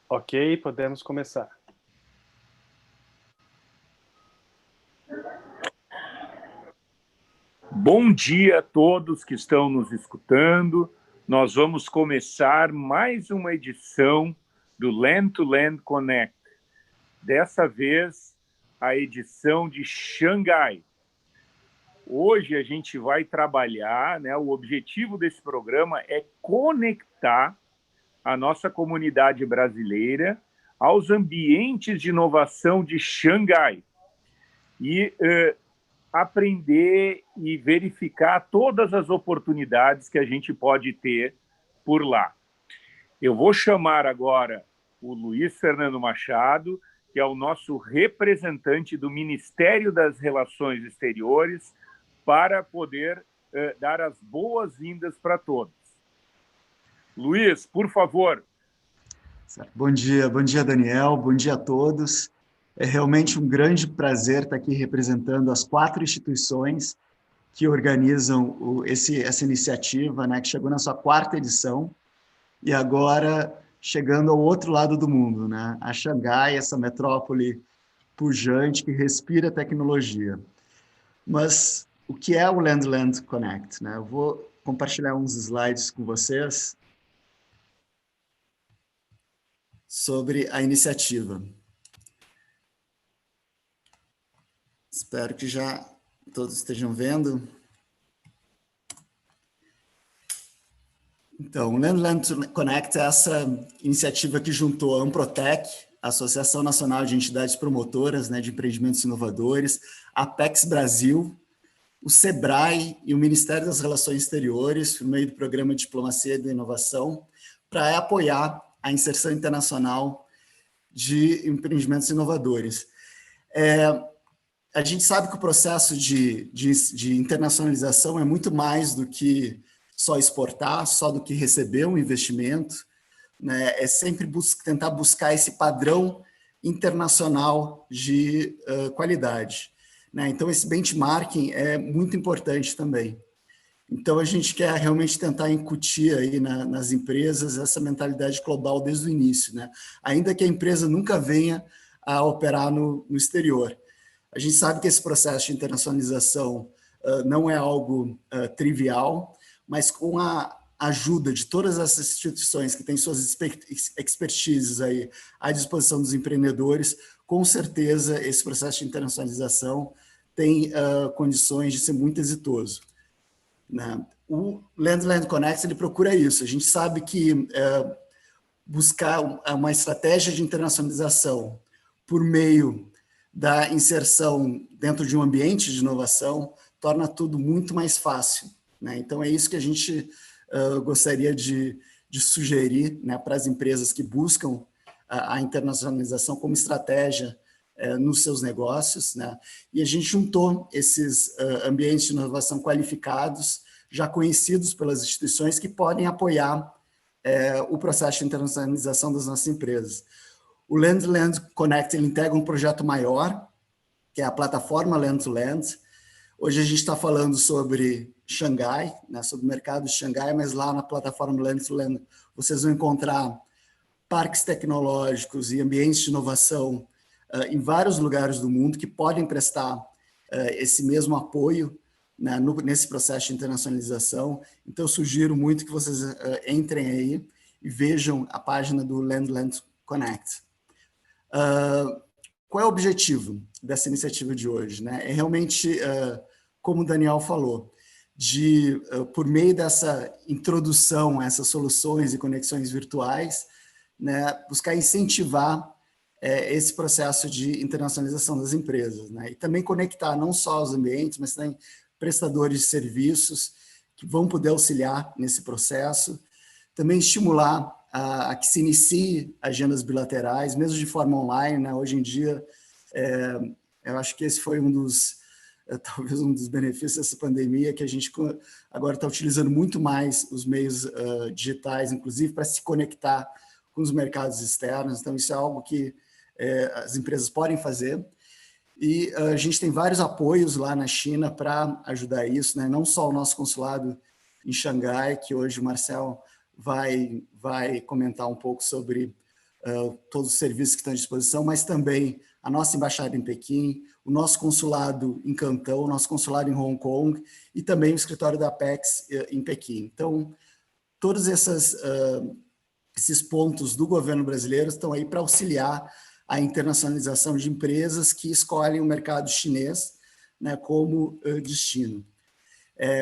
Ok, podemos começar. Bom dia a todos que estão nos escutando. Nós vamos começar mais uma edição do Land2land Connect. Dessa vez, a edição de Xangai. Hoje a gente vai trabalhar, o objetivo desse programa é conectar a nossa comunidade brasileira aos ambientes de inovação de Xangai e aprender e verificar todas as oportunidades que a gente pode ter por lá. Eu vou chamar agora o Luiz Fernando Machado, que é o nosso representante do Ministério das Relações Exteriores, para poder dar as boas-vindas para todos. Luiz, por favor. Bom dia, Daniel, bom dia a todos. É realmente um grande prazer estar aqui representando as 4 instituições que organizam essa iniciativa, que chegou na sua 4ª edição, e agora chegando ao outro lado do mundo, a Xangai, essa metrópole pujante que respira tecnologia. Mas o que é o Land2land Connect? Eu vou compartilhar uns slides com vocês sobre a iniciativa. Espero que já todos estejam vendo. Então, o Land2land Connect é essa iniciativa que juntou a Anprotec, a Associação Nacional de Entidades Promotoras de Empreendimentos Inovadores, a Apex Brasil, o Sebrae e o Ministério das Relações Exteriores, por meio do Programa Diplomacia Inovação, para apoiar a inserção internacional de empreendimentos inovadores. A gente sabe que o processo de internacionalização é muito mais do que só exportar, só do que receber um investimento, é sempre tentar buscar esse padrão internacional de qualidade. Então, esse benchmarking é muito importante também. Então, a gente quer realmente tentar incutir aí nas empresas essa mentalidade global desde o início, ainda que a empresa nunca venha a operar no exterior. A gente sabe que esse processo de internacionalização não é algo trivial, mas com a ajuda de todas essas instituições que têm suas expertises aí à disposição dos empreendedores, com certeza esse processo de internacionalização tem condições de ser muito exitoso. O Land2land Connect ele procura isso. A gente sabe que buscar uma estratégia de internacionalização por meio da inserção dentro de um ambiente de inovação torna tudo muito mais fácil. Então, é isso que a gente gostaria de sugerir para as empresas que buscam a internacionalização como estratégia nos seus negócios. E a gente juntou esses ambientes de inovação qualificados, já conhecidos pelas instituições, que podem apoiar o processo de internacionalização das nossas empresas. O Land2land Connect ele integra um projeto maior, que é a plataforma Land2land. Hoje a gente está falando sobre Xangai, sobre o mercado de Xangai, mas lá na plataforma Land2land vocês vão encontrar parques tecnológicos e ambientes de inovação em vários lugares do mundo que podem prestar esse mesmo apoio nesse processo de internacionalização. Então, eu sugiro muito que vocês entrem aí e vejam a página do Land2land Connect. Qual é o objetivo dessa iniciativa de hoje? É realmente, como o Daniel falou, por meio dessa introdução a essas soluções e conexões virtuais, buscar incentivar esse processo de internacionalização das empresas. E também conectar não só os ambientes, mas também prestadores de serviços que vão poder auxiliar nesse processo. Também estimular a que se inicie agendas bilaterais, mesmo de forma online. Hoje em dia, eu acho que esse foi talvez um dos benefícios dessa pandemia, que a gente agora está utilizando muito mais os meios digitais, inclusive para se conectar com os mercados externos. Então, isso é algo que as empresas podem fazer. E a gente tem vários apoios lá na China para ajudar isso, não só o nosso consulado em Xangai, que hoje o Marcel vai comentar um pouco sobre todos os serviços que estão à disposição, mas também a nossa embaixada em Pequim, o nosso consulado em Cantão, o nosso consulado em Hong Kong e também o escritório da Apex em Pequim. Então, todos esses pontos do governo brasileiro estão aí para auxiliar a internacionalização de empresas que escolhem o mercado chinês, né, como destino.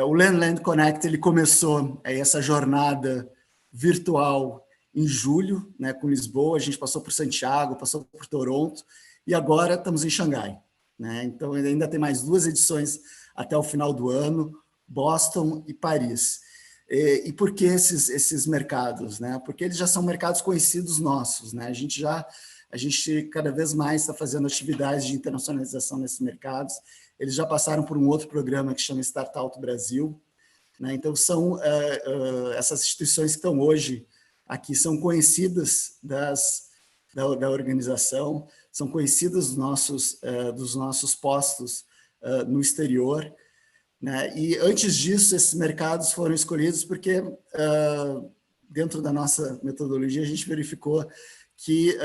O Land2land Connect ele começou essa jornada virtual em julho, né, com Lisboa, a gente passou por Santiago, passou por Toronto, e agora estamos em Xangai, né? Então, ainda tem mais 2 edições até o final do ano, Boston e Paris. E por que esses mercados, né? Porque eles já são mercados conhecidos nossos, né? A gente cada vez mais está fazendo atividades de internacionalização nesses mercados. Eles já passaram por um outro programa que chama Tratando Brasil, né? Então, são essas instituições que estão hoje aqui, são conhecidas da organização, são conhecidas dos nossos postos no exterior, né? E, antes disso, esses mercados foram escolhidos porque, dentro da nossa metodologia, a gente verificou que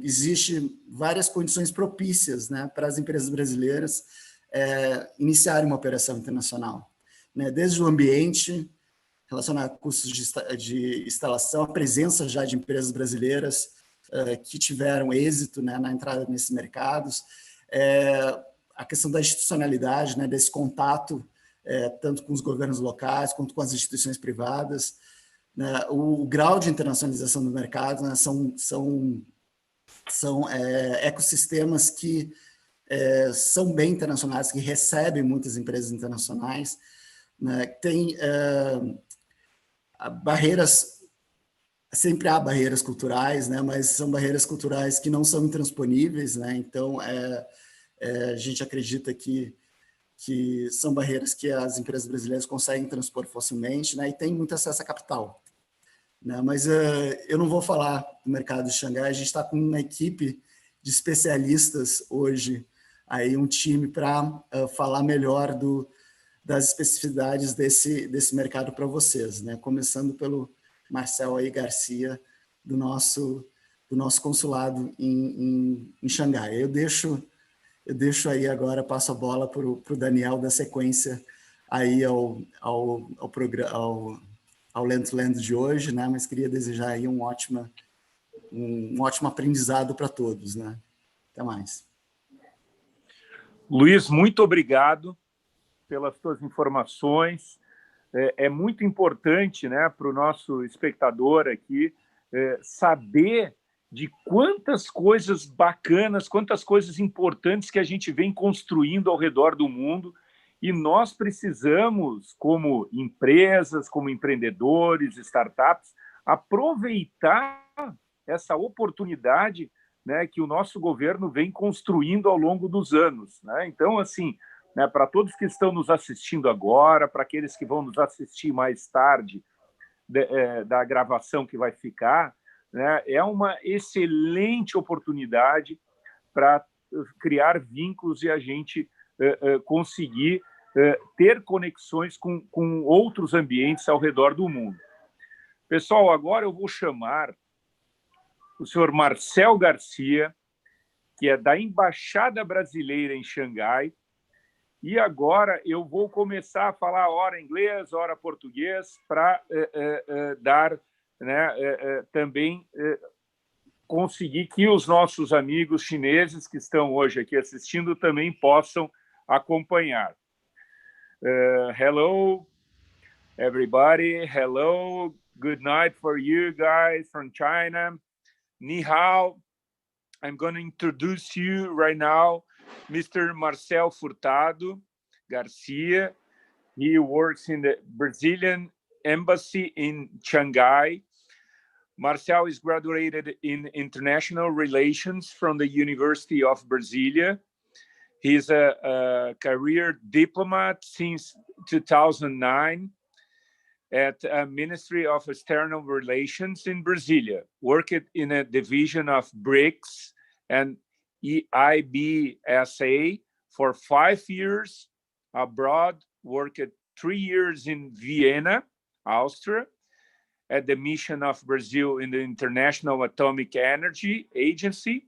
existe várias condições propícias, né, para as empresas brasileiras iniciarem uma operação internacional, né, desde o ambiente relacionado a custos de instalação, a presença já de empresas brasileiras que tiveram êxito, né, na entrada nesses mercados, a questão da institucionalidade, né, desse contato tanto com os governos locais quanto com as instituições privadas, né, o grau de internacionalização do mercado, né, são ecossistemas que são bem internacionais, que recebem muitas empresas internacionais, né, tem barreiras, sempre há barreiras culturais, né, mas são barreiras culturais que não são intransponíveis, né, então a gente acredita que são barreiras que as empresas brasileiras conseguem transpor facilmente, né, e tem muito acesso a capital, né, mas eu não vou falar do mercado de Xangai, a gente está com uma equipe de especialistas hoje, aí um time para falar melhor das especificidades desse mercado para vocês, né, começando pelo Marcel aí, Garcia, do nosso consulado em Xangai. Eu deixo aí agora, passo a bola para o Daniel da sequência aí ao land2land de hoje, né? Mas queria desejar aí um ótimo aprendizado para todos, né? Até mais. Luiz, muito obrigado pelas suas informações. É muito importante, né, para o nosso espectador aqui saber de quantas coisas bacanas, quantas coisas importantes que a gente vem construindo ao redor do mundo, e nós precisamos, como empresas, como empreendedores, startups, aproveitar essa oportunidade, né, que o nosso governo vem construindo ao longo dos anos, né? Então, assim, né, para todos que estão nos assistindo agora, para aqueles que vão nos assistir mais tarde da gravação que vai ficar, né, é uma excelente oportunidade para criar vínculos e a gente conseguir ter conexões com outros ambientes ao redor do mundo. Pessoal, agora eu vou chamar o senhor Marcel Garcia, que é da Embaixada Brasileira em Xangai, e agora eu vou começar a falar ora inglês, ora português, para dar, né, também conseguir que os nossos amigos chineses que estão hoje aqui assistindo também possam acompanhar. Hello, everybody. Hello, good night for you guys from China. Ni hao. I'm going to introduce you right now Mr. Marcel Furtado Garcia. He works in the Brazilian embassy in Xangai. Marcel is graduated in international relations from the University of Brasilia. He's a career diplomat since 2009 at the Ministry of External Relations in Brasilia, worked in a division of BRICS and EIBSA for 5 years, abroad, worked 3 years in Vienna, Austria, at the mission of Brazil in the International Atomic Energy Agency.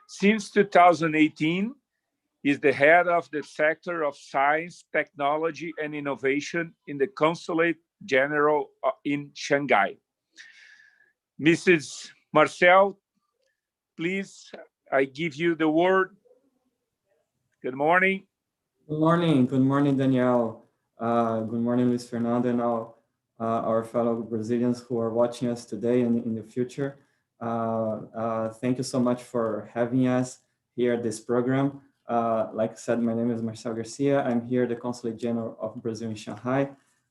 Since 2018, is the head of the sector of science, technology, and innovation in the Consulate General in Xangai. Mrs. Marcel, please, I give you the word. Good morning. Good morning, Daniel. Good morning, Luis Fernando, and all our fellow Brazilians who are watching us today and in the future. Thank you so much for having us here at this program. Like I said, my name is Marcel Garcia. I'm here, the Consulate General of Brazil in Shanghai.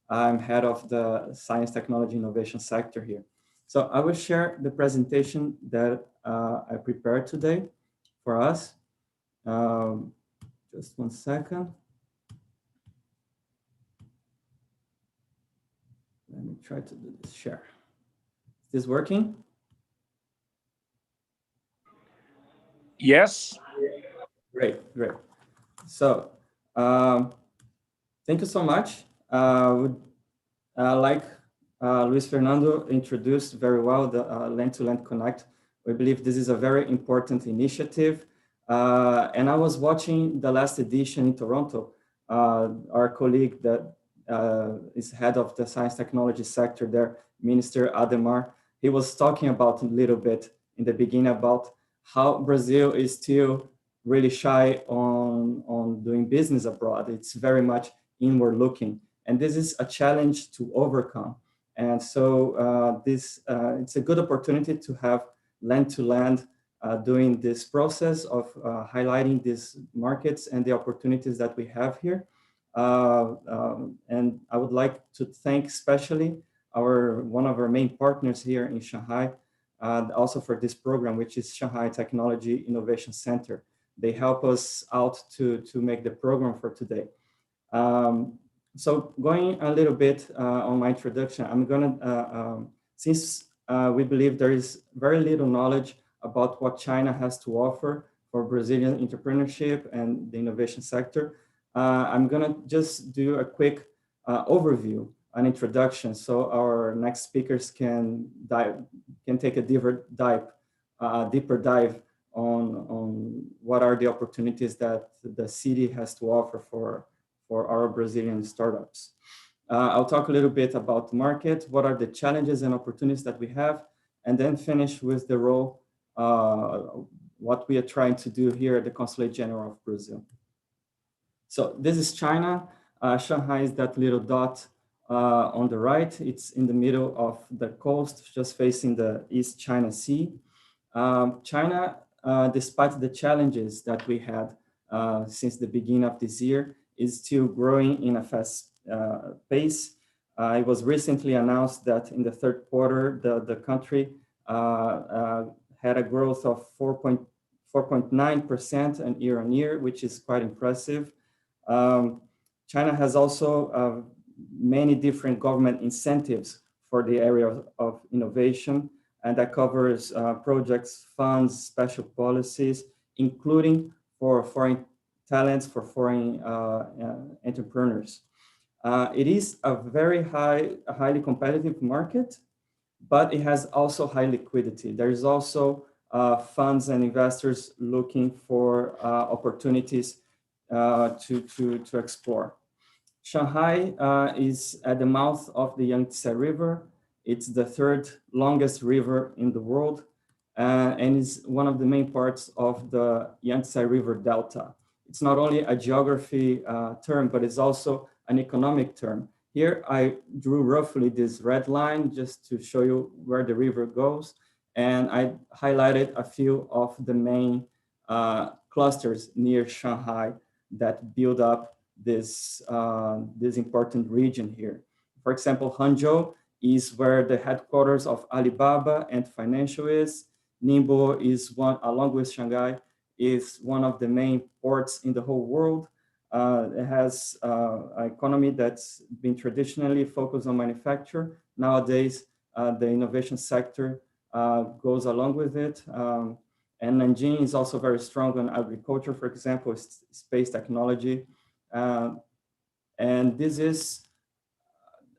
I'm head of the Science, Technology, Innovation sector here. So I will share the presentation that I prepared today for us. Just one second. Let me try to do this share. Is this working? Yes. Great. So, thank you so much. Like Luis Fernando introduced very well the Land2land Connect. We believe this is a very important initiative. And I was watching the last edition in Toronto. Our colleague that is head of the science technology sector there, Minister Ademar, he was talking about a little bit in the beginning about how Brazil is still really shy on doing business abroad. It's very much inward looking. And this is a challenge to overcome. And so it's a good opportunity to have Land2land doing this process of highlighting these markets and the opportunities that we have here. And I would like to thank especially one of our main partners here in Shanghai, also for this program, which is Shanghai Technology Innovation Center. They help us out to make the program for today. So going a little bit on my introduction, I'm gonna, since we believe there is very little knowledge about what China has to offer for Brazilian entrepreneurship and the innovation sector, I'm gonna just do a quick overview, an introduction, so our next speakers can take a deeper dive on what are the opportunities that the city has to offer for our Brazilian startups. I'll talk a little bit about the market, what are the challenges and opportunities that we have, and then finish with the role, what we are trying to do here at the Consulate General of Brazil. So this is China. Shanghai is that little dot on the right. It's in the middle of the coast, just facing the East China Sea. China, despite the challenges that we had since the beginning of this year, is still growing in a fast pace. It was recently announced that in the third quarter, the country had a growth of 4.9% and year on year, which is quite impressive. China has also many different government incentives for the area of innovation, and that covers projects, funds, special policies, including for foreign talents, for foreign entrepreneurs. It is a very highly competitive market, but it has also high liquidity. There is also funds and investors looking for opportunities to explore. Shanghai is at the mouth of the Yangtze River. It's the third longest river in the world, and is one of the main parts of the Yangtze River Delta. It's not only a geography term, but it's also an economic term. Here I drew roughly this red line just to show you where the river goes, and I highlighted a few of the main clusters near Shanghai that build up this important region here. For example, Hangzhou is where the headquarters of Alibaba and financial is. Ningbo is one, along with Shanghai, is one of the main ports in the whole world. It has an economy that's been traditionally focused on manufacture. Nowadays, the innovation sector goes along with it. And Nanjing is also very strong on agriculture, for example, space technology. And this is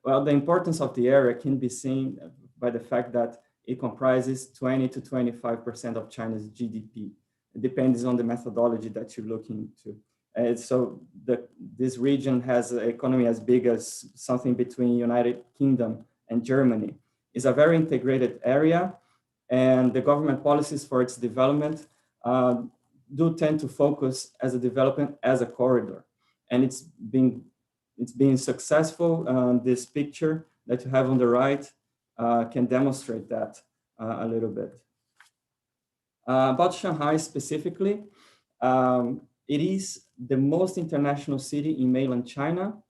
Well, the importance of the area can be seen by the fact that it comprises 20 to 25% of China's GDP. It depends on the methodology that you're looking into. And so this region has an economy as big as something between United Kingdom and Germany. It's a very integrated area, and the government policies for its development do tend to focus as a development as a corridor. And it's being successful. This picture that you have on the right can demonstrate that a little bit. About Shanghai specifically, it is the most international city in mainland China.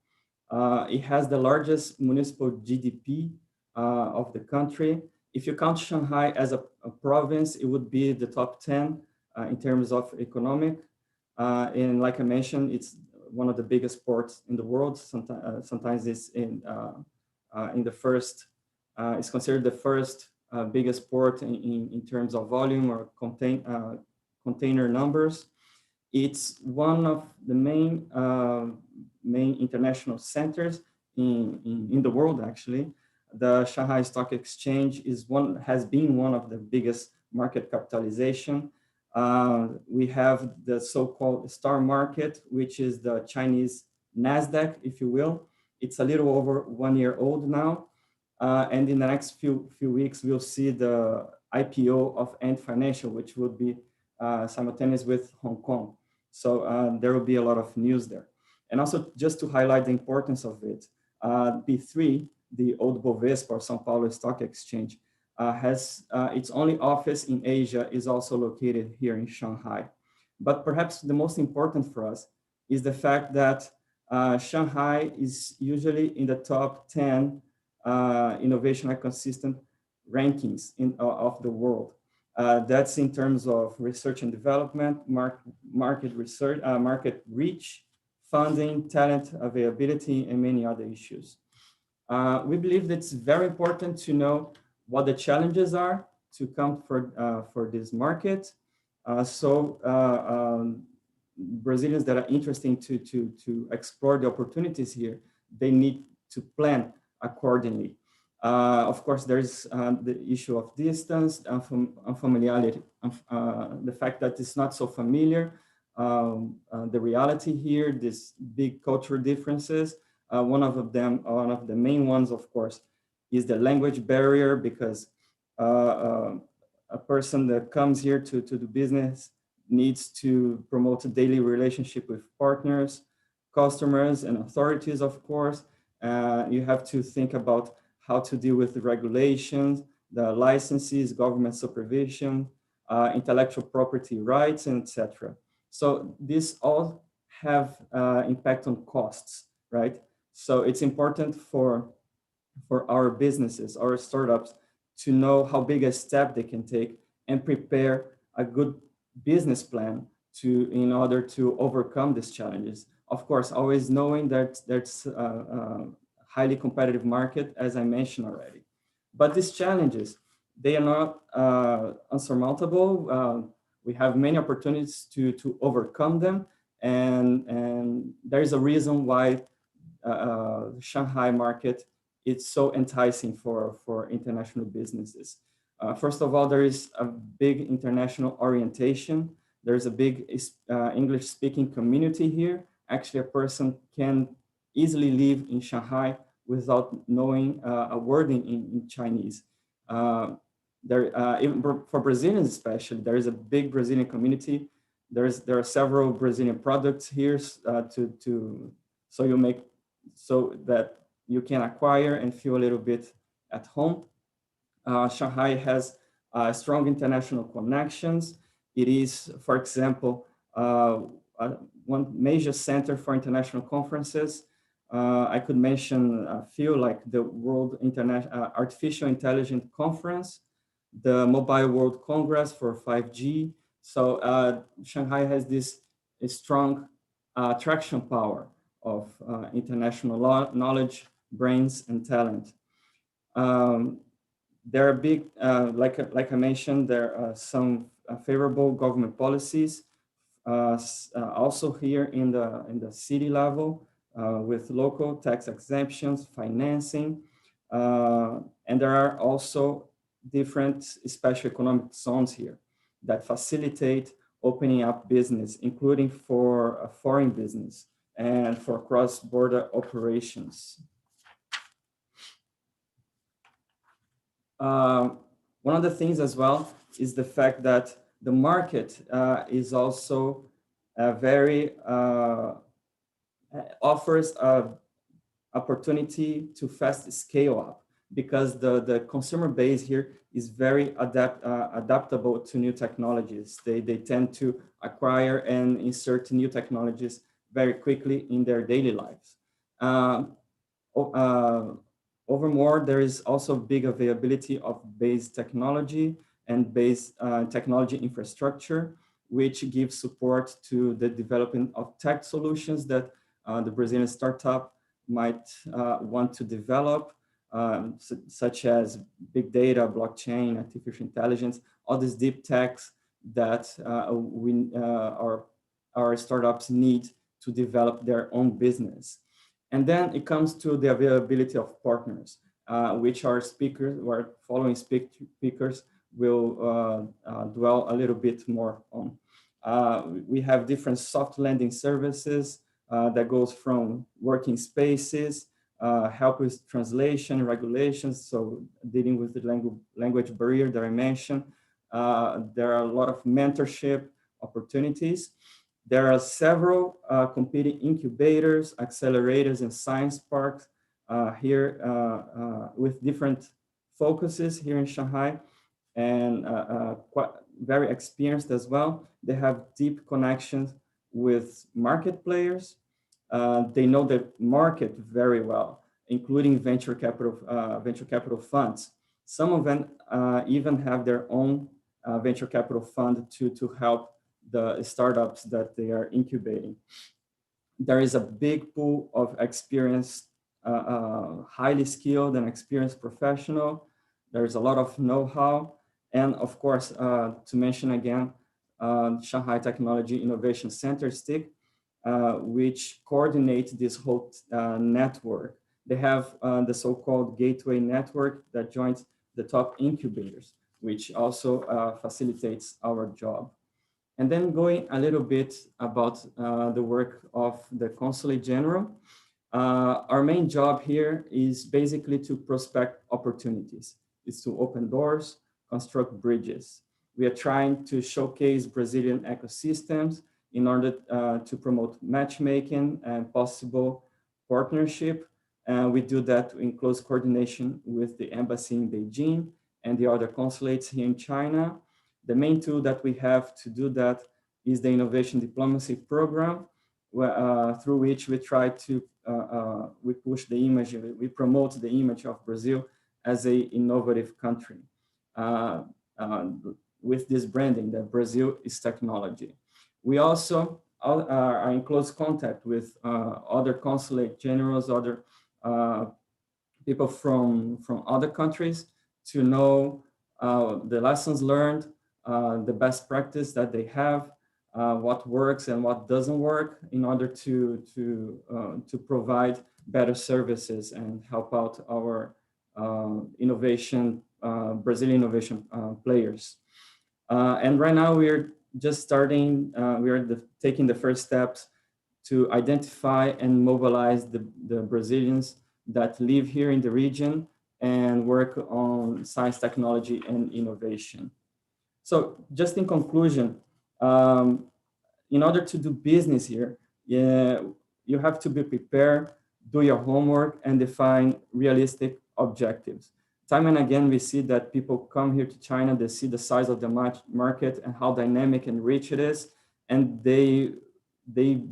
It has the largest municipal GDP of the country. If you count Shanghai as a province, it would be the top 10 in terms of economic. And like I mentioned, it's one of the biggest ports in the world. Sometimes it's in the first, it's considered the first biggest port in terms of volume or container numbers. It's one of the main international centers in the world, actually. The Shanghai Stock Exchange has been one of the biggest market capitalization. We have the so-called star market, which is the Chinese NASDAQ, if you will. It's a little over 1 year old now. And in the next few weeks, we'll see the IPO of Ant Financial, which will be simultaneous with Hong Kong. So there will be a lot of news there. And also just to highlight the importance of it, B3, the old Bovespa or São Paulo Stock Exchange, has its only office in Asia is also located here in Shanghai. But perhaps the most important for us is the fact that Shanghai is usually in the top 10 innovation ecosystem rankings of the world. That's in terms of research and development, market research, market reach, funding, talent availability, and many other issues. We believe that it's very important to know what the challenges are to come for this market. Brazilians that are interested to explore the opportunities here, they need to plan accordingly. Of course, there's the issue of distance, unfamiliarity, the fact that it's not so familiar, the reality here, these big cultural differences. One of the main ones, of course, is the language barrier, because a person that comes here to do business needs to promote a daily relationship with partners, customers, and authorities, of course. You have to think about how to deal with the regulations, the licenses, government supervision, intellectual property rights, and etc. So these all have impact on costs, right? So it's important for our businesses, our startups, to know how big a step they can take and prepare a good business plan in order to overcome these challenges. Of course, always knowing that there's a highly competitive market, as I mentioned already. But these challenges, they are not unsurmountable. We have many opportunities to overcome them. And there is a reason why the Shanghai market is so enticing for international businesses. First of all, there is a big international orientation. There's a big English-speaking community here. Actually, a person can easily live in Shanghai without knowing a word in Chinese. Even for Brazilians especially, there is a big Brazilian community. There are several Brazilian products here so that you can acquire and feel a little bit at home. Shanghai has strong international connections. It is, for example, one major center for international conferences. I could mention a few, like the World Artificial Intelligence Conference, the Mobile World Congress for 5G. So Shanghai has this strong attraction power of international knowledge, brains, and talent. There are big, like I mentioned, there are some favorable government policies. Also here in the city level, with local tax exemptions, financing, and there are also different special economic zones here that facilitate opening up business, including for a foreign business and for cross-border operations. One of the things as well is the fact that the market is also very offers a opportunity to fast scale up, because the consumer base here is very adaptable to new technologies. They tend to acquire and insert new technologies very quickly in their daily lives. Overmore, there is also big availability of base technology and base technology infrastructure, which gives support to the development of tech solutions that the Brazilian startup might want to develop, such as big data, blockchain, artificial intelligence, all these deep techs that our startups need to develop their own business. And then it comes to the availability of partners, which our speakers, our following speakers will dwell a little bit more on. We have different soft landing services that goes from working spaces, help with translation, regulations, so dealing with the language barrier that I mentioned. There are a lot of mentorship opportunities. There are several competing incubators, accelerators, and science parks here with different focuses here in Shanghai, and quite very experienced as well. They have deep connections with market players. They know the market very well, including venture capital funds. Some of them even have their own venture capital fund to help the startups that they are incubating. There is a big pool of experienced, highly skilled and experienced professional. There's a lot of know-how. And of course, to mention again, Shanghai Technology Innovation Center, STIC, which coordinates this whole network. They have the so-called gateway network that joins the top incubators, which also facilitates our job. And then going a little bit about the work of the Consulate General. Our main job here is basically to prospect opportunities. It's to open doors, construct bridges. We are trying to showcase Brazilian ecosystems in order to promote matchmaking and possible partnership. And we do that in close coordination with the embassy in Beijing and the other consulates here in China. The main tool that we have to do that is the Innovation Diplomacy Program, through which we try to, we push the image, we promote the image of Brazil as an innovative country with this branding that Brazil is technology. We also are in close contact with other consulate generals, other people from other countries to know the lessons learned, the best practice that they have, what works and what doesn't work, in order to provide better services and help out our innovation, Brazilian innovation players. And right now we're just starting, taking the first steps to identify and mobilize the Brazilians that live here in the region and work on science, technology, and innovation. So just in conclusion, in order to do business here, you have to be prepared, do your homework, and define realistic objectives. Time and again, we see that people come here to China, they see the size of the market and how dynamic and rich it is, and they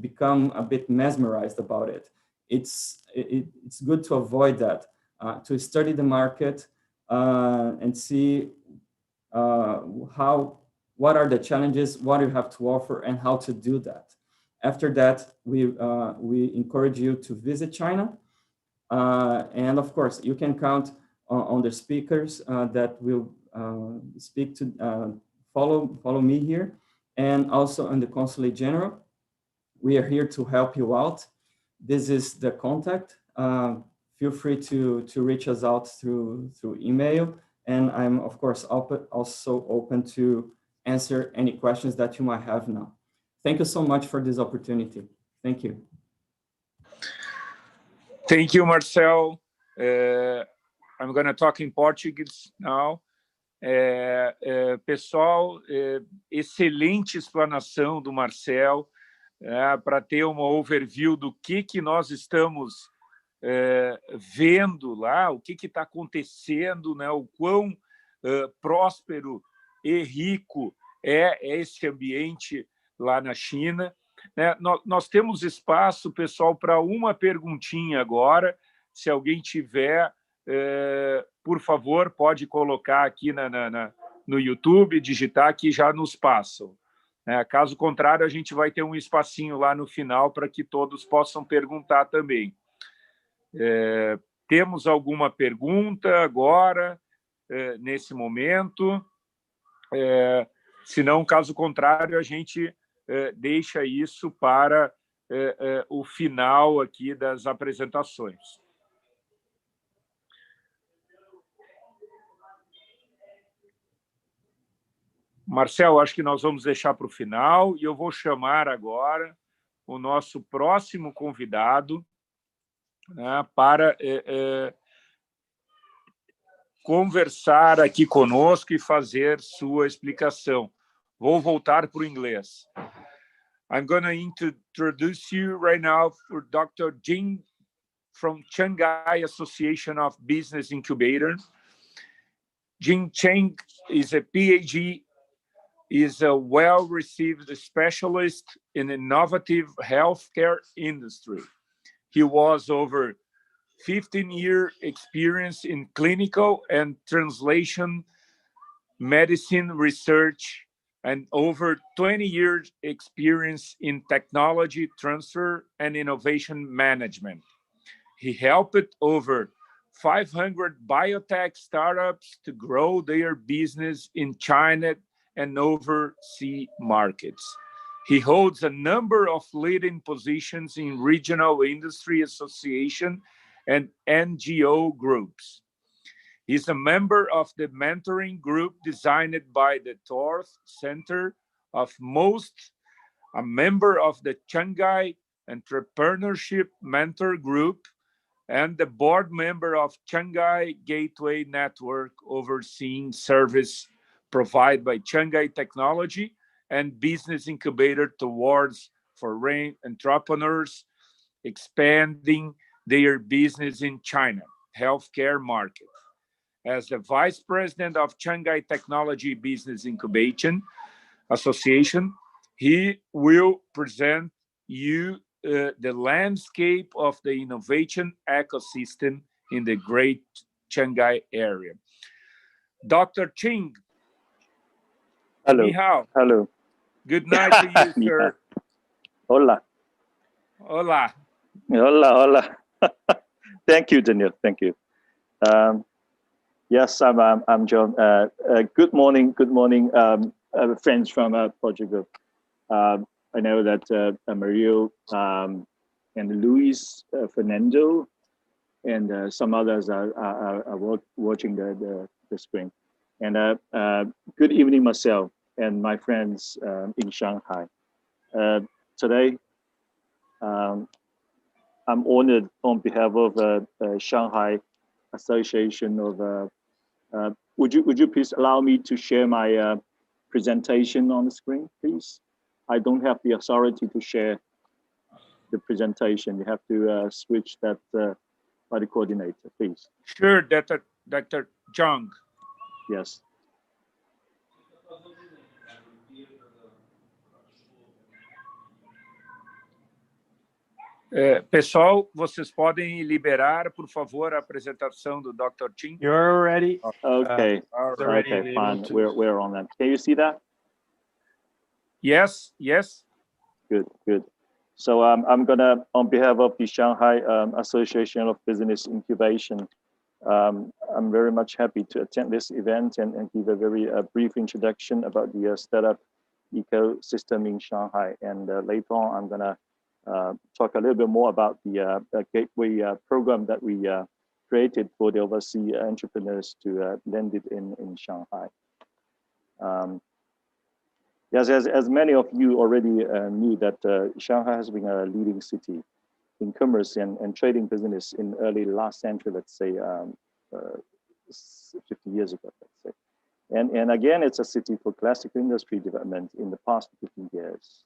become a bit mesmerized about it. It's good to avoid that, to study the market and see what are the challenges, what you have to offer, and how to do that. After that, we encourage you to visit China. And of course, you can count on the speakers that will speak to follow me here, and also on the Consulate General. We are here to help you out. this is the contact. Feel free to reach us out through email. And I'm, of course, also open to answer any questions that you might have now. Thank you so much for this opportunity. Thank you. Thank you, Marcel. I'm going to talk in Portuguese now. Pessoal, excelente explanação do Marcel, para ter uma overview do que nós estamos vendo lá, o que está acontecendo, né? O quão próspero e rico é esse ambiente lá na China. Né? Nós temos espaço, pessoal, para uma perguntinha agora. Se alguém tiver, por favor, pode colocar aqui no YouTube, digitar que já nos passam. Caso contrário, a gente vai ter um espacinho lá no final para que todos possam perguntar também. Temos alguma pergunta agora, nesse momento? Se não, caso contrário, a gente deixa isso para o final aqui das apresentações. Marcel, acho que nós vamos deixar para o final e eu vou chamar agora o nosso próximo convidado, né, para conversar aqui conosco e fazer sua explicação. Vou voltar para o inglês. I'm going to introduce you right now for Dr. Jiong from Xangai Association of Business Incubator. Jiong Zahng is a PhD, is a well-received specialist in innovative healthcare industry. He was over 15-year experience in clinical and translation medicine research and over 20 years experience in technology transfer and innovation management. He helped over 500 biotech startups to grow their business in China and overseas markets. He holds a number of leading positions in regional industry association and NGO groups. He's a member of the mentoring group designed by the Torth Center of Most, a member of the Xangai Entrepreneurship Mentor Group, and the board member of Xangai Gateway Network, overseeing service provided by Xangai Technology and Business Incubator towards foreign entrepreneurs expanding their business in China healthcare market. As the Vice President of Xangai Technology Business Incubation Association, he will present you the landscape of the innovation ecosystem in the Great Xangai area. Dr. Jiong. Hello. Ni hao. Hello. Good night to you, sir. Hola. Hola. Hola. Thank you, Daniel. Thank you. Yes, I'm John. Good morning, friends from Portugal. I know that Mario and Luis, Fernando, and some others are watching the screen. And good evening, Marcel and my friends in Shanghai. Today, I'm honored on behalf of Shanghai Association of. Would you please allow me to share my presentation on the screen, please? I don't have the authority to share the presentation. You have to switch that by the coordinator, please. Sure, Dr. Jiong. Yes. Pessoal, vocês podem liberar, por favor, a apresentação do Dr. Jiong? You're ready. Okay. Okay, fine. We're on that. Can you see that? Yes. Good. So I'm gonna, on behalf of the Shanghai Association of Business Incubation, I'm very much happy to attend this event and give a very brief introduction about the startup ecosystem in Shanghai. And later on, I'm gonna talk a little bit more about the gateway program that we created for the overseas entrepreneurs to land it in Shanghai. Yes, as many of you already knew that Shanghai has been a leading city in commerce and trading business in early last century, let's say 50 years ago, let's say. And again, it's a city for classical industry development in the past 15 years.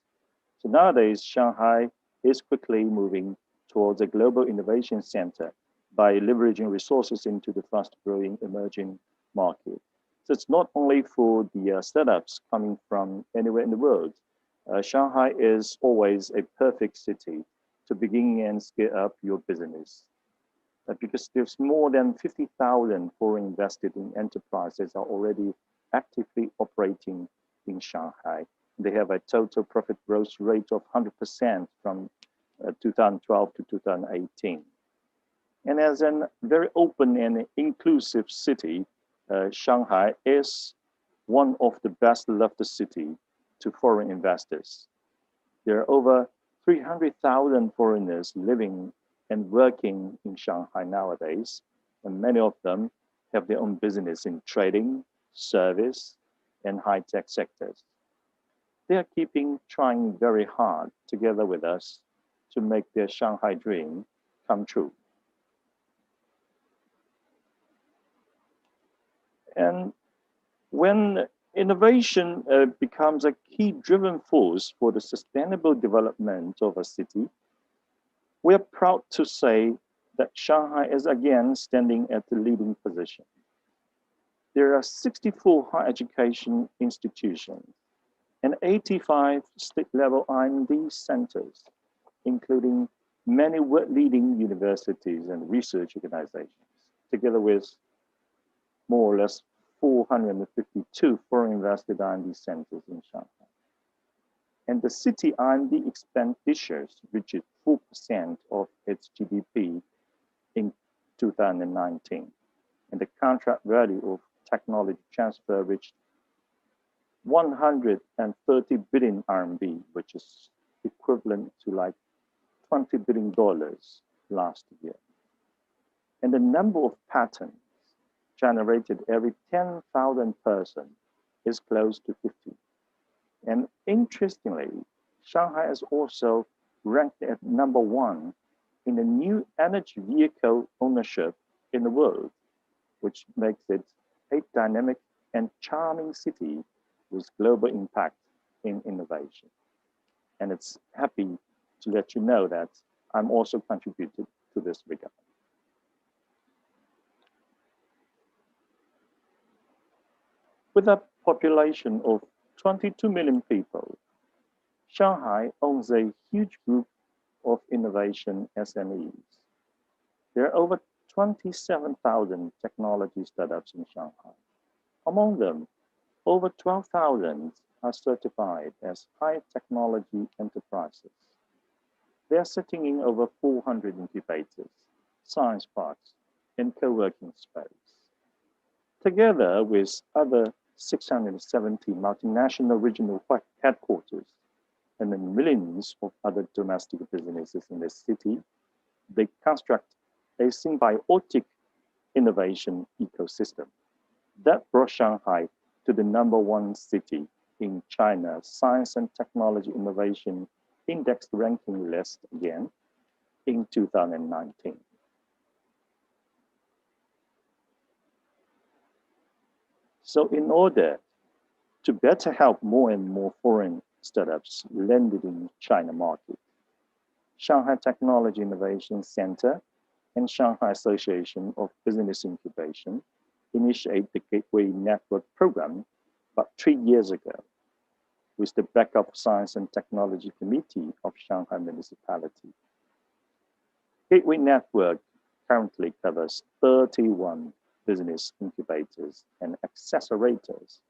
So nowadays, Shanghai is quickly moving towards a global innovation center by leveraging resources into the fast-growing emerging market. So it's not only for the startups coming from anywhere in the world. Shanghai is always a perfect city to begin and scale up your business. Because there's more than 50,000 foreign invested in enterprises are already actively operating in Shanghai. They have a total profit growth rate of 100% from 2012 to 2018. And as a very open and inclusive city, Shanghai is one of the best loved city to foreign investors. There are over 300,000 foreigners living and working in Shanghai nowadays, and many of them have their own business in trading, service, and high-tech sectors. They are trying very hard together with us to make their Shanghai dream come true. And when innovation becomes a key driven force for the sustainable development of a city, we are proud to say that Shanghai is again standing at the leading position. There are 64 higher education institutions and 85 state-level R&D centers, including many world-leading universities and research organizations, together with more or less 452 foreign invested R&D centers in Shanghai. And the city R&D expenditures reached 4% of its GDP in 2019. And the contract value of technology transfer reached 130 billion RMB, which is equivalent to like $20 billion last year. And the number of patents generated every 10,000 persons is close to 50. And interestingly, Shanghai is also ranked at #1 in the new energy vehicle ownership in the world, which makes it a dynamic and charming city with global impact in innovation. And it's happy to let you know that I'm also contributed to this regard. With a population of 22 million people, Shanghai owns a huge group of innovation SMEs. There are over 27,000 technology startups in Shanghai. Among them, over 12,000 are certified as high technology enterprises. They are sitting in over 400 incubators, science parks, and co-working space. Together with other 670 multinational regional headquarters and the millions of other domestic businesses in the city, they construct a symbiotic innovation ecosystem that brought Shanghai to the #1 city in China's Science and Technology Innovation Index ranking list again in 2019. So in order to better help more and more foreign startups landed in China market, Shanghai Technology Innovation Center and Shanghai Association of Business Incubation initiated the Gateway Network program about 3 years ago with the backup Science and Technology Committee of Shanghai Municipality. Gateway Network currently covers 31 business incubators and accelerators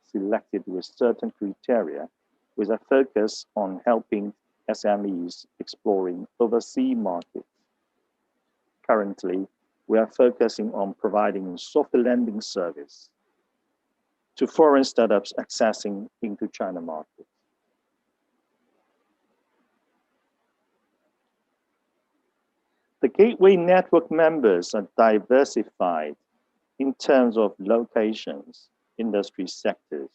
selected with certain criteria with a focus on helping SMEs exploring overseas markets. Currently, we are focusing on providing software lending service to foreign startups accessing into China market. The Gateway Network members are diversified in terms of locations, industry sectors,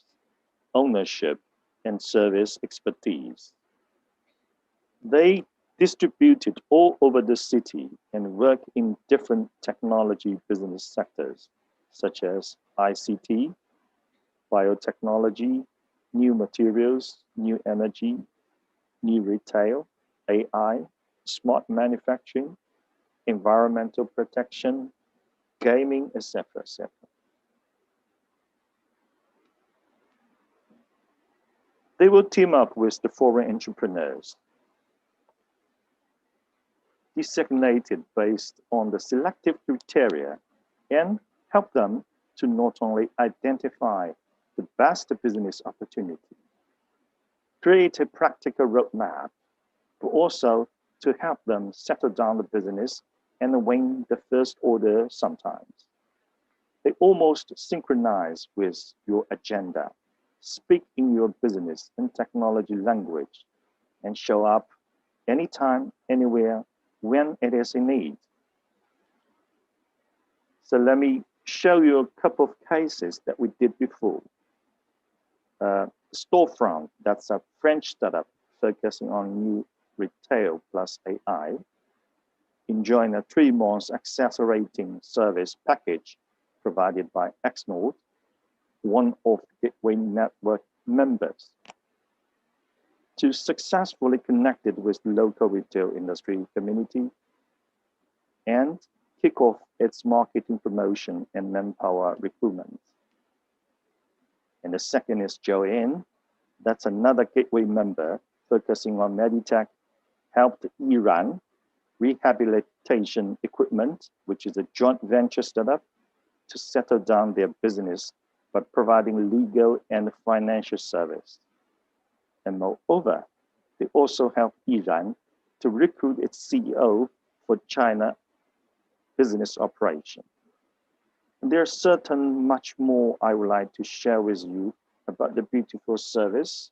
ownership, and service expertise. They distributed all over the city and work in different technology business sectors, such as ICT, biotechnology, new materials, new energy, new retail, AI, smart manufacturing, environmental protection, gaming, etc., etc. They will team up with the foreign entrepreneurs, designated based on the selective criteria, and help them to not only identify the best business opportunity, create a practical roadmap, but also to help them settle down the business and win the first order sometimes. They almost synchronize with your agenda, speak in your business and technology language, and show up anytime, anywhere, when it is in need. So let me show you a couple of cases that we did before. Storefront, that's a French startup focusing on new retail plus AI, enjoying a 3-month accelerating service package provided by Xnode, one of the Gateway Network members, to successfully connect it with the local retail industry community and kick off its marketing promotion and manpower recruitment. And the second is Joanne. That's another Gateway member focusing on Meditech, helped Iran Rehabilitation Equipment, which is a joint venture startup, to settle down their business by providing legal and financial service. And moreover, they also helped Iran to recruit its CEO for China business operation. And there's certain much more I would like to share with you about the beautiful service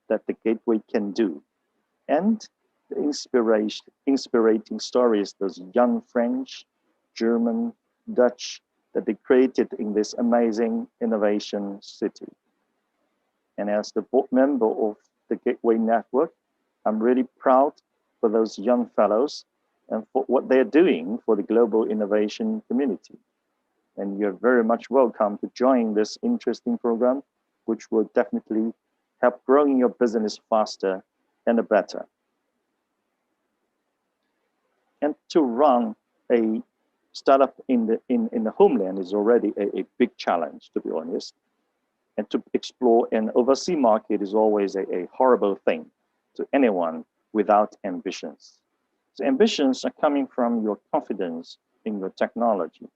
that the Gateway can do, and the inspirating stories, those young French, German, Dutch, that they created in this amazing innovation city. And as the board member of the Gateway Network, I'm really proud for those young fellows and for what they're doing for the global innovation community. And you're very much welcome to join this interesting program, which will definitely help growing your business faster and better. And to run a startup in the homeland is already a big challenge, to be honest. And to explore an overseas market is always a horrible thing to anyone without ambitions. So ambitions are coming from your confidence in your technology,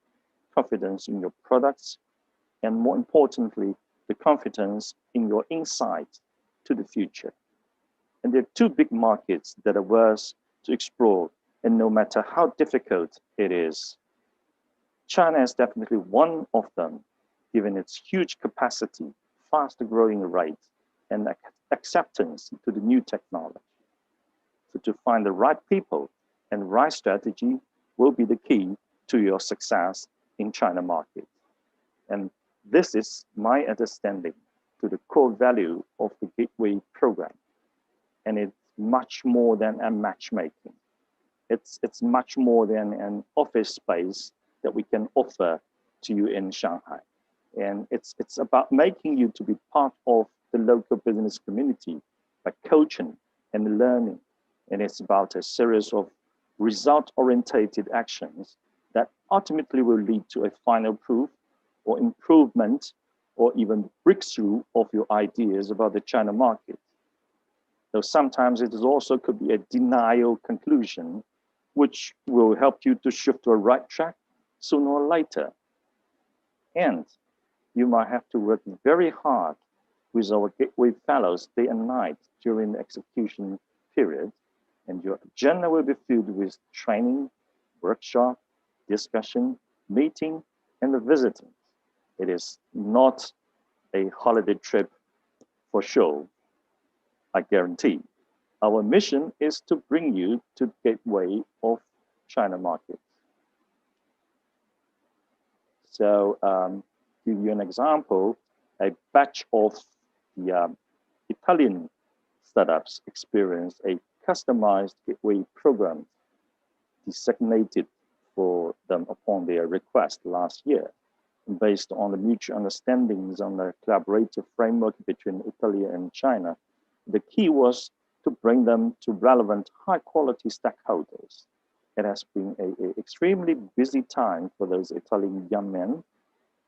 confidence in your products, and more importantly, the confidence in your insight to the future. And there are 2 big markets that are worth to explore, and no matter how difficult it is, China is definitely one of them, given its huge capacity, fast growing rate, and acceptance to the new technology. So to find the right people and right strategy will be the key to your success in China market. And this is my understanding to the core value of the Gateway program. And it's much more than a matchmaking. It's much more than an office space that we can offer to you in Shanghai. And it's about making you to be part of the local business community by coaching and learning. And it's about a series of result-oriented actions that ultimately will lead to a final proof or improvement or even breakthrough of your ideas about the China market. Though sometimes it is also could be a denial conclusion, which will help you to shift to a right track sooner or later. And you might have to work very hard with our Gateway fellows day and night during the execution period. And your agenda will be filled with training, workshop, discussion, meeting, and visiting. It is not a holiday trip for sure, I guarantee. Our mission is to bring you to the gateway of China market. So to give you an example, a batch of the Italian startups experienced a customized gateway program designated for them upon their request last year, based on the mutual understandings on the collaborative framework between Italy and China. The key was to bring them to relevant high-quality stakeholders. It has been an extremely busy time for those Italian young men,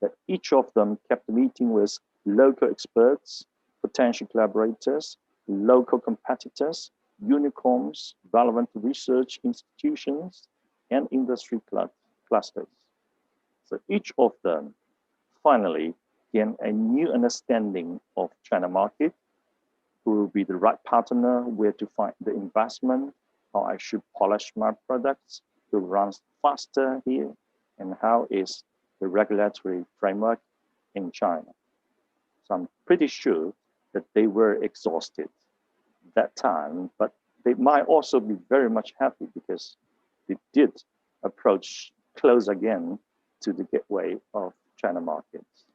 that each of them kept meeting with local experts, potential collaborators, local competitors, unicorns, relevant research institutions, and industry clusters. So each of them finally gained a new understanding of China market, who will be the right partner, where to find the investment, how I should polish my products to run faster here, and how is the regulatory framework in China. So I'm pretty sure that they were exhausted that time, but they might also be very much happy because they did approach close again to the gateway of China markets.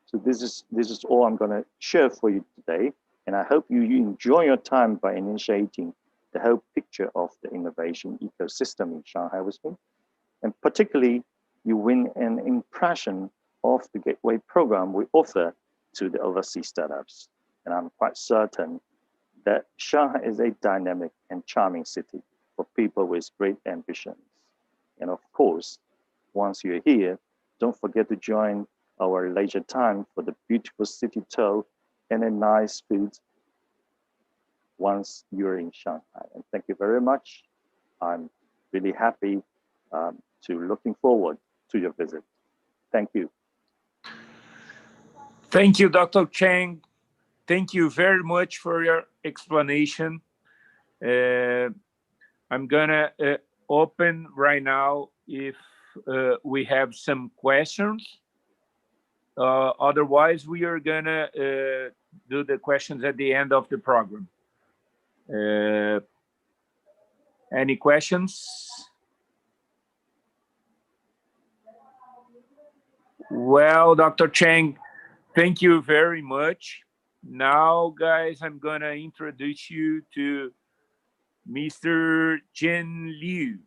So this is all I'm going to share for you today, and I hope you enjoy your time by initiating the whole picture of the innovation ecosystem in Shanghai with me, and particularly you win an impression of the gateway program we offer to the overseas startups. And I'm quite certain that Shanghai is a dynamic and charming city for people with great ambitions. And of course, once you're here, don't forget to join our leisure time for the beautiful city tour and a nice food once you're in Shanghai. And thank you very much. I'm really happy to looking forward to your visit. Thank you. Thank you, Dr. Chang. Thank you very much for your explanation. I'm gonna open right now if we have some questions. Otherwise, we are gonna do the questions at the end of the program. Any questions? Well, Dr. Chang, thank you very much. Now, guys, I'm gonna introduce you to Mr. Jiong Liu.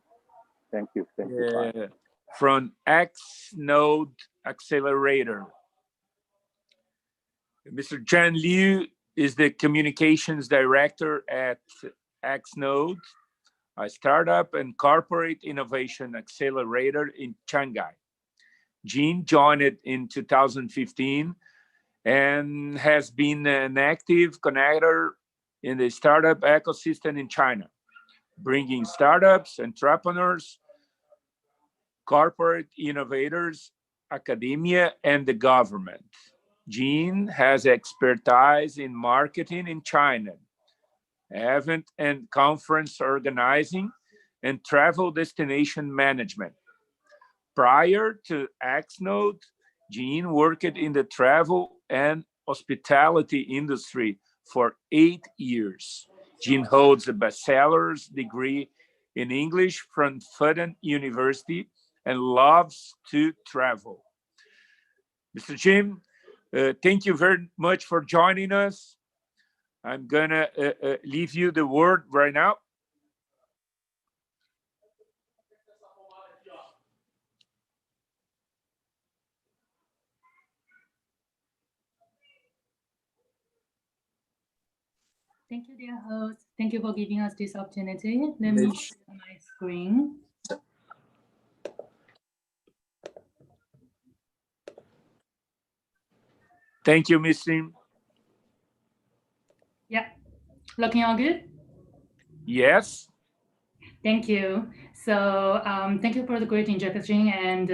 Thank you. Thank you. From Xnode Accelerator. Mr. Jiong Liu is the communications director at Xnode, a startup and corporate innovation accelerator in Xangai. Jiong joined it in 2015 and has been an active connector in the startup ecosystem in China, bringing startups, entrepreneurs, corporate innovators, academia, and the government. Jiong has expertise in marketing in China, event and conference organizing, and travel destination management. Prior to Xnode, Jiong worked in the travel and hospitality industry for 8 years. Jiong holds a bachelor's degree in English from Furtado University and loves to travel. Mr. Jiong, thank you very much for joining us. I'm gonna leave you the word right now. Thank you, dear host. Thank you for giving us this opportunity. Let me share my screen. Thank you, Ms. Lim. Yeah, looking all good? Yes. Thank you. So thank you for the great introduction, and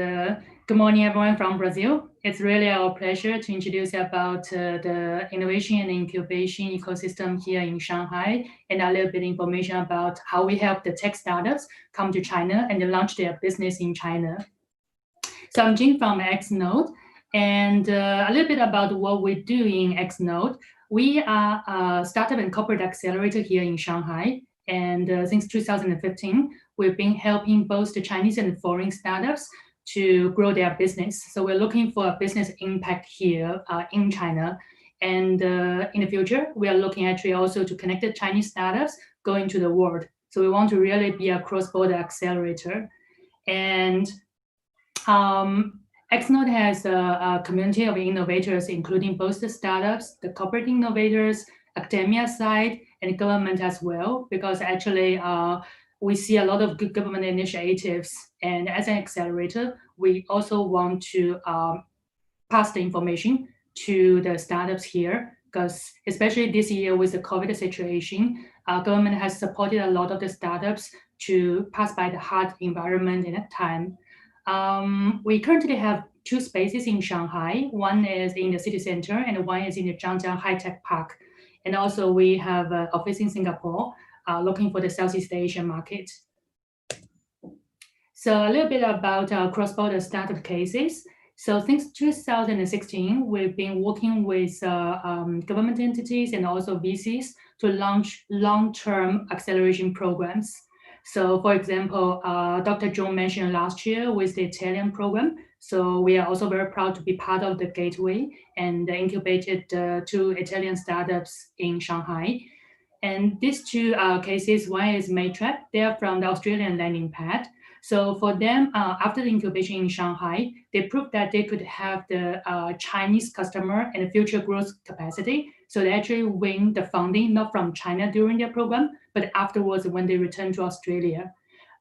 good morning, everyone from Brazil. It's really our pleasure to introduce about the innovation and incubation ecosystem here in Shanghai, and a little bit information about how we help the tech startups come to China and launch their business in China. So I'm Jiong from Xnode, and a little bit about what we do in Xnode. We are a startup and corporate accelerator here in Shanghai, And since 2015, we've been helping both the Chinese and foreign startups to grow their business. So we're looking for a business impact here in China. And in the future, we are looking actually also to connect the Chinese startups going to the world. So we want to really be a cross-border accelerator. And Xnode has a community of innovators, including both the startups, the corporate innovators, academia side, and government as well, because actually we see a lot of good government initiatives. And as an accelerator, we also want to pass the information to the startups here, because especially this year with the COVID situation, government has supported a lot of the startups to pass by the hard environment in that time. We currently have 2 spaces in Shanghai. One is in the city center and one is in the Jiong Zahng High-Tech Park. And also we have an office in Singapore looking for the Southeast Asian market. So a little bit about our cross-border startup cases. So since 2016, we've been working with government entities and also VCs to launch long-term acceleration programs. So for example, Dr. Zhong mentioned last year with the Italian program. So we are also very proud to be part of the gateway and incubated 2 Italian startups in Shanghai. And these 2 cases, one is Maytrap, they're from the Australian landing pad. So for them, after the incubation in Shanghai, they proved that they could have the Chinese customer and the future growth capacity. So they actually win the funding, not from China during their program, but afterwards when they return to Australia.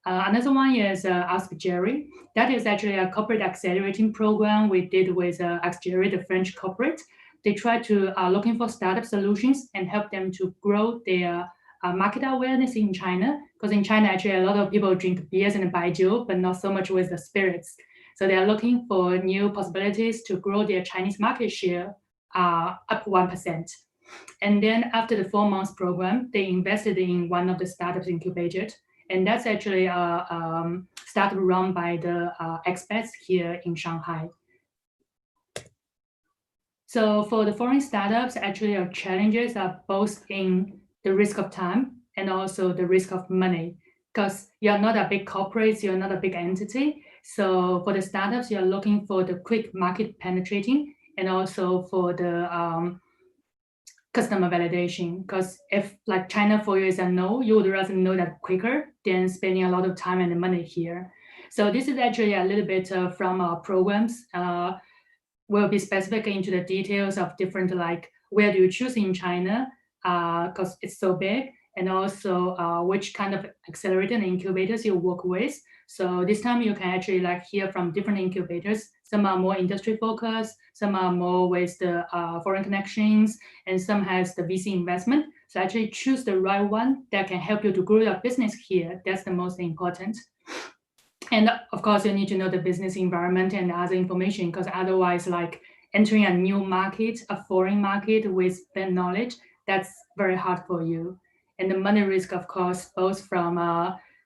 Another one is Ask Jerry. That is actually a corporate accelerating program we did with Ask Jerry, the French corporate. They try to looking for startup solutions and help them to grow their market awareness in China, because in China, actually, a lot of people drink beers and baijiu, but not so much with the spirits. So they are looking for new possibilities to grow their Chinese market share up 1%. And then after the 4 months program, they invested in one of the startups incubated. And that's actually a startup run by the expats here in Shanghai. So for the foreign startups, actually our challenges are both in the risk of time and also the risk of money, because you're not a big corporate, you're not a big entity. So for the startups, you're looking for the quick market penetrating and also for the customer validation, because if like China for you is a no, you would rather know that quicker than spending a lot of time and money here. So this is actually a little bit from our programs. We'll be specific into the details of different, like where do you choose in China, because it's so big, and also which kind of accelerator and incubators you work with. So this time you can actually like hear from different incubators. Some are more industry focused, some are more with the foreign connections, and some has the VC investment. So actually choose the right one that can help you to grow your business here. That's the most important. And of course, you need to know the business environment and other information, because otherwise, like entering a new market, a foreign market with that knowledge, that's very hard for you. And the money risk, of course, both from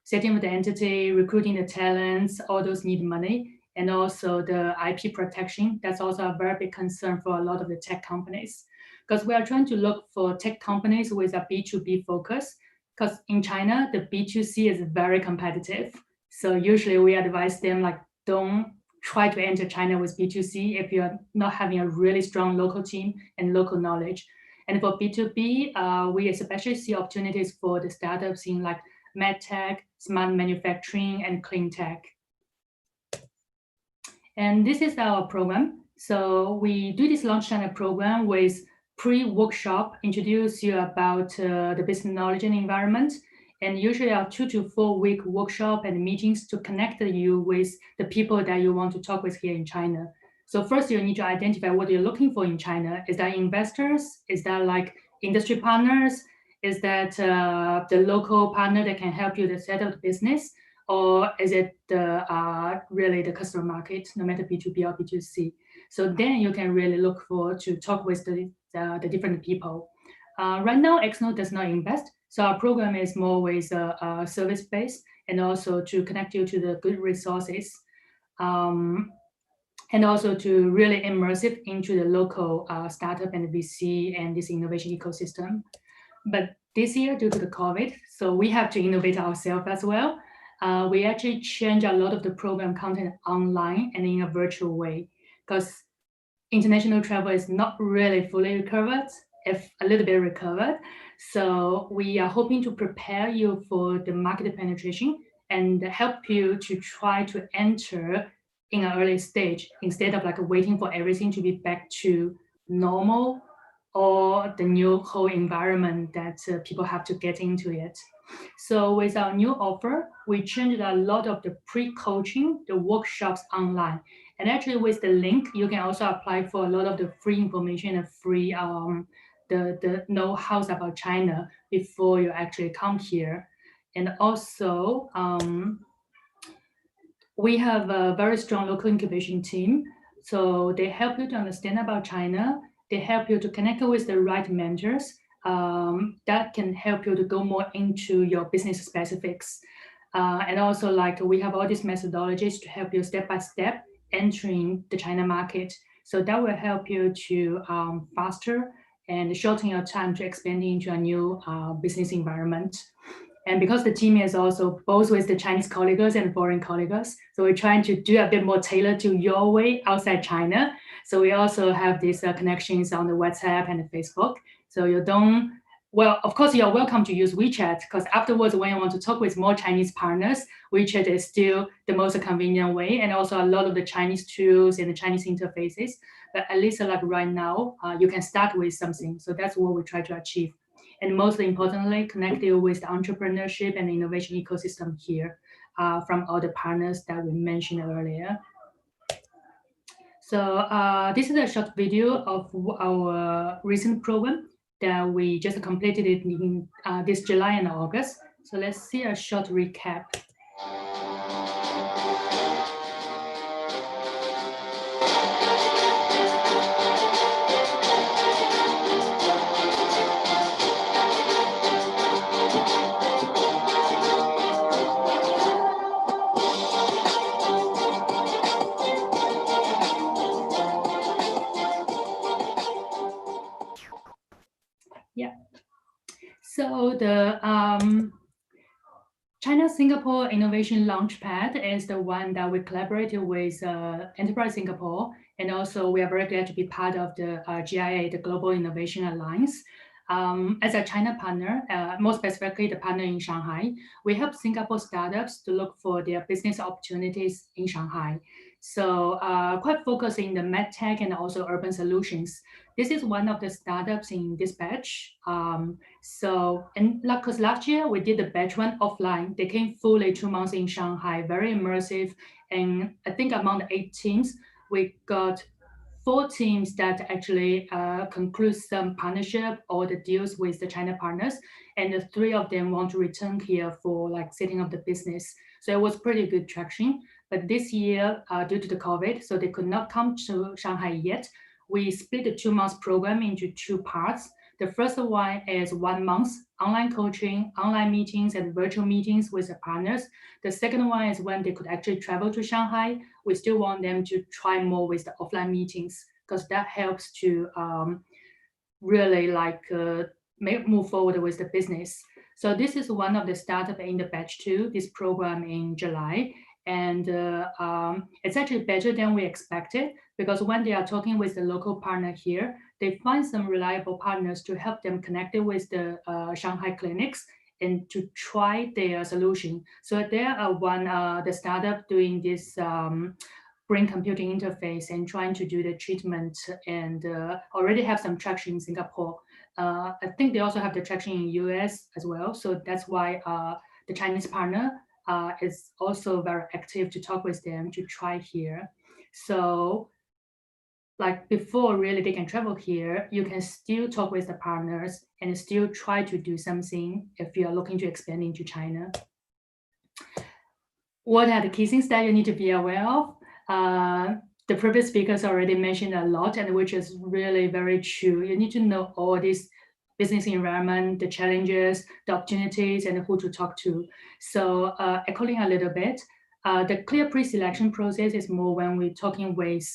setting up the entity, recruiting the talents, all those need money, and also the IP protection. That's also a very big concern for a lot of the tech companies, because we are trying to look for tech companies with a B2B focus, because in China, the B2C is very competitive. So usually we advise them like, don't try to enter China with B2C if you're not having a really strong local team and local knowledge. And for B2B, we especially see opportunities for the startups in like medtech, smart manufacturing, and clean tech. And this is our program. So we do this launch channel program with pre-workshop, introduce you about the business knowledge and environment, and usually a 2 to 4 week workshop and meetings to connect you with the people that you want to talk with here in China. So first you need to identify what you're looking for in China. Is that investors? Is that like industry partners? Is that the local partner that can help you to set up the business? Or is it really the customer market, no matter B2B or B2C? So then you can really look for to talk with the different people. Right now, Xnode does not invest. So our program is more with service-based and also to connect you to the good resources. And also to really immersive into the local startup and VC and this innovation ecosystem. But this year, due to the COVID, so we have to innovate ourselves as well. We actually change a lot of the program content online and in a virtual way, because international travel is not really fully recovered, if a little bit recovered. So we are hoping to prepare you for the market penetration and help you to try to enter in an early stage instead of like waiting for everything to be back to normal or the new whole environment that people have to get into it. So with our new offer, we changed a lot of the pre-coaching, the workshops online. And actually with the link, you can also apply for a lot of the free information and free the know-hows about China before you actually come here. And also, we have a very strong local incubation team. So they help you to understand about China. They help you to connect with the right mentors that can help you to go more into your business specifics. And also like we have all these methodologies to help you step by step entering the China market. So that will help you to faster and shorten your time to expand into a new business environment. And because the team is also both with the Chinese colleagues and foreign colleagues, so we're trying to do a bit more tailored to your way outside China. So we also have these connections on the WhatsApp and the Facebook. So you don't, well, of course, you're welcome to use WeChat, because afterwards, when you want to talk with more Chinese partners, WeChat is still the most convenient way, and also a lot of the Chinese tools and the Chinese interfaces. But at least like right now, you can start with something. So that's what we try to achieve. And most importantly, connect you with the entrepreneurship and innovation ecosystem here from all the partners that we mentioned earlier. So this is a short video of our recent program that we just completed it in this July and August. So let's see a short recap. So the China-Singapore Innovation Launchpad is the one that we collaborated with Enterprise Singapore. And also we are very glad to be part of the GIA, the Global Innovation Alliance. As a China partner, more specifically the partner in Shanghai, we help Singapore startups to look for their business opportunities in Shanghai. So quite focused in the medtech and also urban solutions. This is one of the startups in this batch. Because last year we did the batch one offline. They came fully 2 months in Shanghai, very immersive. And I think among the 8 teams, we got 4 teams that actually conclude some partnership or the deals with the China partners. And the 3 of them want to return here for like setting up the business. So it was pretty good traction. But this year, due to the COVID, so they could not come to Shanghai yet. We split the 2 months program into 2 parts. The first one is 1 month online coaching, online meetings, and virtual meetings with the partners. The second one is when they could actually travel to Shanghai. We still want them to try more with the offline meetings, because that helps to really like move forward with the business. So this is one of the startup in the batch 2, this program in July. And it's actually better than we expected, because when they are talking with the local partner here, they find some reliable partners to help them connect it with the Shanghai clinics and to try their solution. So they are the startup doing this brain computing interface and trying to do the treatment, and already have some traction in Singapore. I think they also have the traction in US as well. So that's why the Chinese partner is also very active to talk with them to try here. So like before really they can travel here, you can still talk with the partners and still try to do something if you are looking to expand into China. What are the key things that you need to be aware of? The previous speakers already mentioned a lot, and which is really very true. You need to know all these business environment, the challenges, the opportunities, and who to talk to. So echoing a little bit, the clear pre-selection process is more when we're talking with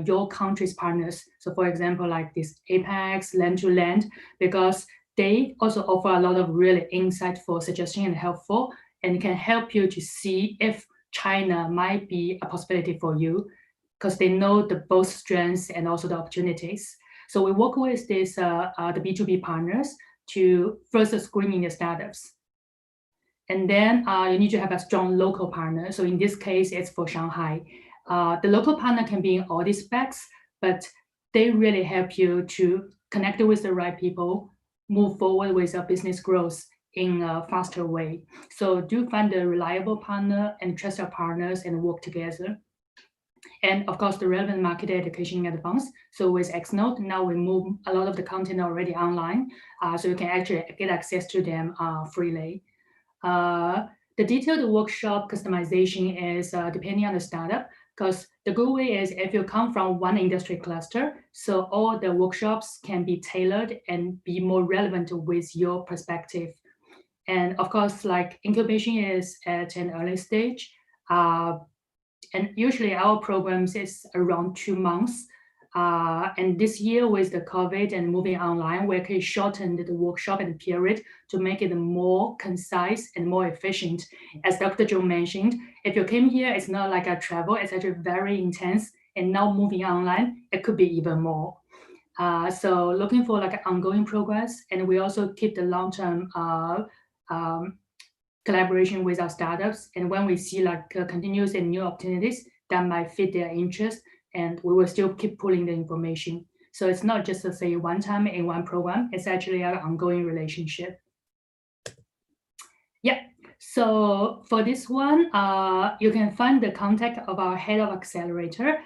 your country's partners. So for example, like this Apex, land2land, because they also offer a lot of really insightful suggestions and helpful, and can help you to see if China might be a possibility for you, because they know the both strengths and also the opportunities. So we work with the B2B partners to first screening the startups. And then you need to have a strong local partner. So in this case, it's for Shanghai. The local partner can be in all these specs, but they really help you to connect with the right people, move forward with your business growth in a faster way. So do find a reliable partner and trust your partners and work together. And of course, the relevant market education in advance. So with Xnode, now we move a lot of the content already online, so you can actually get access to them freely. The detailed workshop customization is depending on the startup, because the good way is if you come from one industry cluster, so all the workshops can be tailored and be more relevant with your perspective. And of course, like incubation is at an early stage, and usually our programs is around 2 months. And this year with the COVID and moving online, we can shorten the workshop and period to make it more concise and more efficient. As Dr. Jiong mentioned, if you came here, it's not like a travel, it's actually very intense. And now moving online, it could be even more. So looking for like an ongoing progress. And we also keep the long-term collaboration with our startups. And when we see like continuous and new opportunities that might fit their interest, and we will still keep pulling the information. So it's not just to say one time in one program, it's actually an ongoing relationship. Yeah, so for this one, you can find the contact of our head of accelerator,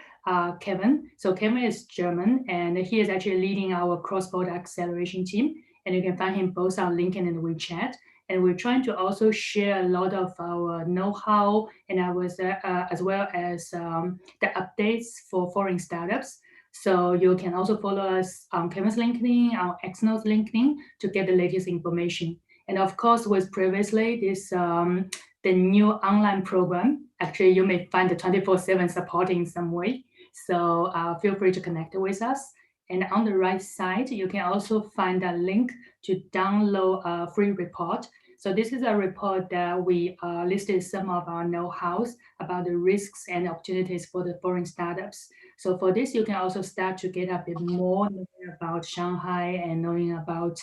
Kevin. So Kevin is German, and he is actually leading our cross-border acceleration team. And you can find him both on LinkedIn and WeChat. And we're trying to also share a lot of our know-how and as well as the updates for foreign startups. So you can also follow us on Kevin's LinkedIn, on Xnode's LinkedIn to get the latest information. And of course, with previously this the new online program, actually you may find the 24/7 support in some way. So feel free to connect with us. And on the right side, you can also find a link to download a free report. So this is a report that we listed some of our know-hows about the risks and opportunities for the foreign startups. So for this, you can also start to get a bit more knowing about Shanghai and knowing about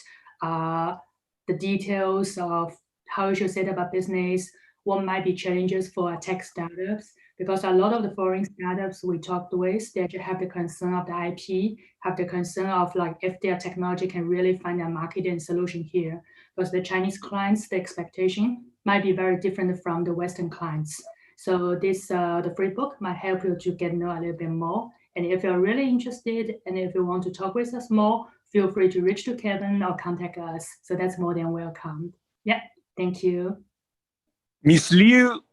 the details of how you should set up a business, what might be challenges for tech startups, because a lot of the foreign startups we talked with, they actually have the concern of the IP, have the concern of like if their technology can really find a market and solution here. Because the Chinese clients, the expectation might be very different from the Western clients. So this, the free book might help you to get to know a little bit more. And if you're really interested and if you want to talk with us more, feel free to reach to Kevin or contact us. So that's more than welcome. Yeah, thank you. Ms. Liu,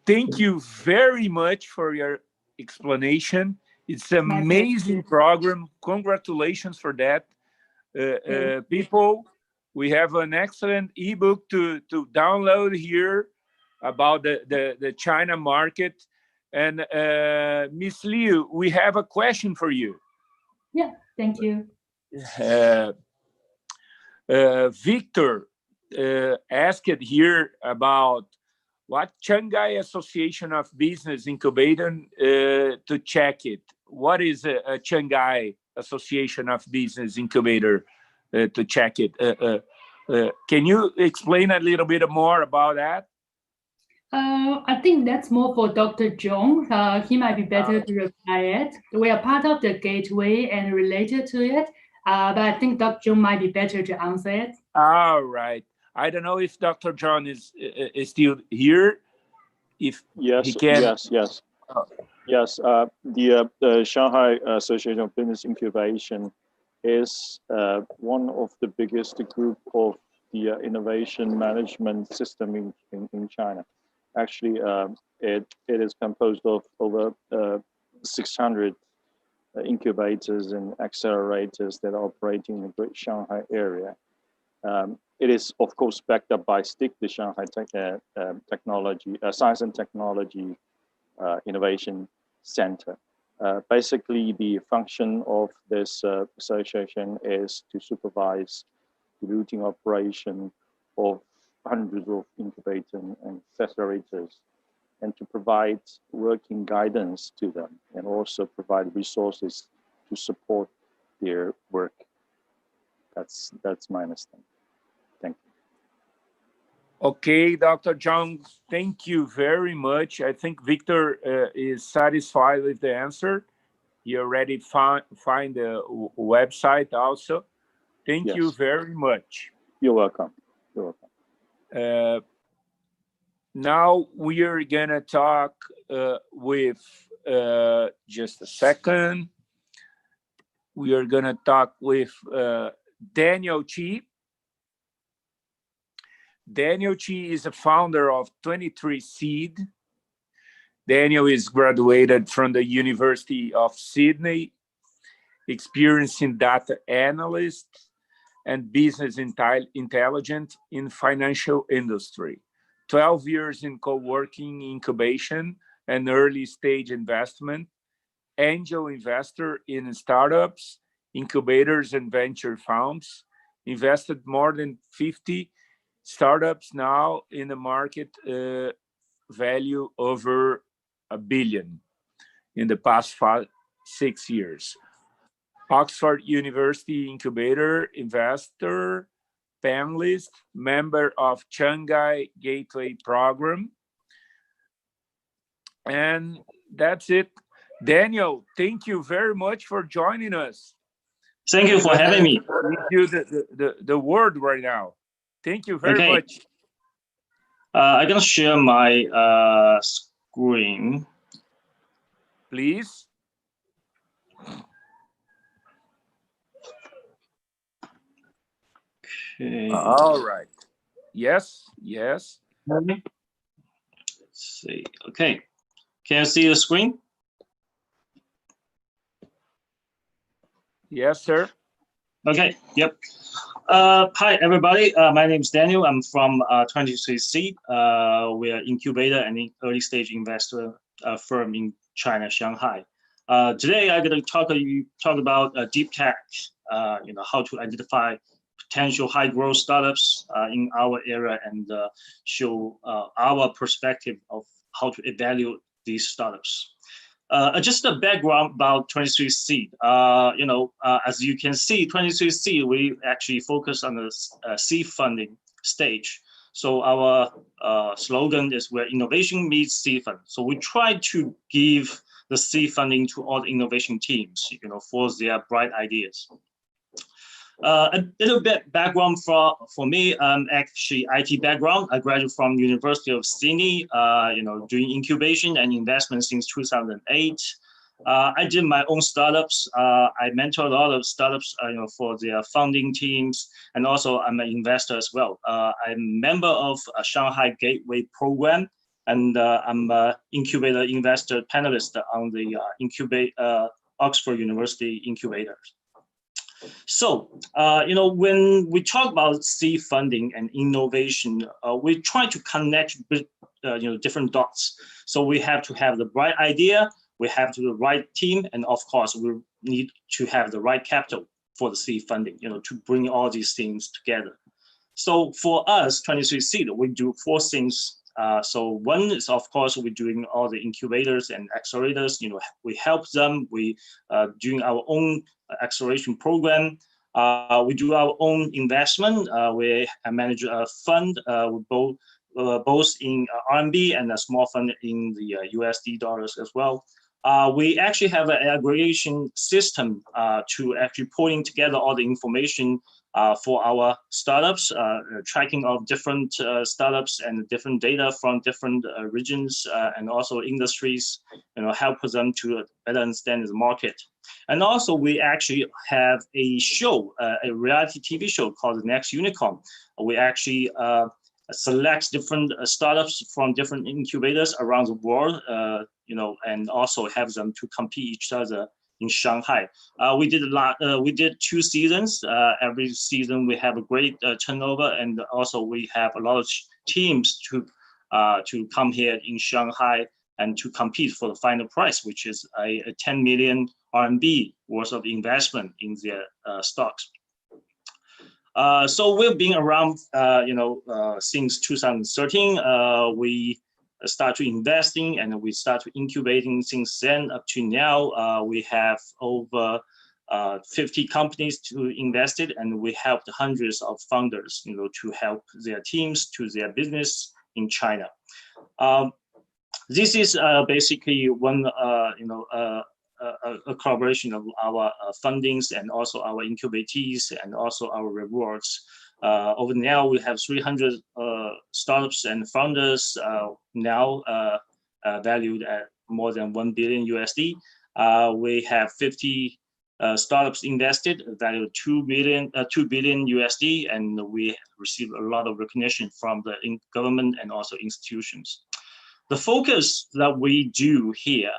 thank you very much for your explanation. It's an amazing program. Congratulations for that. People, we have an excellent ebook to download here about the China market. And Ms. Liu, we have a question for you. Yeah, thank you. Victor asked here about what Xangai Association of Business Incubator to check it. What is a Xangai Association of Business Incubator to check it? Can you explain a little bit more about that? I think that's more for Dr. Jiong. He might be better to reply it. We are part of the gateway and related to it, but I think Dr. Jiong might be better to answer it. All right. I don't know if Dr. John is still here. If yes, he can. Yes. The Shanghai Association of Business Incubation is one of the biggest group of the innovation management system in China. Actually, it is composed of over 600 incubators and accelerators that are operating in the Great Shanghai area. It is, of course, backed up by STIC, the Shanghai Science and Technology Innovation Center. Basically, the function of this association is to supervise diluting operation of hundreds of incubators and accelerators, and to provide working guidance to them, and also provide resources to support their work. That's my understanding. Thank you. Okay, Dr. Jiong, thank you very much. I think Victor is satisfied with the answer. He already find the website also. Thank you very much. You're welcome. You're welcome. Now we are gonna talk with, just a second. We are gonna talk with Daniel Chi. Daniel Chi is a founder of 23Seed. Daniel is graduated from the University of Sydney, experiencing data analyst and business intelligence in financial industry. 12 years in co-working, incubation, and early stage investment, angel investor in startups, incubators, and venture funds, invested more than 50 startups now in the market value over $1 billion in the past 6 years. Oxford University Incubator investor, panelist, member of Xangai Gateway Program. And that's it. Daniel, thank you very much for joining us. Thank you for having me. We do the word right now. Thank you very much. I'm going to share my screen. Please. Okay. All right. Yes, yes. Let's see. Okay. Can you see the screen? Yes, sir. Okay. Yep. Hi, everybody. My name is Daniel. I'm from 23Seed. We are incubator and early stage investor firm in China, Shanghai. Today, I'm going to talk about deep tech. How to identify potential high growth startups in our area and show our perspective of how to evaluate these startups. Just a background about 23Seed. As you can see, 23Seed, we actually focus on the seed funding stage. So our slogan is where innovation meets seed fund. So we try to give the seed funding to all the innovation teams, for their bright ideas. A little bit background for me. I'm actually IT background. I graduated from University of Sydney, doing incubation and investment since 2008. I did my own startups. I mentor a lot of startups, for their founding teams, and also I'm an investor as well. I'm a member of a Shanghai Gateway Program, and I'm an incubator investor panelist on the Oxford University Incubator. So, when we talk about seed funding and innovation, we try to connect, different dots. So we have to have the right idea, we have to have the right team, and of course, we need to have the right capital for the seed funding, to bring all these things together. So for us, 23Seed, we do 4 things. So one is, of course, we're doing all the incubators and accelerators. We help them. We doing our own acceleration program. We do our own investment. We manage a fund both in RMB and a small fund in the USD dollars as well. We actually have an aggregation system to actually pulling together all the information for our startups, tracking of different startups and different data from different regions and also industries, help them to better understand the market. And also we actually have a show, a reality TV show called The Next Unicorn. We actually select different startups from different incubators around the world, and also have them to compete each other in Shanghai. We did 2 seasons. Every season we have a great turnover, and also we have a lot of teams to come here in Shanghai and to compete for the final prize, which is a 10 million RMB worth of investment in their stocks. So we've been around, since 2013. We start to investing and we start to incubating since then up to now. We have over 50 companies to invest in, and we helped hundreds of founders, to help their teams to their business in China. This is basically one, a collaboration of our fundings and also our incubatees and also our rewards. Over now, we have 300 startups and founders now valued at more than $1 billion USD. We have 50 startups invested, valued $2 billion USD, and we receive a lot of recognition from the government and also institutions. The focus that we do here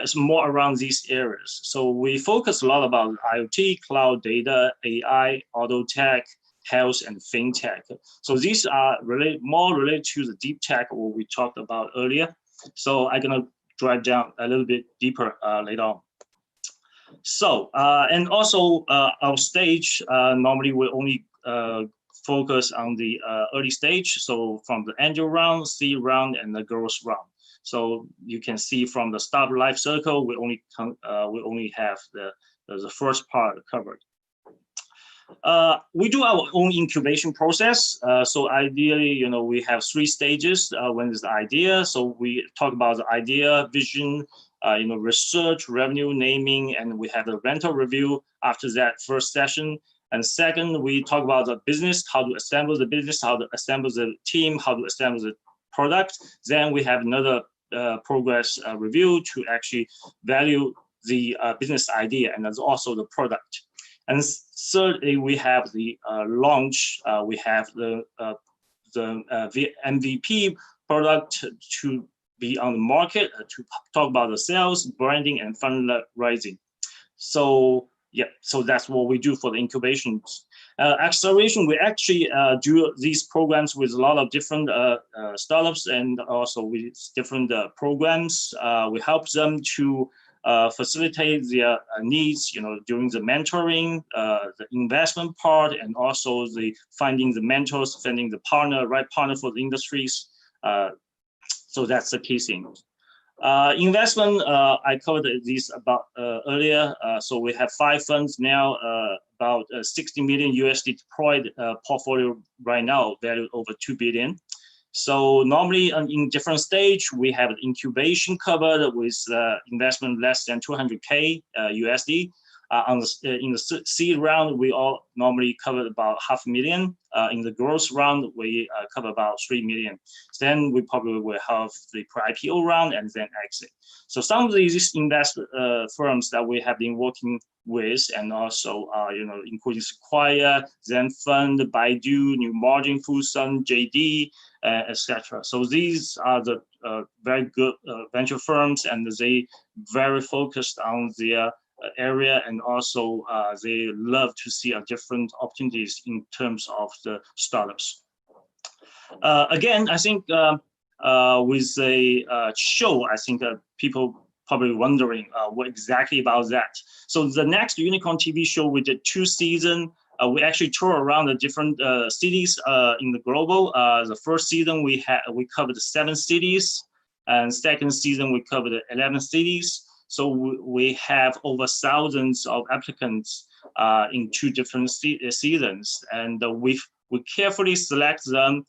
is more around these areas. So we focus a lot about IoT, cloud data, AI, auto tech, health, and fintech. So these are more related to the deep tech what we talked about earlier. So I'm gonna drive down a little bit deeper later on. So, and also our stage, normally we only focus on the early stage. So from the angel round, seed round, and the growth round. So you can see from the start life cycle, we only have the first part covered. We do our own incubation process. So ideally, we have 3 stages when there's the idea. So we talk about the idea, vision, research, revenue, naming, and we have the rental review after that first session. And second, we talk about the business, how to assemble the business, how to assemble the team, how to assemble the product. Then we have another progress review to actually value the business idea and also the product. And thirdly, we have the launch. We have the MVP product to be on the market, to talk about the sales, branding, and fundraising. So yeah, so that's what we do for the incubation. Acceleration, we actually do these programs with a lot of different startups and also with different programs. We help them to facilitate their needs, during the mentoring, the investment part, and also the finding the mentors, finding the partner, right partner for the industries. So that's the key thing. Investment, I covered these about earlier. So we have 5 funds now, about 60 million USD deployed portfolio right now, valued over 2 billion. So normally in different stage, we have incubation covered with investment less than 200K USD. In the seed round, we all normally cover about $500,000. In the growth round, we cover about 3 million. Then we probably will have the pre-IPO round and then exit. So some of these firms that we have been working with, and also including Sequoia, Zenfund, Baidu, New Margin, Fusun, JD, etc. So these are the very good venture firms, and they very focused on their area, and also they love to see different opportunities in terms of the startups. Again, I think with a show, I think people probably wondering what exactly about that. So the next Unicorn TV show, we did 2 seasons. We actually tour around the different cities in the global. The first season we covered 7 cities, and second season we covered 11 cities. So we have over thousands of applicants in 2 different seasons, and we carefully select them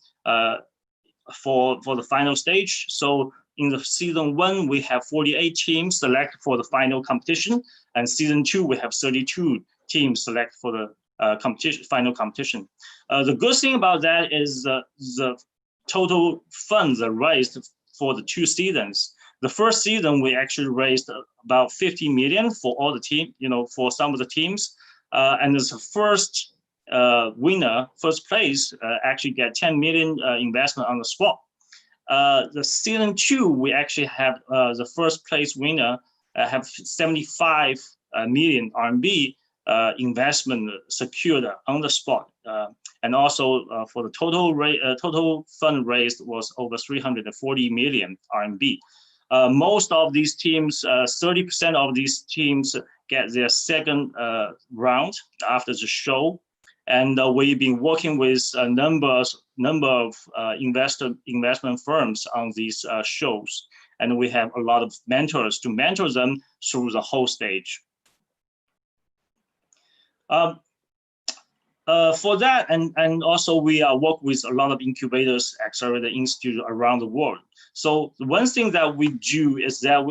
for the final stage. So in the season 1, we have 48 teams select for the final competition, and season 2 we have 32 teams select for the final competition. The good thing about that is the total funds are raised for the 2 seasons. The first season, we actually raised about 50 million for all the team, for some of the teams. And as the first winner, first place, actually get 10 million investment on the spot. The season 2, we actually have the first place winner have 75 million RMB investment secured on the spot. And also for the total fund raised was over 340 million RMB. Most of these teams, 30% of these teams get their second round after the show. And we've been working with a number of investment firms on these shows. And we have a lot of mentors to mentor them through the whole stage. For that, and also we work with a lot of incubators, accelerator institutes around the world. So one thing that we do is that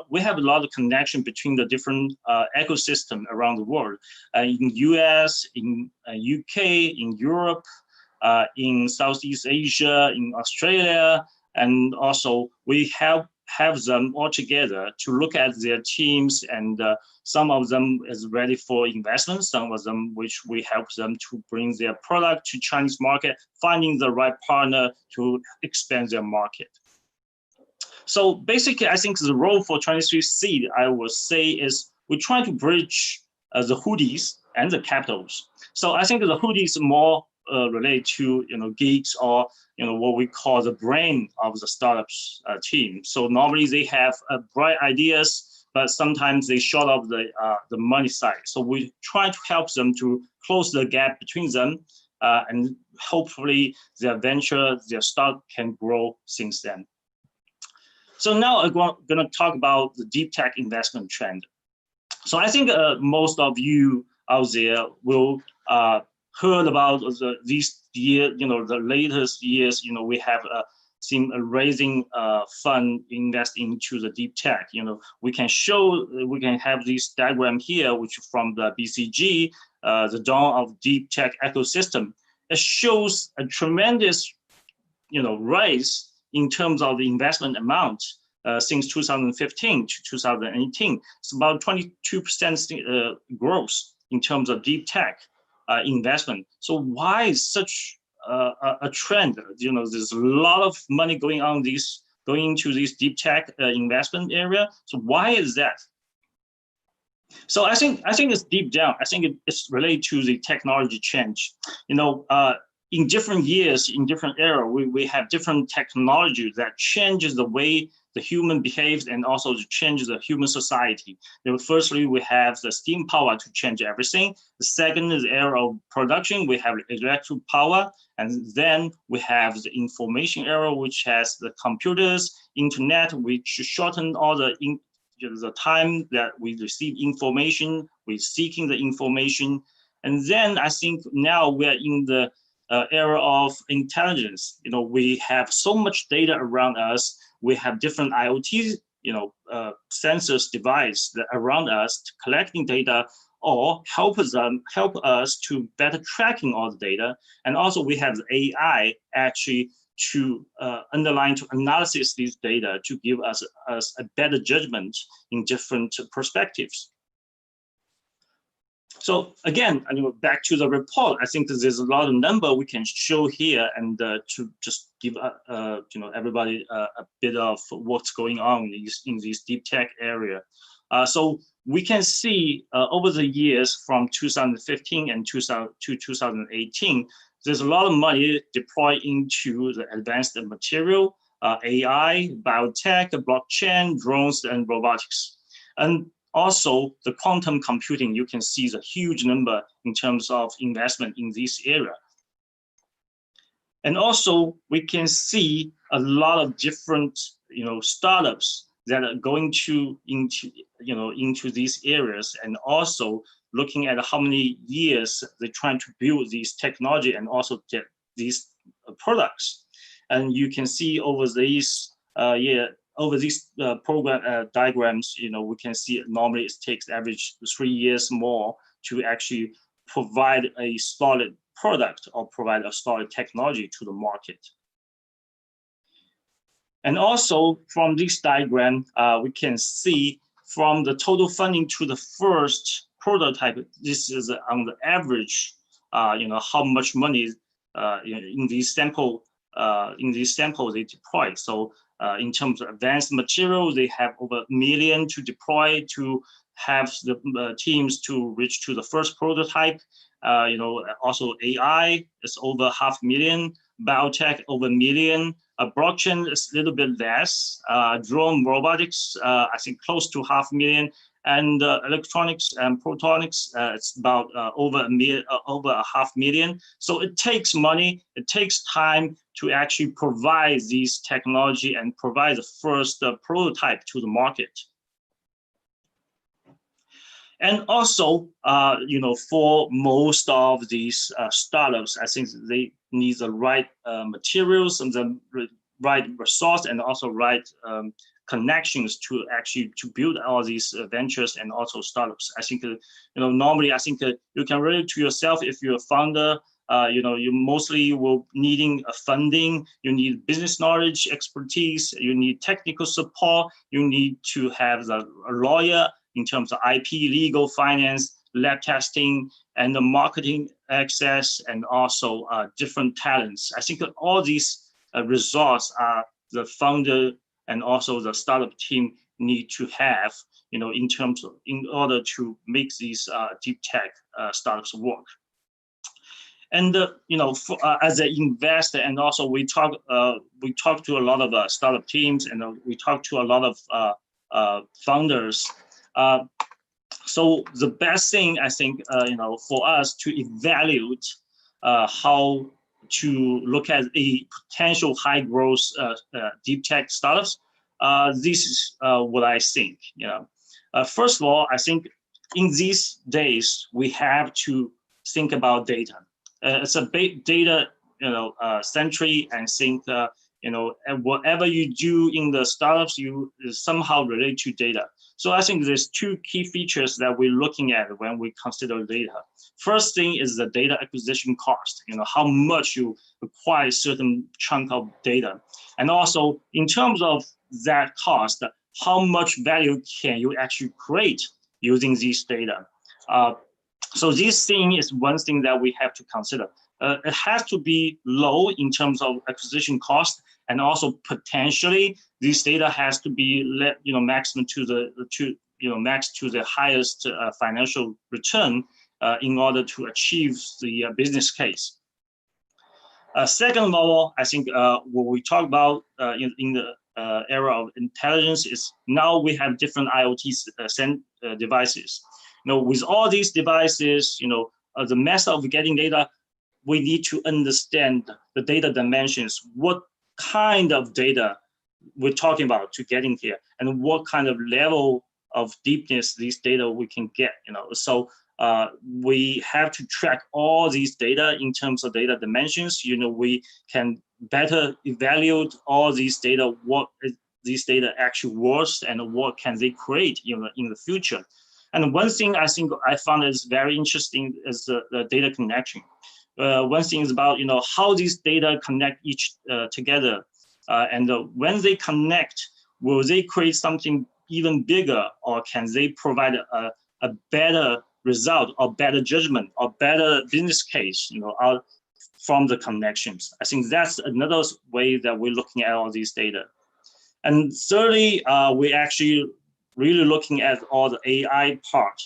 we have a lot of connection between the different ecosystem around the world, in US, in UK, in Europe, in Southeast Asia, in Australia, and also we have them all together to look at their teams, and some of them is ready for investment, some of them which we help them to bring their product to Chinese market, finding the right partner to expand their market. So basically, I think the role for 23C, I would say, is we try to bridge the hoodies and the capitals. So I think the hoodies more related to geeks, or what we call the brain of the startups team. So normally they have bright ideas, but sometimes they short of the money side. So we try to help them to close the gap between them, and hopefully their venture, their startup can grow since then. So now I'm going to talk about the deep tech investment trend. So I think most of you out there will heard about these year, the latest years, we have seen a raising fund invest into the deep tech. We can have this diagram here, which from the BCG, the dawn of deep tech ecosystem. It shows a tremendous, rise in terms of the investment amount since 2015 to 2018. It's about 22% growth in terms of deep tech investment. So why is such a trend? There's a lot of money going into this deep tech investment area. So why is that? So I think it's deep down. I think it's related to the technology change. In different years, in different era, we have different technology that changes the way the human behaves, and also to change the human society. Firstly, we have the steam power to change everything. The second is the era of production. We have electric power, and then we have the information era, which has the computers, internet, which shorten all the time that we receive information, we're seeking the information. And then I think now we're in the era of intelligence. We have so much data around us. We have different IoT, sensors device that around us collecting data, or help us to better tracking all the data. And also we have the AI actually to underline, to analysis these data to give us a better judgment in different perspectives. So again, back to the report, I think there's a lot of number we can show here, and to just give everybody a bit of what's going on in this deep tech area. So we can see over the years from 2015 and to 2018, there's a lot of money deployed into the advanced material, AI, biotech, blockchain, drones, and robotics. And also, the quantum computing, you can see the huge number in terms of investment in this area. And also, we can see a lot of different, startups that are going into these areas, and also looking at how many years they're trying to build these technology and also get these products. And you can see over these over these program diagrams, we can see normally it takes average 3 years more to actually provide a solid product or provide a solid technology to the market. And also from this diagram, we can see from the total funding to the first prototype, this is on the average, how much money in these samples they deploy. So in terms of advanced material, they have over 1 million to deploy to have the teams to reach to the first prototype. Also AI is over 500,000, biotech over 1 million, blockchain is a little bit less, drone robotics, I think close to 500,000, and electronics and photonics, it's about over 500,000. So it takes money, it takes time to actually provide these technology and provide the first prototype to the market. And also, for most of these startups, I think they need the right materials and the right resource and also right connections to build all these ventures and also startups. I think normally I think you can relate to yourself if you're a founder. You mostly will needing funding. You need business knowledge, expertise. You need technical support. You need to have a lawyer in terms of IP, legal, finance, lab testing, and the marketing access, and also different talents. I think all these results are the founder and also the startup team need to have, in order to make these deep tech startups work. And as an investor, and also we talk to a lot of startup teams, and we talk to a lot of founders. So the best thing I think, for us to evaluate how to look at a potential high growth deep tech startups, this is what I think. First of all, I think in these days we have to think about data. It's a big data, century, and think and whatever you do in the startups, you somehow relate to data. So I think there's two key features that we're looking at when we consider data. First thing is the data acquisition cost, how much you acquire a certain chunk of data. And also in terms of that cost, how much value can you actually create using this data? So this thing is one thing that we have to consider. It has to be low in terms of acquisition cost, and also potentially this data has to be maximum to the highest financial return in order to achieve the business case. Second of all, I think what we talk about in the era of intelligence is now we have different IoT devices. With all these devices, the method of getting data, we need to understand the data dimensions, what kind of data we're talking about to getting here, and what kind of level of deepness these data we can get. So we have to track all these data in terms of data dimensions. We can better evaluate all these data, what these data actually worth, and what can they create in the future. And one thing I think I found is very interesting is the data connection. One thing is about how these data connect each together, and when they connect, will they create something even bigger, or can they provide a better result, or better judgment, or better business case, out from the connections? I think that's another way that we're looking at all these data. And thirdly, we actually really looking at all the AI part.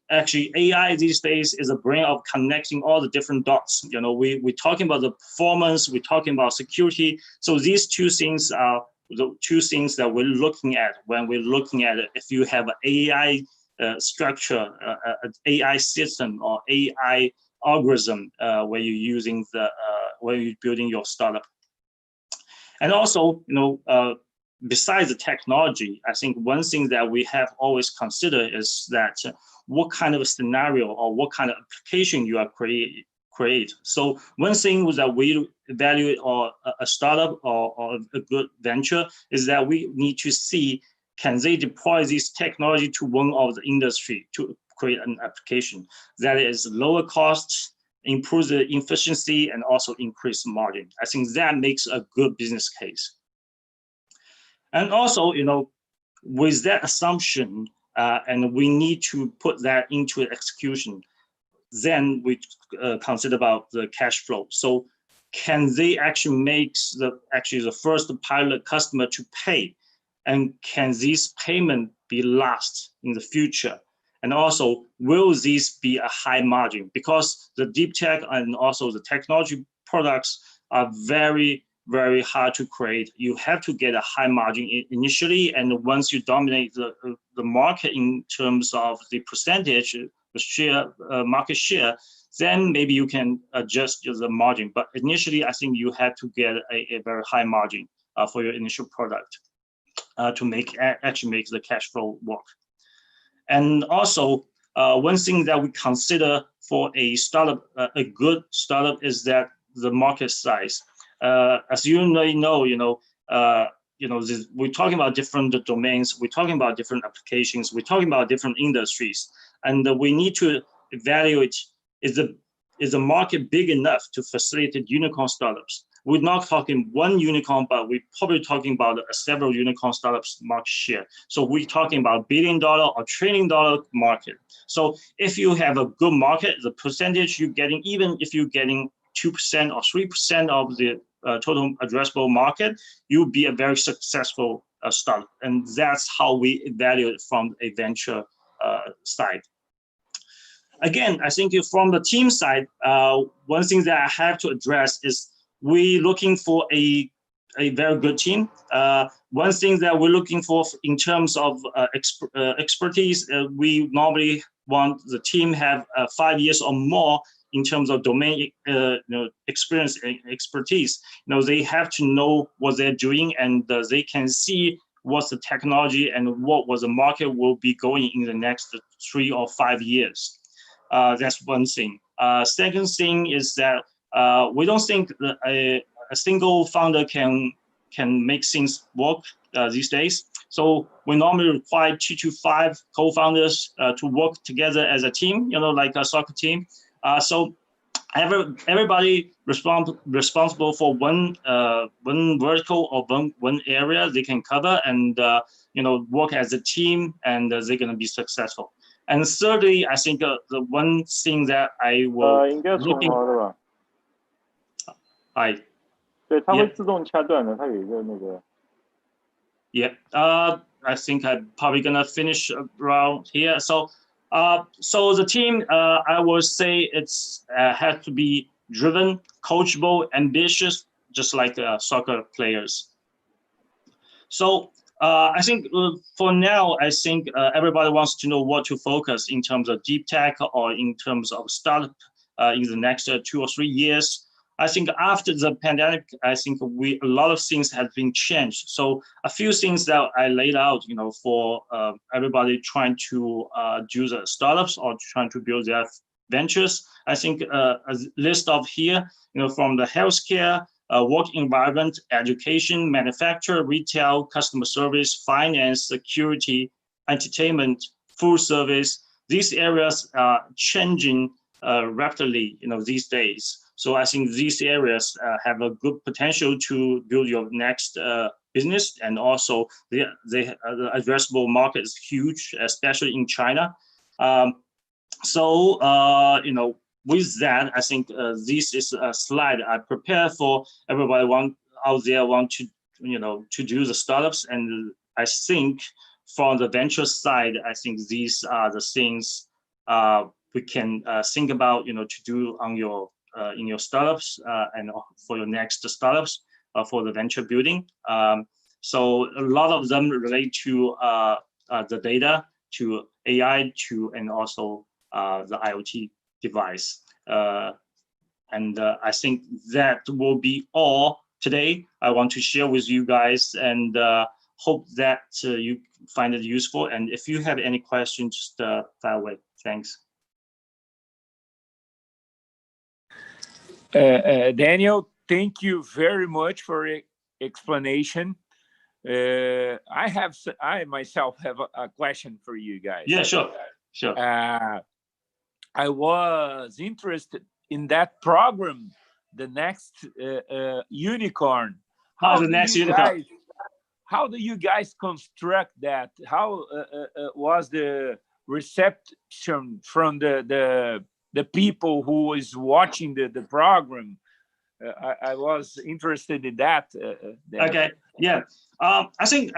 Actually, AI these days is a brain of connecting all the different dots. We're talking about the performance, we're talking about security. So these two things are the two things that we're looking at when we're looking at it. If you have an AI structure, an AI system, or AI algorithm where you're using where you're building your startup. And also, besides the technology, I think one thing that we have always considered is that what kind of a scenario or what kind of application you are create. So one thing that we evaluate or a startup or a good venture is that we need to see, can they deploy this technology to one of the industry to create an application that is lower costs, improve the efficiency, and also increase margin. I think that makes a good business case. And also, with that assumption, and we need to put that into execution, then we consider about the cash flow. So can they actually make the first pilot customer to pay? And can this payment be last in the future? And also, will this be a high margin? Because the deep tech and also the technology products are very, very hard to create. You have to get a high margin initially, and once you dominate the market in terms of the percentage, the share, market share, then maybe you can adjust the margin. But initially, I think you have to get a very high margin for your initial product to actually make the cash flow work. And also, one thing that we consider for a startup, a good startup, is that the market size. As you know, we're talking about different domains, we're talking about different applications, we're talking about different industries, and we need to evaluate, is the market big enough to facilitate unicorn startups? We're not talking one unicorn, but we're probably talking about several unicorn startups market share. So we're talking about $1 billion or $1 trillion market. So if you have a good market, the percentage you're getting, even if you're getting 2% or 3% of the total addressable market, you'll be a very successful startup. And that's how we evaluate from a venture side. Again, I think from the team side, one thing that I have to address is we're looking for a very good team. One thing that we're looking for in terms of expertise, we normally want the team have 5 years or more in terms of domain experience and expertise. They have to know what they're doing, and they can see what's the technology and what was the market will be going in the next 3 or 5 years. That's one thing. Second thing is that we don't think that a single founder can make things work these days. So we normally require 2 to 5 co-founders to work together as a team, like a soccer team. So everybody responsible for one vertical or one area they can cover, and work as a team, and they're going to be successful. And thirdly, I think the one thing that I will looking. 对，它会自动掐断的，它有一个那个。Yeah, I think I'm probably gonna finish around here. So the team, I would say it's has to be driven, coachable, ambitious, just like soccer players. So I think for now, I think everybody wants to know what to focus in terms of deep tech or in terms of startup in the next 2 or 3 years. I think after the pandemic, I think a lot of things have been changed. So a few things that I laid out, for everybody trying to do the startups or trying to build their ventures. I think a list of here, from the healthcare, work environment, education, manufacture, retail, customer service, finance, security, entertainment, food service. These areas are changing rapidly, these days. So I think these areas have a good potential to build your next business, and also the addressable market is huge, especially in China. With that, I think this is a slide I prepared for everybody out there want to do the startups, and I think from the venture side, I think these are the things we can think about, to do on your in your startups and for your next startups for the venture building. So a lot of them relate to the data, to AI, and also the IoT device. And I think that will be all today. I want to share with you guys, and hope that you find it useful. And if you have any questions, just fire away. Thanks. Daniel, thank you very much for your explanation. I myself have a question for you guys. Yeah, sure. I was interested in that program, the next unicorn. How do you guys construct that? How was the reception from the people who is watching the program? I was interested in that. Okay, yeah. I think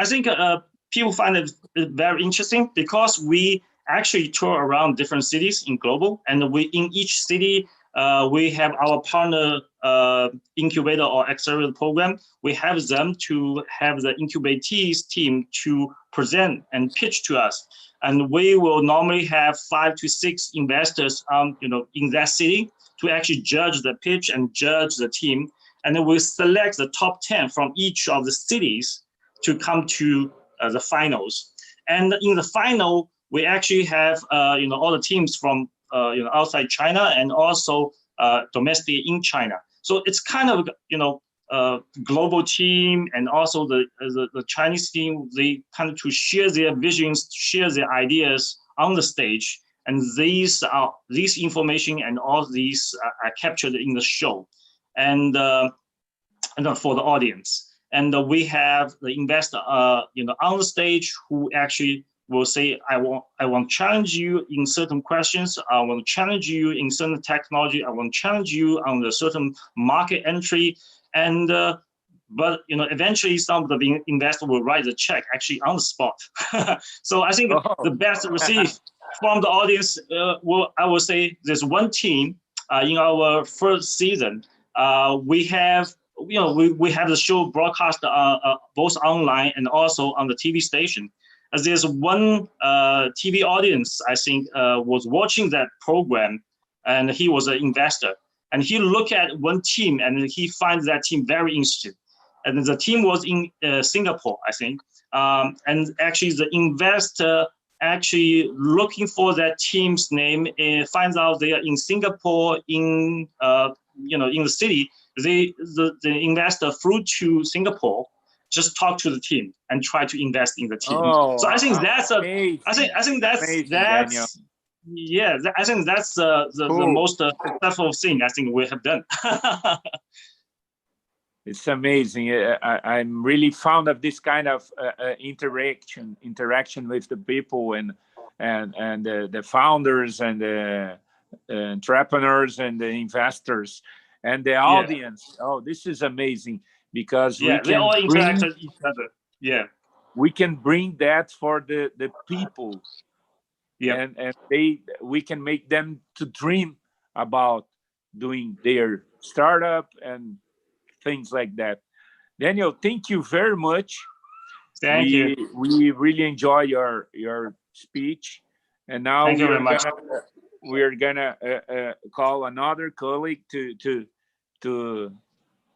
people find it very interesting because we actually tour around different cities in global, and we in each city we have our partner incubator or accelerator program. We have them to have the incubatees team to present and pitch to us. And we will normally have 5 to 6 investors, in that city to actually judge the pitch and judge the team. And then we select the top 10 from each of the cities to come to the finals. And in the final, we actually have, all the teams from, outside China and also domestic in China. So it's kind of, global team and also the Chinese team, they kind of to share their visions, share their ideas on the stage. And these information and all these are captured in the show and for the audience. And we have the investor, on the stage who actually will say, I want to challenge you in certain questions. I want to challenge you in certain technology. I want to challenge you on the certain market entry. And but eventually some of the investor will write the check actually on the spot. So I think the best received from the audience, I will say there's one team in our first season. We have we have the show broadcast both online and also on the TV station. As there's one TV audience, I think, was watching that program, and he was an investor. And he looked at one team, and he finds that team very interesting. And the team was in Singapore, I think. And actually, the investor actually looking for that team's name and finds out they are in Singapore, in in the city. The investor flew to Singapore, just talk to the team and try to invest in the team. So I think that's amazing. I think that's amazing, that's yeah. I think that's the most successful thing I think we have done. It's amazing. I'm really fond of this kind of interaction with the people and the founders and the entrepreneurs and the investors and the audience. Oh, this is amazing because they all interact with each other. Yeah, we can bring that for the people. Yeah, and we can make them to dream about doing their startup and things like that. Daniel, thank you very much. Thank you. We really enjoy your speech, and now thank you very much. We're gonna call another colleague to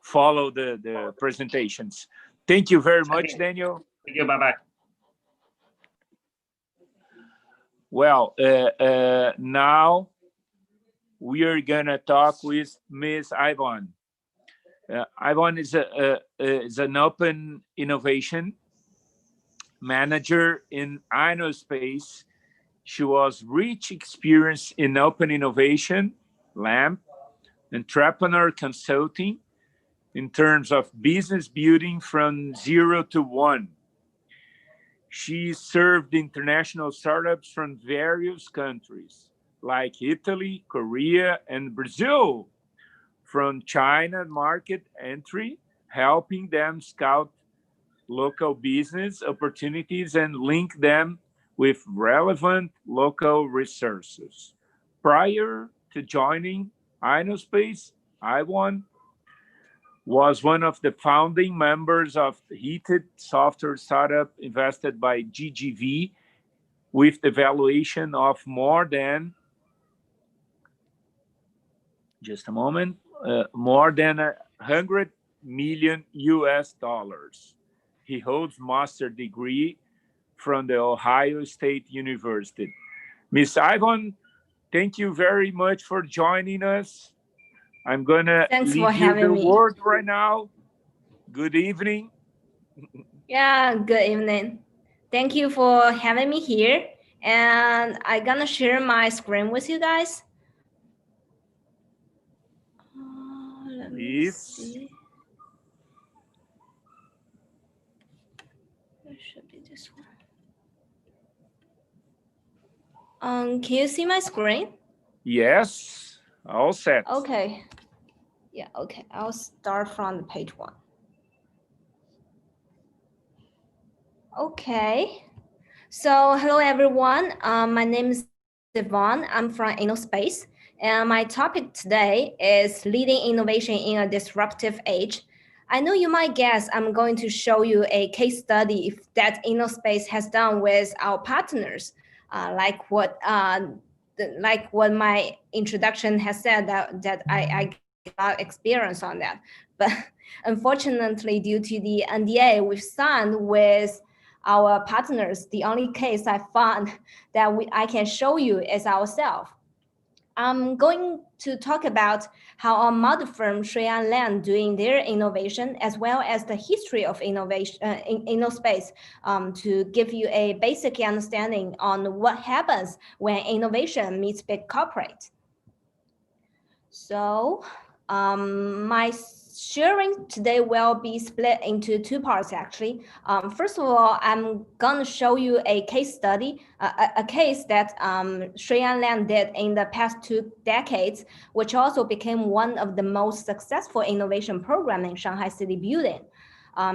follow the presentations. Thank you very much, Daniel. Thank you. Bye bye. Well, now we are gonna talk with Ms. Yvonne. Yvonne is an open innovation manager in Innospace. She was rich experience in open innovation, LAMP, entrepreneur consulting in terms of business building from 0 to 1. She served international startups from various countries like Italy, Korea, and Brazil, from China market entry, helping them scout local business opportunities and link them with relevant local resources. Prior to joining Innospace, Yvonne was one of the founding members of the heated software startup invested by GGV with the valuation of more than, just a moment, more than $100 million US. He holds master degree from the Ohio State University. Ms. Yvonne, thank you very much for joining us. I'm gonna leave you the word right now. Good evening. Yeah, good evening. Thank you for having me here. And I'm gonna share my screen with you guys. Let me see. It should be this one. Can you see my screen? Yes, all set. Okay. Yeah, okay. I'll start from the page 1. Okay. So hello, everyone. My name is Yvonne. I'm from Innospace. And my topic today is leading innovation in a disruptive age. I know you might guess I'm going to show you a case study that InnoSpace has done with our partners, like what my introduction has said, that I got experience on that. But unfortunately, due to the NDA we've signed with our partners, the only case I found that I can show you is ourselves. I'm going to talk about how our mother firm, land2land, doing their innovation, as well as the history of innovation in InnoSpace, to give you a basic understanding on what happens when innovation meets big corporate. So my sharing today will be split into two parts, actually. First of all, I'm going to show you a case study, a case that land2land did in the past 2 decades, which also became one of the most successful innovation programs in Shanghai city building.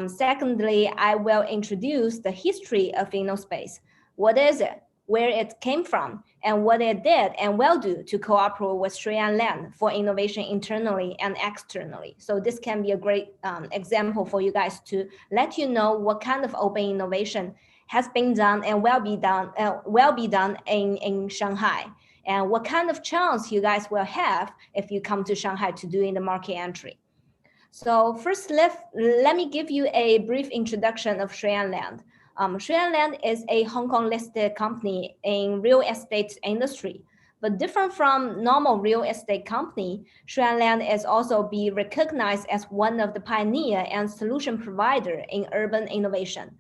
Secondly, I will introduce the history of InnoSpace. What is it? Where it came from, and what it did and will do to cooperate with land2land for innovation internally and externally. So this can be a great example for you guys to let you know what kind of open innovation has been done and will be done in Shanghai, and what kind of chance you guys will have if you come to Shanghai to do in the market entry. So first, let me give you a brief introduction of land2land. land2land is a Hong Kong listed company in real estate industry, but different from normal real estate company, land2land is also be recognized as one of the pioneer and solution provider in urban innovation.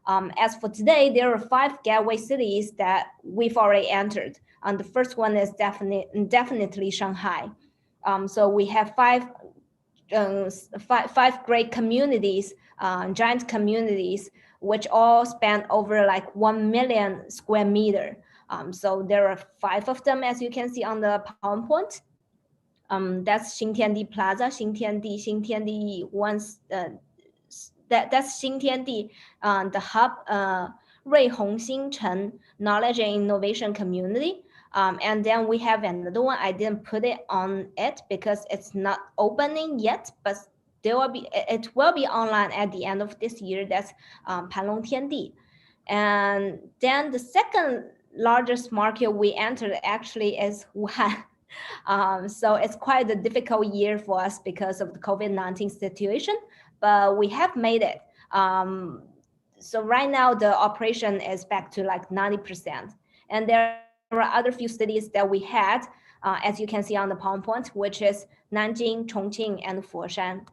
As for today, there are 5 gateway cities that we've already entered. The first one is definitely Shanghai. So we have 5 great communities, giant communities, which all span over like 1 million square meter. So there are 5 of them, as you can see on the PowerPoint. That's Xintiandi Plaza, Xintiandi once, that's Xintiandi, the hub, Ruihong Xinchen Knowledge and Innovation Community. And then we have another one. I didn't put it on it because it's not opening yet, but it will be online at the end of this year. That's Panlong Tiandi. And then the second largest market we entered actually is Wuhan. So it's quite a difficult year for us because of the COVID-19 situation, but we have made it. So right now the operation is back to like 90%. And there are other few cities that we had, as you can see on the PowerPoint, which is Nanjing, Chongqing, and Foshan.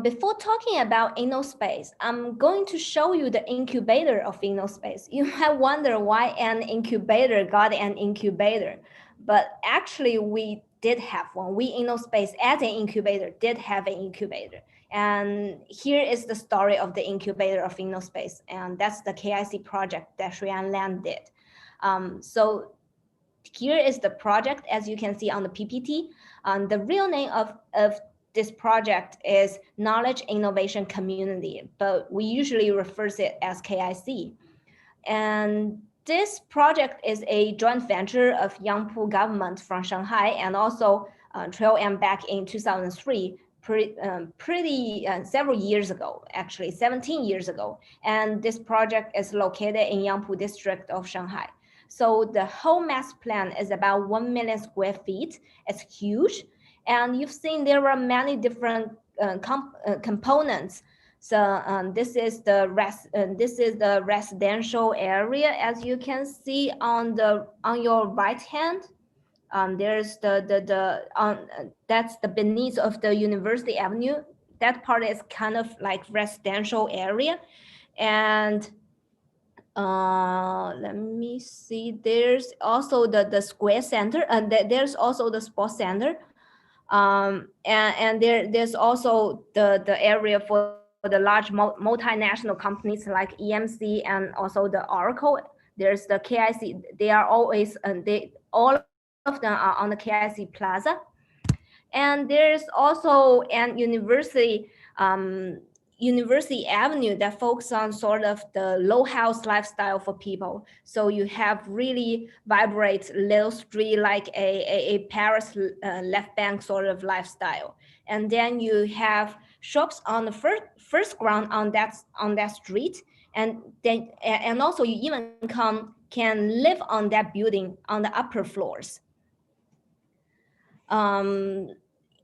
Before talking about InnoSpace, I'm going to show you the incubator of InnoSpace. You might wonder why an incubator got an incubator, but actually we did have one. We InnoSpace as an incubator did have an incubator. And here is the story of the incubator of InnoSpace. And that's the KIC project that land2land did. So here is the project, as you can see on the PPT. The real name of this project is Knowledge Innovation Community, but we usually refer to it as KIC. And this project is a joint venture of Yangpu government from Shanghai and also Trail M back in 2003, several years ago, actually 17 years ago. And this project is located in Yangpu district of Shanghai. So the whole master plan is about 1 million square feet. It's huge. And you've seen there are many different components. So this is the residential area, as you can see on your right hand. There's that's the beneath of the University Avenue. That part is kind of like residential area, and let me see. There's also the square center, and there's also the sports center. And there's also the area for the large multinational companies like EMC and also the Oracle. There's the KIC. They are always, all of them are on the KIC Plaza. And there's also an university University Avenue that focus on sort of the low house lifestyle for people. So you have really vibrant little street like a Paris left bank sort of lifestyle. And then you have shops on the first ground on that street. And then and also you even can live on that building on the upper floors. And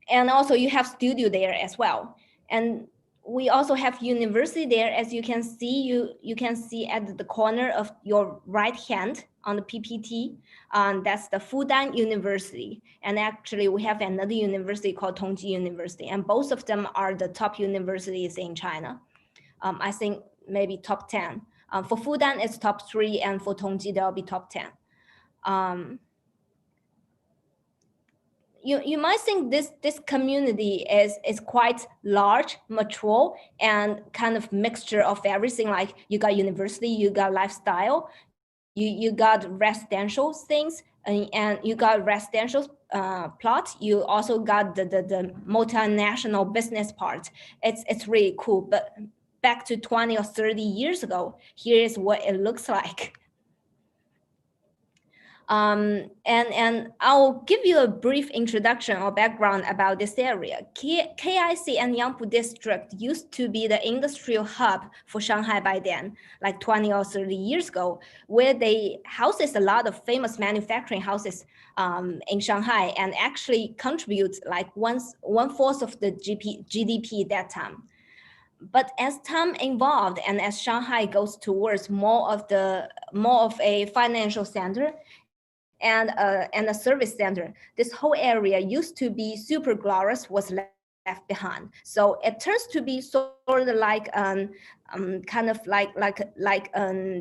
also you have studio there as well. And we also have university there. As you can see, you can see at the corner of your right hand on the PPT, that's the Fudan University. And actually we have another university called Tongji University, and both of them are the top universities in China. I think maybe top 10. For Fudan it's top 3, and for Tongji there'll be top 10. You might think this community is quite large, mature, and kind of mixture of everything. Like you got university, you got lifestyle, you got residential things, and you got residential plot. You also got the multinational business part. It's really cool. But back to 20 or 30 years ago, here is what it looks like. And I'll give you a brief introduction or background about this area. KIC and Yangpu district used to be the industrial hub for Shanghai by then, like 20 or 30 years ago, where they houses a lot of famous manufacturing houses in Shanghai, and actually contributes like 1/4 of the GDP at that time. But as time evolved and as Shanghai goes towards more of a financial center and a service center, this whole area used to be super glorious, was left behind. So it turns to be sort of like kind of like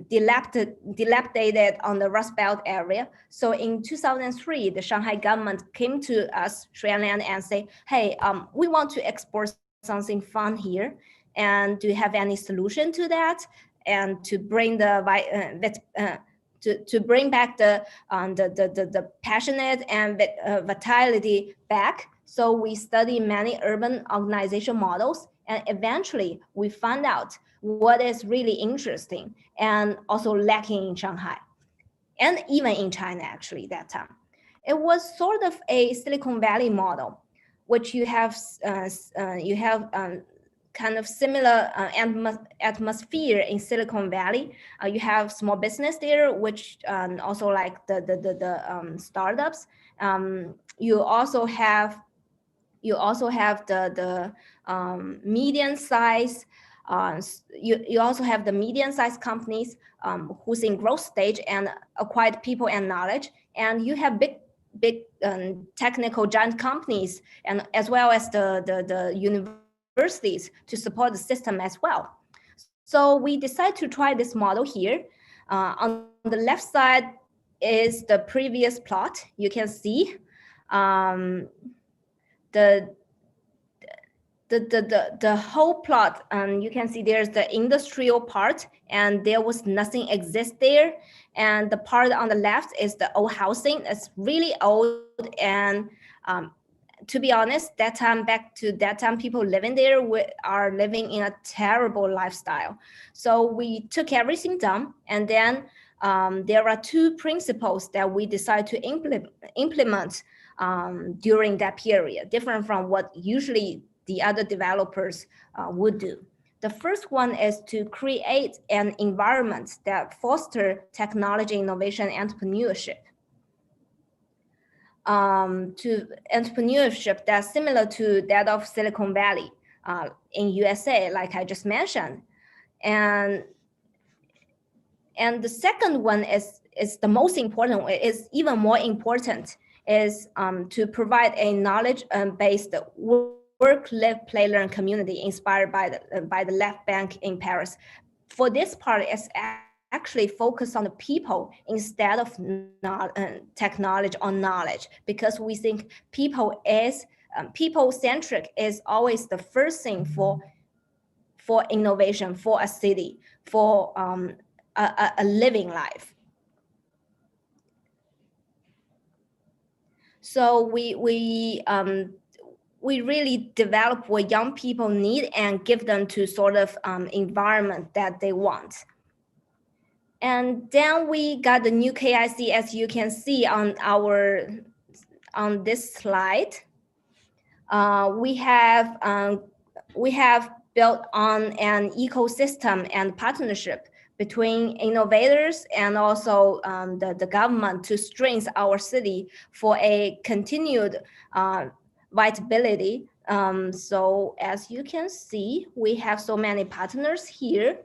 dilapidated on the Rust Belt area. So in 2003, the Shanghai government came to us, Shuyanland, and say, hey, we want to export something fun here. And do you have any solution to that? And to bring to bring back the passionate and vitality back. So we study many urban organization models, and eventually we found out what is really interesting and also lacking in Shanghai, and even in China actually that time. It was sort of a Silicon Valley model, which you have kind of similar atmosphere in Silicon Valley. You have small business there, which also like the startups. You also have the medium size. You also have the medium sized companies who's in growth stage and acquired people and knowledge, and you have big technical giant companies, and as well as the universities to support the system as well. So we decided to try this model here. On the left side is the previous plot. You can see the whole plot. You can see there's the industrial part, and there was nothing exist there. And the part on the left is the old housing. It's really old, and to be honest, back to that time, people living there are living in a terrible lifestyle. So we took everything down, and then there are 2 principles that we decided to implement during that period, different from what usually the other developers would do. The first one is to create an environment that fosters technology, innovation, and entrepreneurship. To entrepreneurship that's similar to that of Silicon Valley in USA, like I just mentioned. And the second one is the most important, is even more important, is to provide a knowledge-based work, live, play, learn community inspired by the left bank in Paris. For this part, it's actually focus on the people instead of technology or knowledge, because we think people-centric is always the first thing for innovation, for a city, for a living life. we really develop what young people need and give them to sort of environment that they want. And then we got the new KIC, as you can see on this slide. We have built on an ecosystem and partnership between innovators and also the government to strengthen our city for a continued viability. So as you can see, we have so many partners here.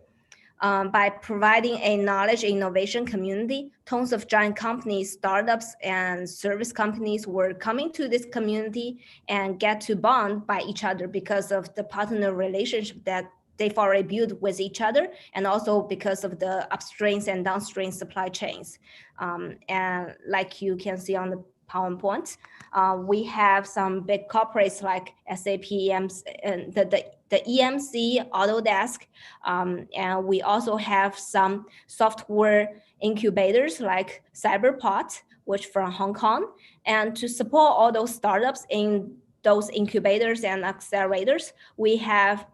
By providing a knowledge innovation community, tons of giant companies, startups, and service companies were coming to this community and get to bond by each other because of the partner relationship that they've already built with each other, and also because of the upstream and downstream supply chains. And like you can see on the PowerPoint, we have some big corporates like SAP, the EMC, Autodesk, and we also have some software incubators like Cyberport, which from Hong Kong. And to support all those startups in those incubators and accelerators, we have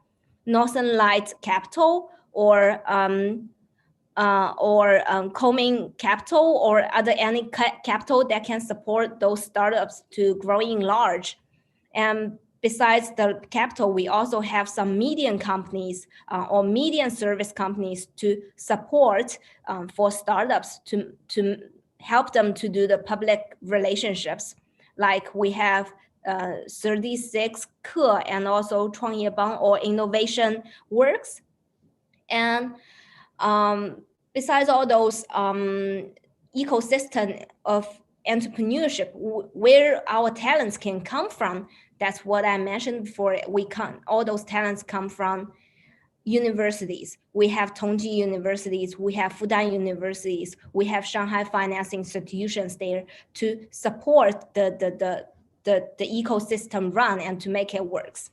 Northern Light Capital or Coming Capital or any capital that can support those startups to growing large. And besides the capital, we also have some medium companies or medium service companies to support for startups to help them to do the public relationships. Like we have 36 Ke and also 创业帮or Innovation Works. And besides all those ecosystem of entrepreneurship, where our talents can come from, that's what I mentioned before. All those talents come from universities. We have Tongji universities, we have Fudan universities, we have Shanghai finance institutions there to support the ecosystem run and to make it works.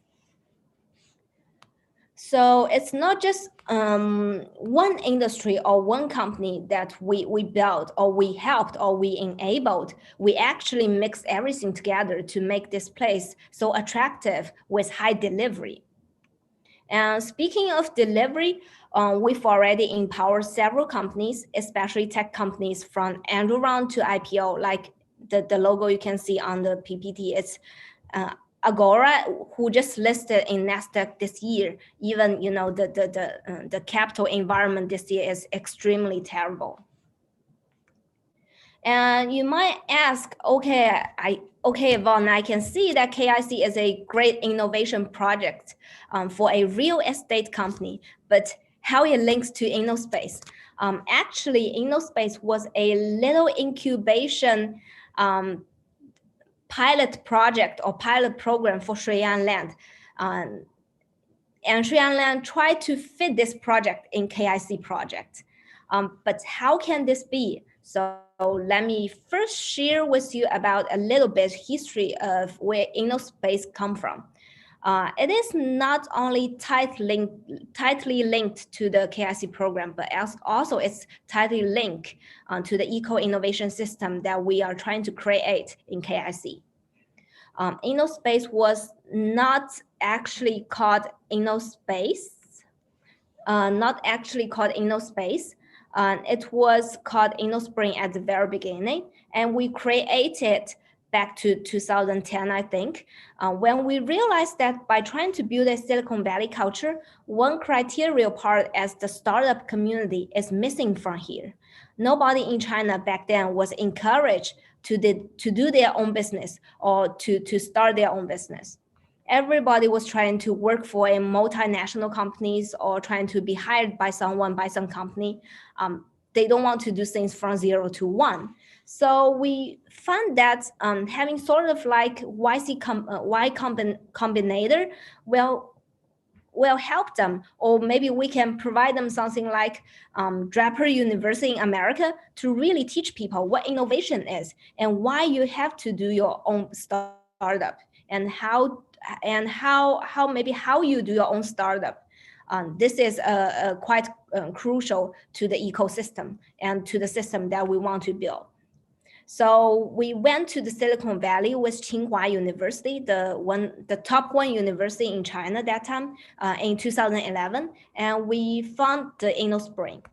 So it's not just one industry or one company that we built or we helped or we enabled. We actually mix everything together to make this place so attractive with high delivery. And speaking of delivery, we've already empowered several companies, especially tech companies from angel round to IPO, like the logo you can see on the PPT. It's Agora, who just listed in Nasdaq this year. Even the capital environment this year is extremely terrible. And you might ask, okay, Yvonne, I can see that KIC is a great innovation project for a real estate company, but how it links to InnoSpace? Actually, InnoSpace was a little incubation pilot project or pilot program for Shuiyan Land. And Shuiyan Land tried to fit this project in KIC project. But how can this be? So let me first share with you about a little bit history of where InnoSpace come from. It is not only tightly linked to the KIC program, but also it's tightly linked to the eco-innovation system that we are trying to create in KIC. InnoSpace was not actually called InnoSpace. It was called InnoSpring at the very beginning, and we created back to 2010, I think, when we realized that by trying to build a Silicon Valley culture, one criteria part as the startup community is missing from here. Nobody in China back then was encouraged to do their own business or to start their own business. Everybody was trying to work for a multinational companies or trying to be hired by someone, by some company. They don't want to do things from 0 to 1. So we found that having sort of like Y Combinator will help them, or maybe we can provide them something like Draper University in America to really teach people what innovation is and why you have to do your own startup and how you do your own startup. This is quite crucial to the ecosystem and to the system that we want to build. So we went to the Silicon Valley with Tsinghua University, the top one university in China that time, in 2011, and we found the InnoSpring.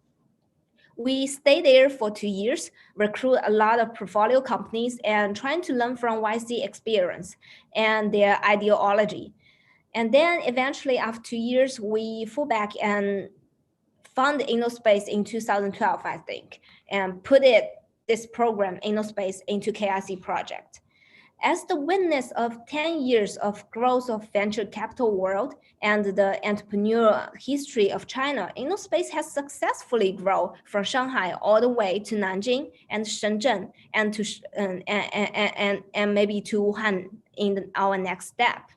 We stayed there for 2 years, recruit a lot of portfolio companies and trying to learn from YC experience and their ideology. And then eventually after 2 years, we flew back and found InnoSpace in 2012, I think, and put this program, InnoSpace, into KIC project. As the witness of 10 years of growth of venture capital world and the entrepreneurial history of China, InnoSpace has successfully grown from Shanghai all the way to Nanjing and Shenzhen and to and maybe to Wuhan in our next step.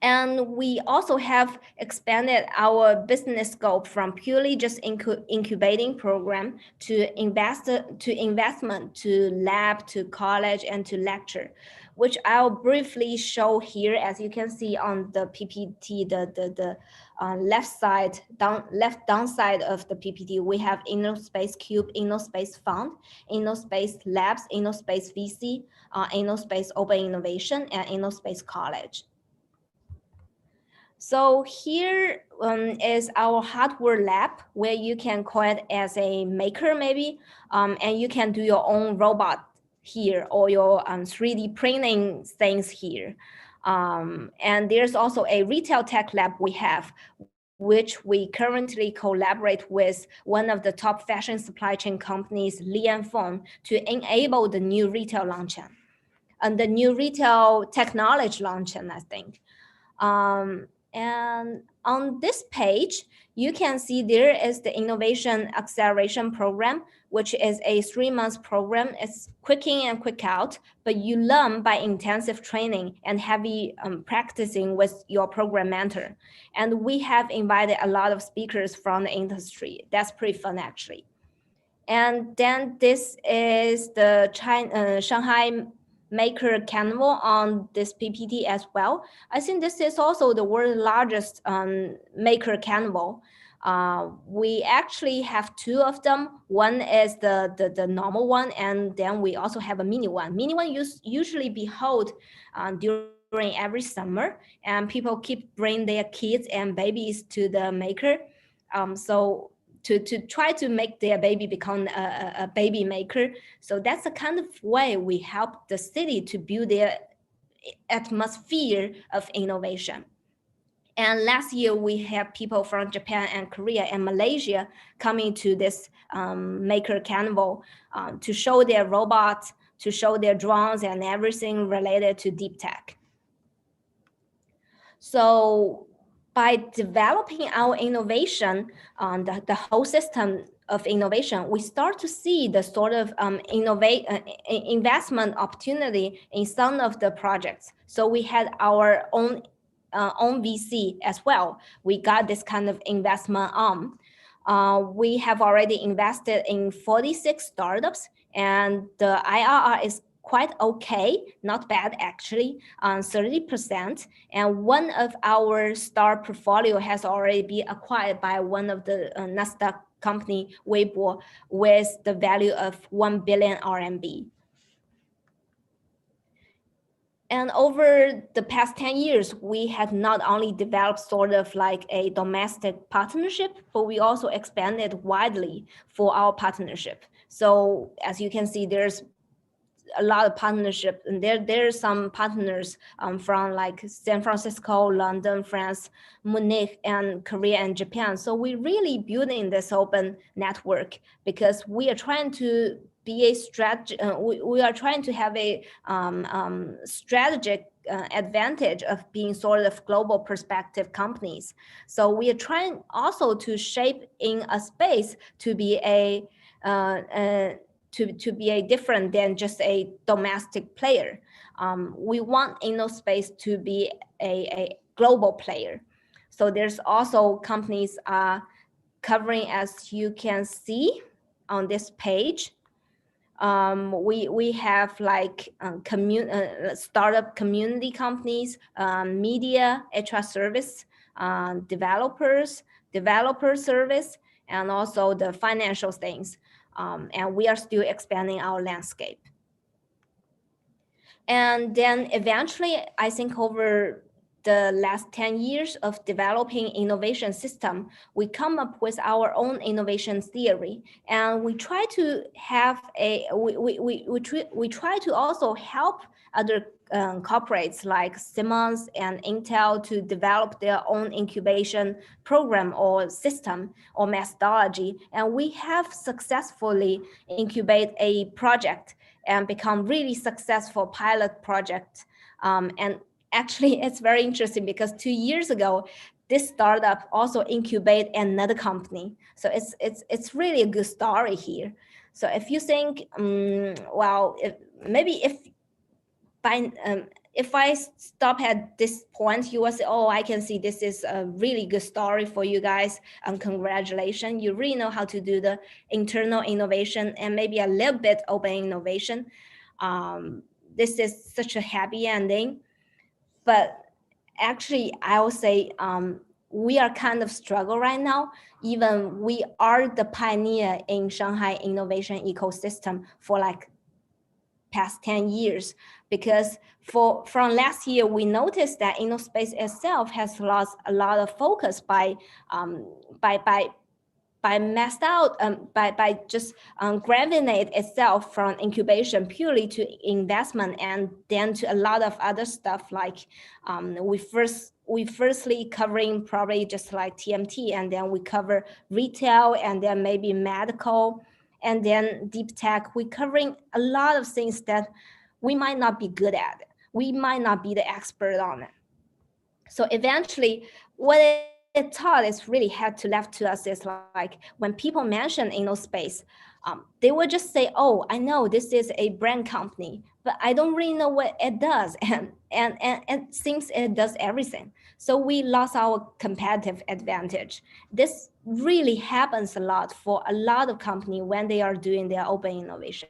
And we also have expanded our business scope from purely just incubating program to investment, to lab, to college, and to lecture, which I'll briefly show here. As you can see on the PPT, the left down side of the PPT, we have InnoSpace Cube, InnoSpace Fund, InnoSpace Labs, InnoSpace VC, InnoSpace Open Innovation, and InnoSpace College. So here is our hardware lab, where you can call it as a maker maybe, and you can do your own robot here or your 3D printing things here. And there's also a retail tech lab we have, which we currently collaborate with one of the top fashion supply chain companies, Li & Feng, to enable the new retail launching and the new retail technology launching, I think. And on this page, you can see there is the Innovation Acceleration Program, which is a 3-month program. It's quick in and quick out, but you learn by intensive training and heavy practicing with your program mentor. And we have invited a lot of speakers from the industry. That's pretty fun, actually. And then this is the Shanghai Maker Carnival on this PPT as well. I think this is also the world's largest Maker Carnival. We actually have 2 of them. One is the normal one, and then we also have a mini one. Mini one usually be held during every summer, and people keep bringing their kids and babies to the Maker. So to try to make their baby become a baby maker. So that's the kind of way we help the city to build their atmosphere of innovation. And last year, we had people from Japan and Korea and Malaysia coming to this Maker Carnival to show their robots, to show their drones and everything related to deep tech. So by developing our innovation, the whole system of innovation, we start to see the sort of investment opportunity in some of the projects. So we had our own VC as well. We got this kind of investment arm. We have already invested in 46 startups, and the IRR is quite okay, not bad actually, 30%. And one of our star portfolio has already been acquired by one of the Nessa company, Weibo, with the value of 1 billion RMB. And over the past 10 years, we had not only developed sort of like a domestic partnership, but we also expanded widely for our partnership. So as you can see, there's a lot of partnership, and there's some partners from like San Francisco, London, France, Munich, and Korea and Japan. So we really building this open network because we are trying to be a strategy. We are trying to have a strategic advantage of being sort of global perspective companies. So we are trying also to shape in a space to be a to be a different than just a domestic player. We want InnoSpace to be a global player. So there's also companies covering, as you can see on this page. We have like startup community companies, media, HR service, developer service, and also the financial things. and we are still expanding our landscape. And then eventually, I think over the last 10 years of developing innovation system, we come up with our own innovation theory, and we try to have we try to also help other corporates like Siemens and Intel to develop their own incubation program or system or methodology. And we have successfully incubated a project and become really successful pilot project. And actually, it's very interesting because 2 years ago, this startup also incubated another company. So it's really a good story here. So if you think, well, if I stop at this point, you will say, oh, I can see this is a really good story for you guys. Congratulations, you really know how to do the internal innovation and maybe a little bit open innovation. This is such a happy ending. But actually, I will say we are kind of struggle right now. Even we are the pioneer in Shanghai innovation ecosystem for like past 10 years, because from last year, we noticed that InnoSpace itself has lost a lot of focus by messed out, by just gravitate itself from incubation purely to investment, and then to a lot of other stuff like we firstly covering probably just like TMT, and then we cover retail, and then maybe medical, and then deep tech. We're covering a lot of things that we might not be good at. We might not be the expert on it. So eventually, what it taught is really had to left to us is like when people mention InnoSpace, they would just say, oh, I know this is a brand company, but I don't really know what it does. And it seems it does everything. So we lost our competitive advantage. This really happens a lot for a lot of companies when they are doing their open innovation.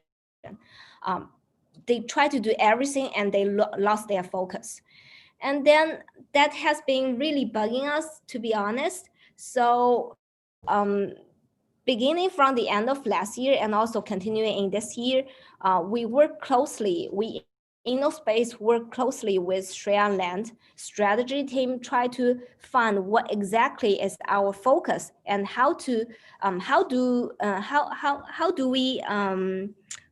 They try to do everything and they lost their focus. And then that has been really bugging us, to be honest. So beginning from the end of last year and also continuing in this year, we work closely. InnoSpace work closely with land2land strategy team, try to find what exactly is our focus and how do we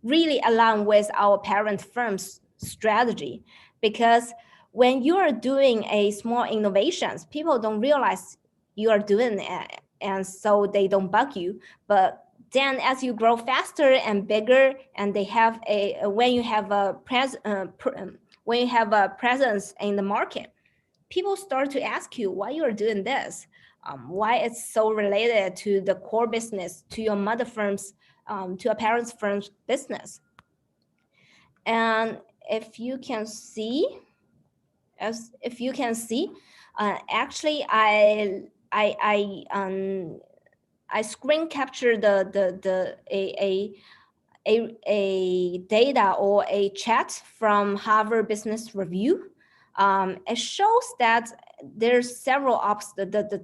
really align with our parent firm's strategy. Because when you are doing a small innovations, people don't realize you are doing it, and so they don't bug you. But then as you grow faster and bigger, and when you have a presence in the market, people start to ask you why you are doing this, why it's so related to the core business, to your mother firm's, to a parent's firm's business. And if you can see, actually, I screen captured a data or a chat from Harvard Business Review. It shows that there's several the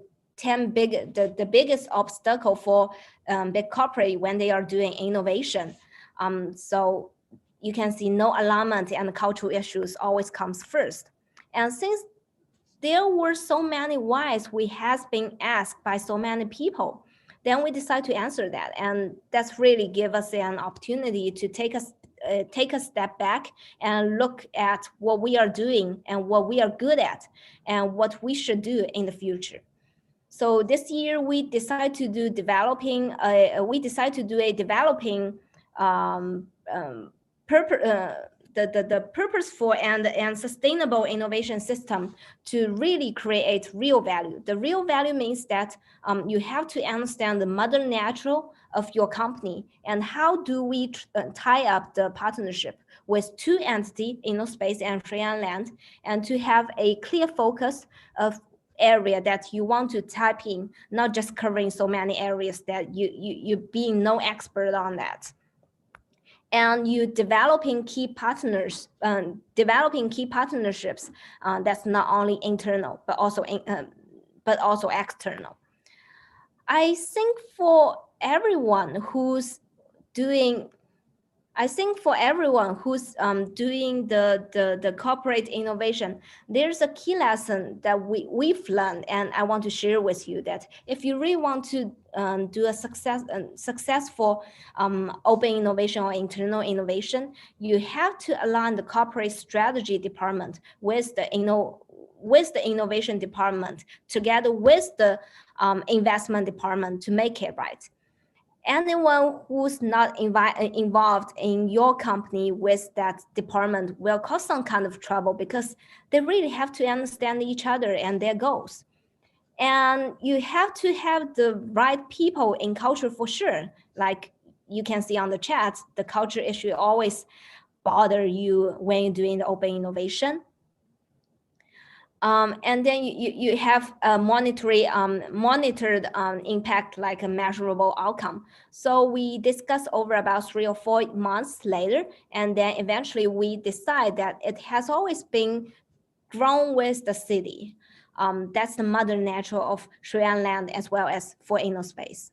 biggest obstacle for big corporate when they are doing innovation. So you can see no alignment and cultural issues always comes first. And since there were so many whys we has been asked by so many people, then we decide to answer that. And that's really give us an opportunity to take a step back and look at what we are doing and what we are good at and what we should do in the future. So this year we decide to do developing the purposeful and sustainable innovation system to really create real value. The real value means that you have to understand the mother nature of your company and how do we tie up the partnership with two entities, InnoSpace and land2land, and to have a clear focus of area that you want to type in, not just covering so many areas that you being no expert on that. And you developing key partnerships that's not only internal but also external. I think for everyone who's doing, I think for everyone who's doing the corporate innovation, there's a key lesson that we've learned, and I want to share with you that if you really want to do a successful open innovation or internal innovation, you have to align the corporate strategy department with the innovation department together with the investment department to make it right. Anyone who's not involved in your company with that department will cause some kind of trouble because they really have to understand each other and their goals. And you have to have the right people in culture for sure. Like you can see on the chat, the culture issue always bother you when you're doing the open innovation. And then you have a monitored impact, like a measurable outcome. So we discussed over about 3 or 4 months later, and then eventually we decide that it has always been grown with the city. That's the mother nature of Shui-An Land as well as for InnoSpace.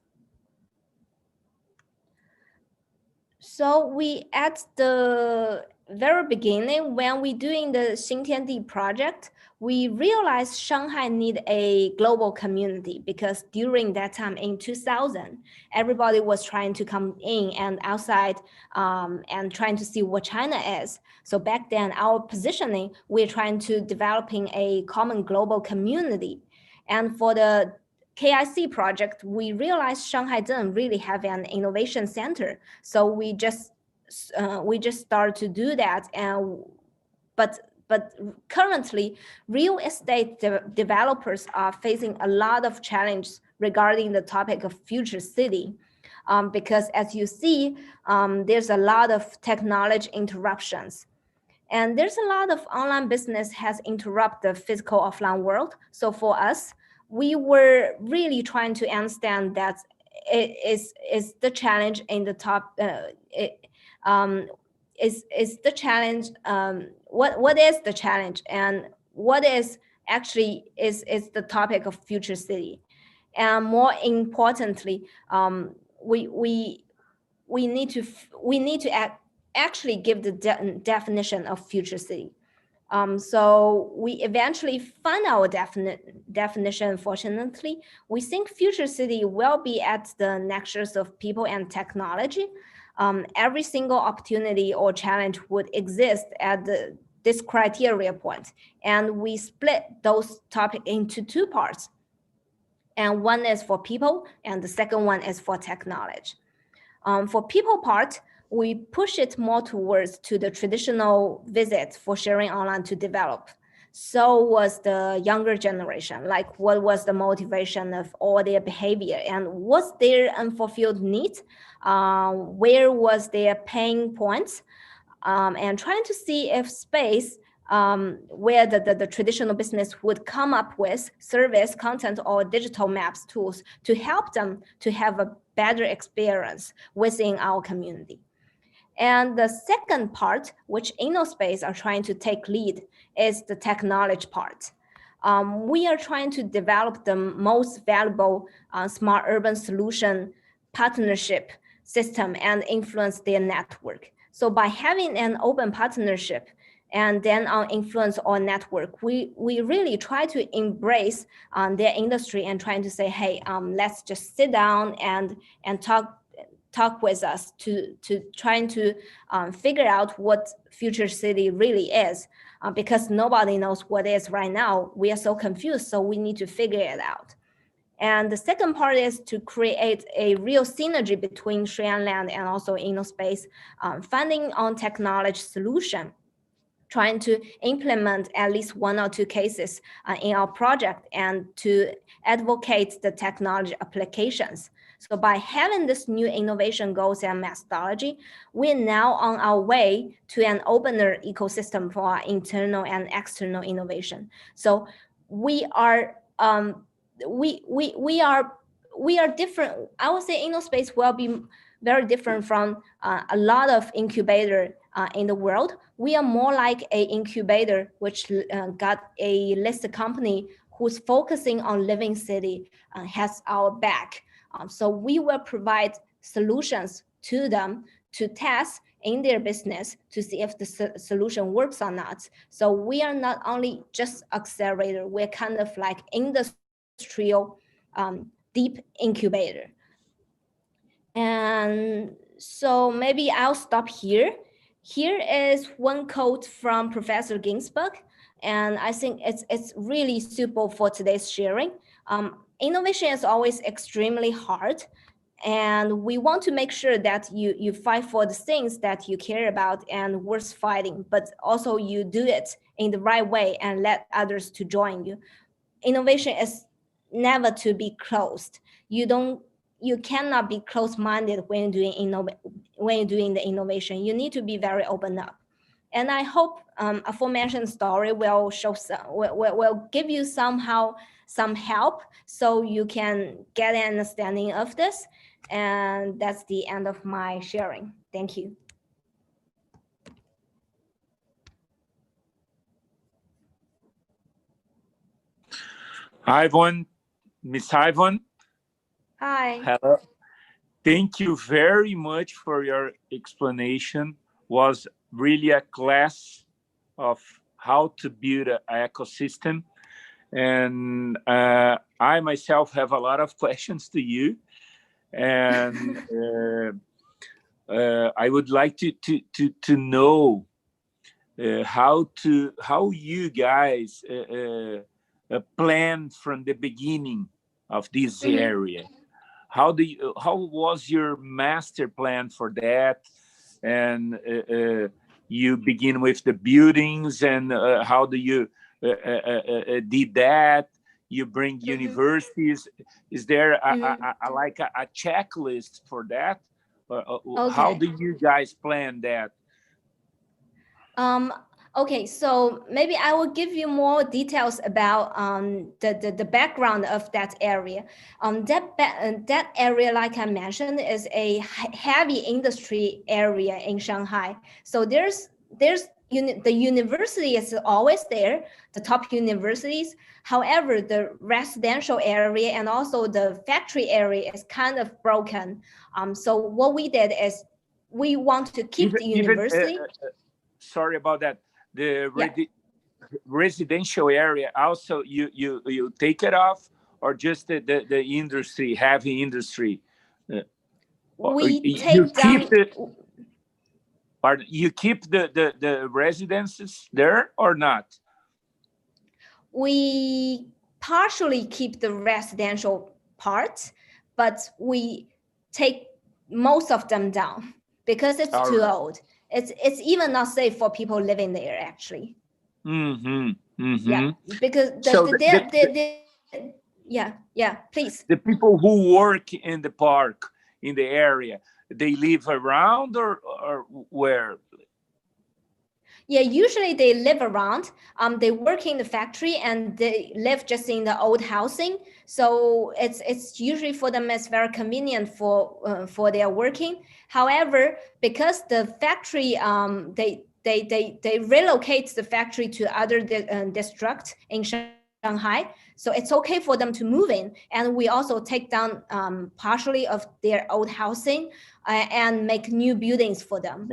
So we at the very beginning, when we doing the Xintiandi project, we realized Shanghai need a global community because during that time in 2000, everybody was trying to come in and outside and trying to see what China is. So back then, our positioning, we're trying to developing a common global community. And for the KIC project, we realized Shanghai didn't really have an innovation center. So we just started to do that. And but currently, real estate developers are facing a lot of challenges regarding the topic of future city, because as you see, there's a lot of technology interruptions. And there's a lot of online business has interrupted the physical offline world. So for us, we were really trying to understand that it is the challenge in the top, is the challenge, what is the challenge and what is actually is the topic of future city. And more importantly, we need to actually give the definition of future city. So we eventually find our definition. Fortunately, we think future city will be at the nexus of people and technology. Every single opportunity or challenge would exist at this criteria point. And we split those topics into 2 parts. And one is for people, and the second one is for technology. For people part, we push it more towards to the traditional visits for sharing online to develop. So was the younger generation, like what was the motivation of all their behavior and what's their unfulfilled needs, where was their pain points, and trying to see if space where the traditional business would come up with service, content, or digital maps tools to help them to have a better experience within our community. And the second part, which InnoSpace are trying to take lead, is the technology part. We are trying to develop the most valuable smart urban solution partnership system and influence their network. So by having an open partnership and then on influence or network, we really try to embrace their industry and trying to say, hey, let's just sit down and talk with us to trying to figure out what future city really is, because nobody knows what it is right now. We are so confused, so we need to figure it out. And the second part is to create a real synergy between Shui-An Land and also InnoSpace, funding on technology solution, trying to implement at least 1 or 2 cases in our project and to advocate the technology applications. So by having this new innovation goals and methodology, we're now on our way to an opener ecosystem for our internal and external innovation. So we are different. I would say InnoSpace will be very different from a lot of incubator in the world. We are more like an incubator, which got a listed company who's focusing on living city, has our back. So we will provide solutions to them to test in their business to see if the solution works or not. So we are not only just accelerator, we're kind of like industrial deep incubator. And so maybe I'll stop here. Here is one quote from Professor Ginsburg, and I think it's really suitable for today's sharing. Innovation is always extremely hard, and we want to make sure that you fight for the things that you care about and worth fighting, but also you do it in the right way and let others to join you. Innovation is never to be closed. You cannot be closed-minded when you're doing the innovation. You need to be very open up. And I hope aforementioned story will show will give you somehow some help so you can get an understanding of this. And that's the end of my sharing. Thank you. Ivan, Miss Ivan. Hi. Hello. Thank you very much for your explanation. Was really a class of how to build an ecosystem. And I myself have a lot of questions to you. And I would like to know how you guys planned from the beginning of this area. How was your master plan for that? And you begin with the buildings, and how do you did that? You bring universities. Is there a checklist for that? Okay. How do you guys plan that? Okay, so maybe I will give you more details about the background of that area. That area, like I mentioned, is a heavy industry area in Shanghai. So the university is always there, the top universities. However, the residential area and also the factory area is kind of broken. So what we did is we want to keep the university. Sorry about that. The residential area also you take it off, or just the industry, heavy industry? We take down. You keep the residences there or not? We partially keep the residential part, but we take most of them down because it's too old. It's even not safe for people living there, actually. Yeah, because please. The people who work in the park, in the area, they live around or where? Yeah, usually they live around. They work in the factory and they live just in the old housing. So it's usually for them, it's very convenient for their working. However, because the factory they relocate the factory to other districts in Shanghai, so it's okay for them to move in. And we also take down partially of their old housing and make new buildings for them.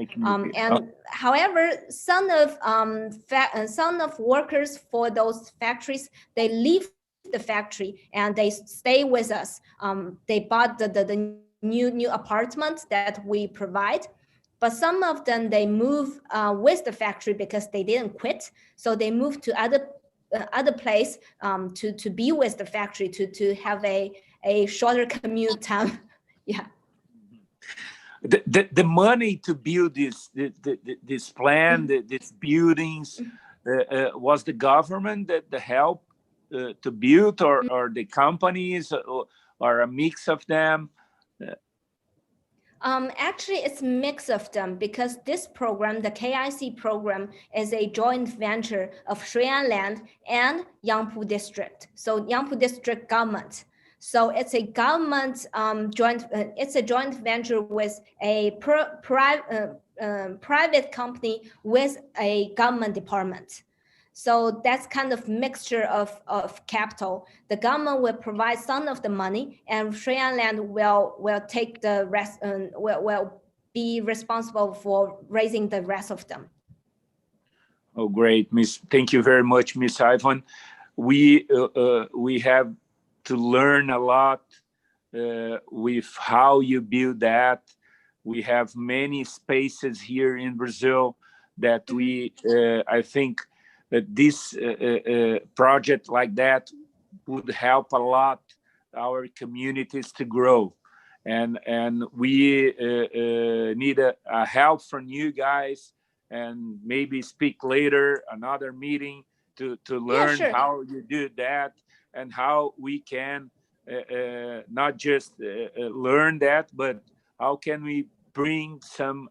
However, some of workers for those factories, they leave the factory and they stay with us. They bought the new apartments that we provide. But some of them, they move with the factory because they didn't quit. So they move to other place to be with the factory, to have a shorter commute time. Yeah. The money to build this plan, these buildings, was the government that help to build, or the companies, or a mix of them? Actually, it's a mix of them, because this program, the KIC program, is a joint venture of Shui'an Land and Yangpu District. So Yangpu District government. So it's a government it's a joint venture with a private company with a government department. So that's kind of mixture of capital. The government will provide some of the money, and Shui On Land will take the rest and will be responsible for raising the rest of them. Oh, great, Miss. Thank you very much, Miss Ivan. We have to learn a lot with how you build that. We have many spaces here in Brazil that we, I think that this project like that would help a lot our communities to grow. And we need a help from you guys, and maybe speak later, another meeting to learn how you do that and how we can not just learn that, but how can we bring some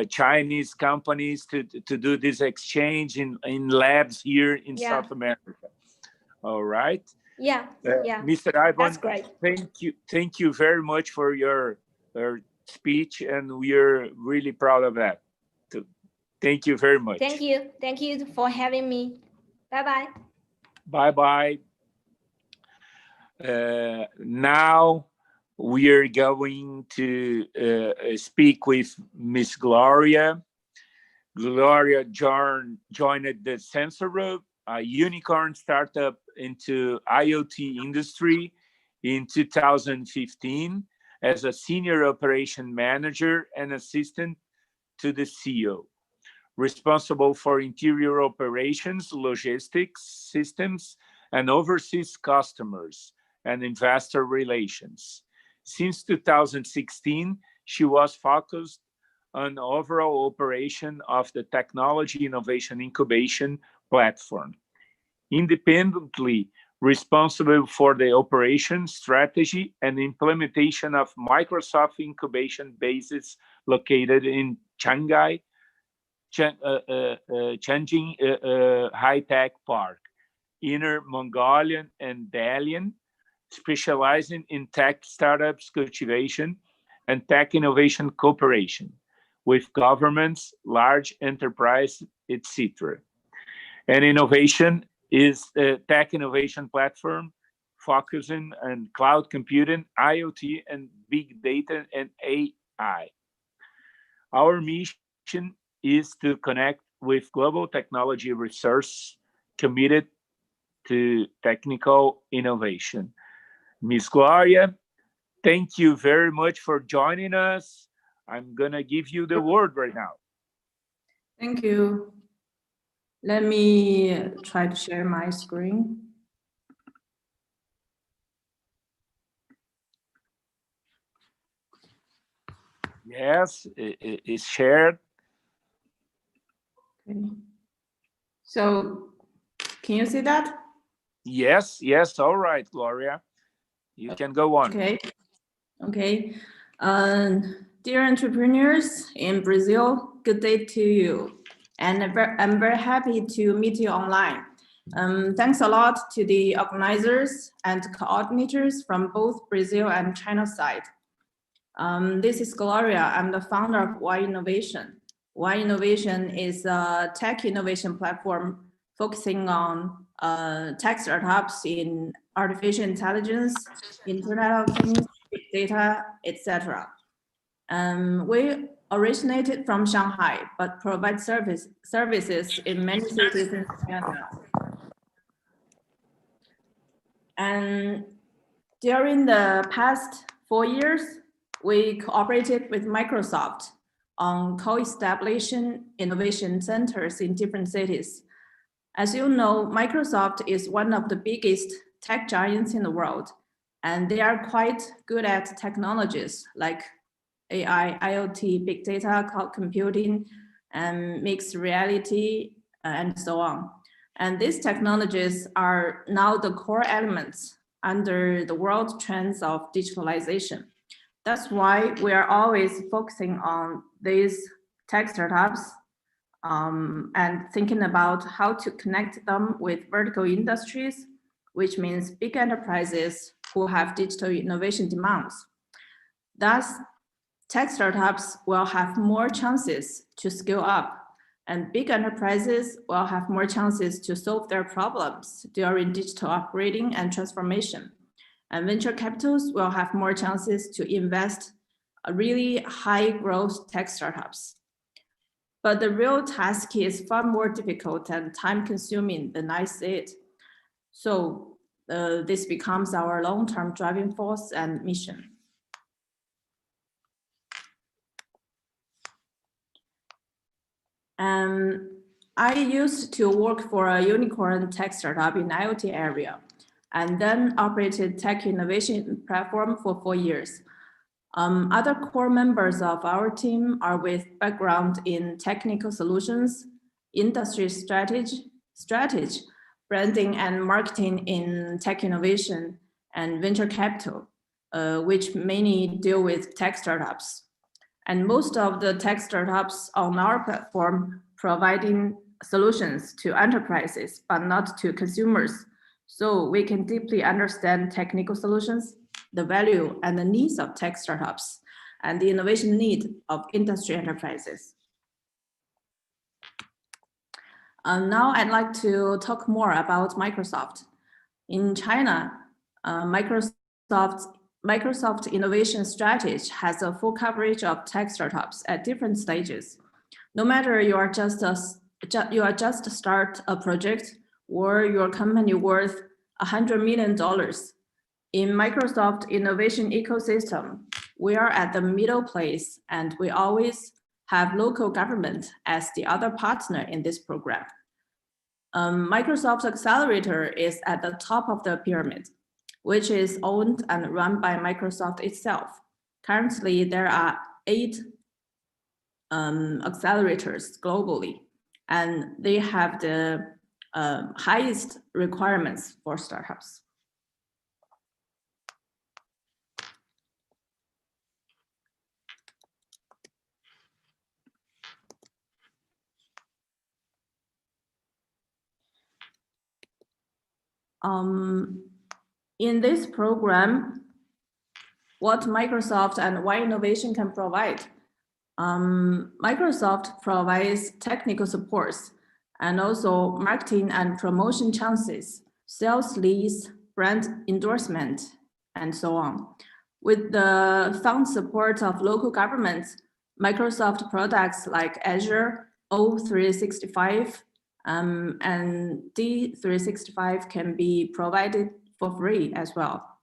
Chinese companies to do this exchange in labs here in South America. All right. Yeah. Mr. Ivan, that's great. Thank you very much for your speech, and we are really proud of that. Thank you very much. Thank you for having me. Bye-bye. Bye-bye. Now we are going to speak with Miss Gloria. Gloria joined the Sensor, a unicorn startup into IoT industry in 2015 as a senior operation manager and assistant to the CEO, responsible for interior operations, logistics systems, and overseas customers and investor relations. Since 2016, she was focused on overall operation of the technology innovation incubation platform, independently responsible for the operation, strategy, and implementation of Microsoft incubation bases located in Xangai, Tianjin High-Tech Park, Inner Mongolian and Dalian, specializing in tech startups cultivation and tech innovation cooperation with governments, large enterprise, etc. And innovation is a tech innovation platform focusing on cloud computing, IoT, and big data and AI. Our mission is to connect with global technology resource committed to technical innovation. Ms. Gloria, thank you very much for joining us. I'm gonna give you the word right now. Thank you. Let me try to share my screen. Yes, it's shared. Okay. So, can you see that? Yes, all right, Gloria. You can go on. Okay. Dear entrepreneurs in Brazil, good day to you. And I'm very happy to meet you online. Thanks a lot to the organizers and coordinators from both Brazil and China side. This is Gloria. I'm the founder of Y Innovation. Y Innovation is a tech innovation platform focusing on tech startups in artificial intelligence, Internet of Things, big data, etc. We originated from Shanghai, but provide services in many cities in China. And during the past 4 years, we cooperated with Microsoft on co-establishing innovation centers in different cities. As you know, Microsoft is one of the biggest tech giants in the world, and they are quite good at technologies like AI, IoT, big data, cloud computing, and mixed reality, and so on. And these technologies are now the core elements under the world trends of digitalization. That's why we are always focusing on these tech startups and thinking about how to connect them with vertical industries, which means big enterprises who have digital innovation demands. Thus, tech startups will have more chances to scale up And big enterprises will have more chances to solve their problems during digital operating and transformation. And venture capitals will have more chances to invest really high growth tech startups. But the real task is far more difficult and time consuming than I said. So this becomes our long-term driving force and mission. I used to work for a unicorn tech startup in IoT area, and then operated tech innovation platform for 4 years. Other core members of our team are with background in technical solutions, industry strategy, branding and marketing in tech innovation, and venture capital, which mainly deal with tech startups. And most of the tech startups on our platform providing solutions to enterprises, but not to consumers. So we can deeply understand technical solutions, the value and the needs of tech startups, and the innovation need of industry enterprises. Now I'd like to talk more about Microsoft. In China, Microsoft innovation strategy has a full coverage of tech startups at different stages. No matter you are just start a project or your company worth $100 million, in Microsoft innovation ecosystem, we are at the middle place and we always have local government as the other partner in this program. Microsoft Accelerator is at the top of the pyramid, which is owned and run by Microsoft itself. Currently, there are 8 accelerators globally, and they have the highest requirements for startups. In this program, what Microsoft and Y Innovation can provide. Microsoft provides technical supports and also marketing and promotion chances, sales leads, brand endorsement, and so on. With the fund support of local governments, Microsoft products like Azure, O365, and D365 can be provided for free as well.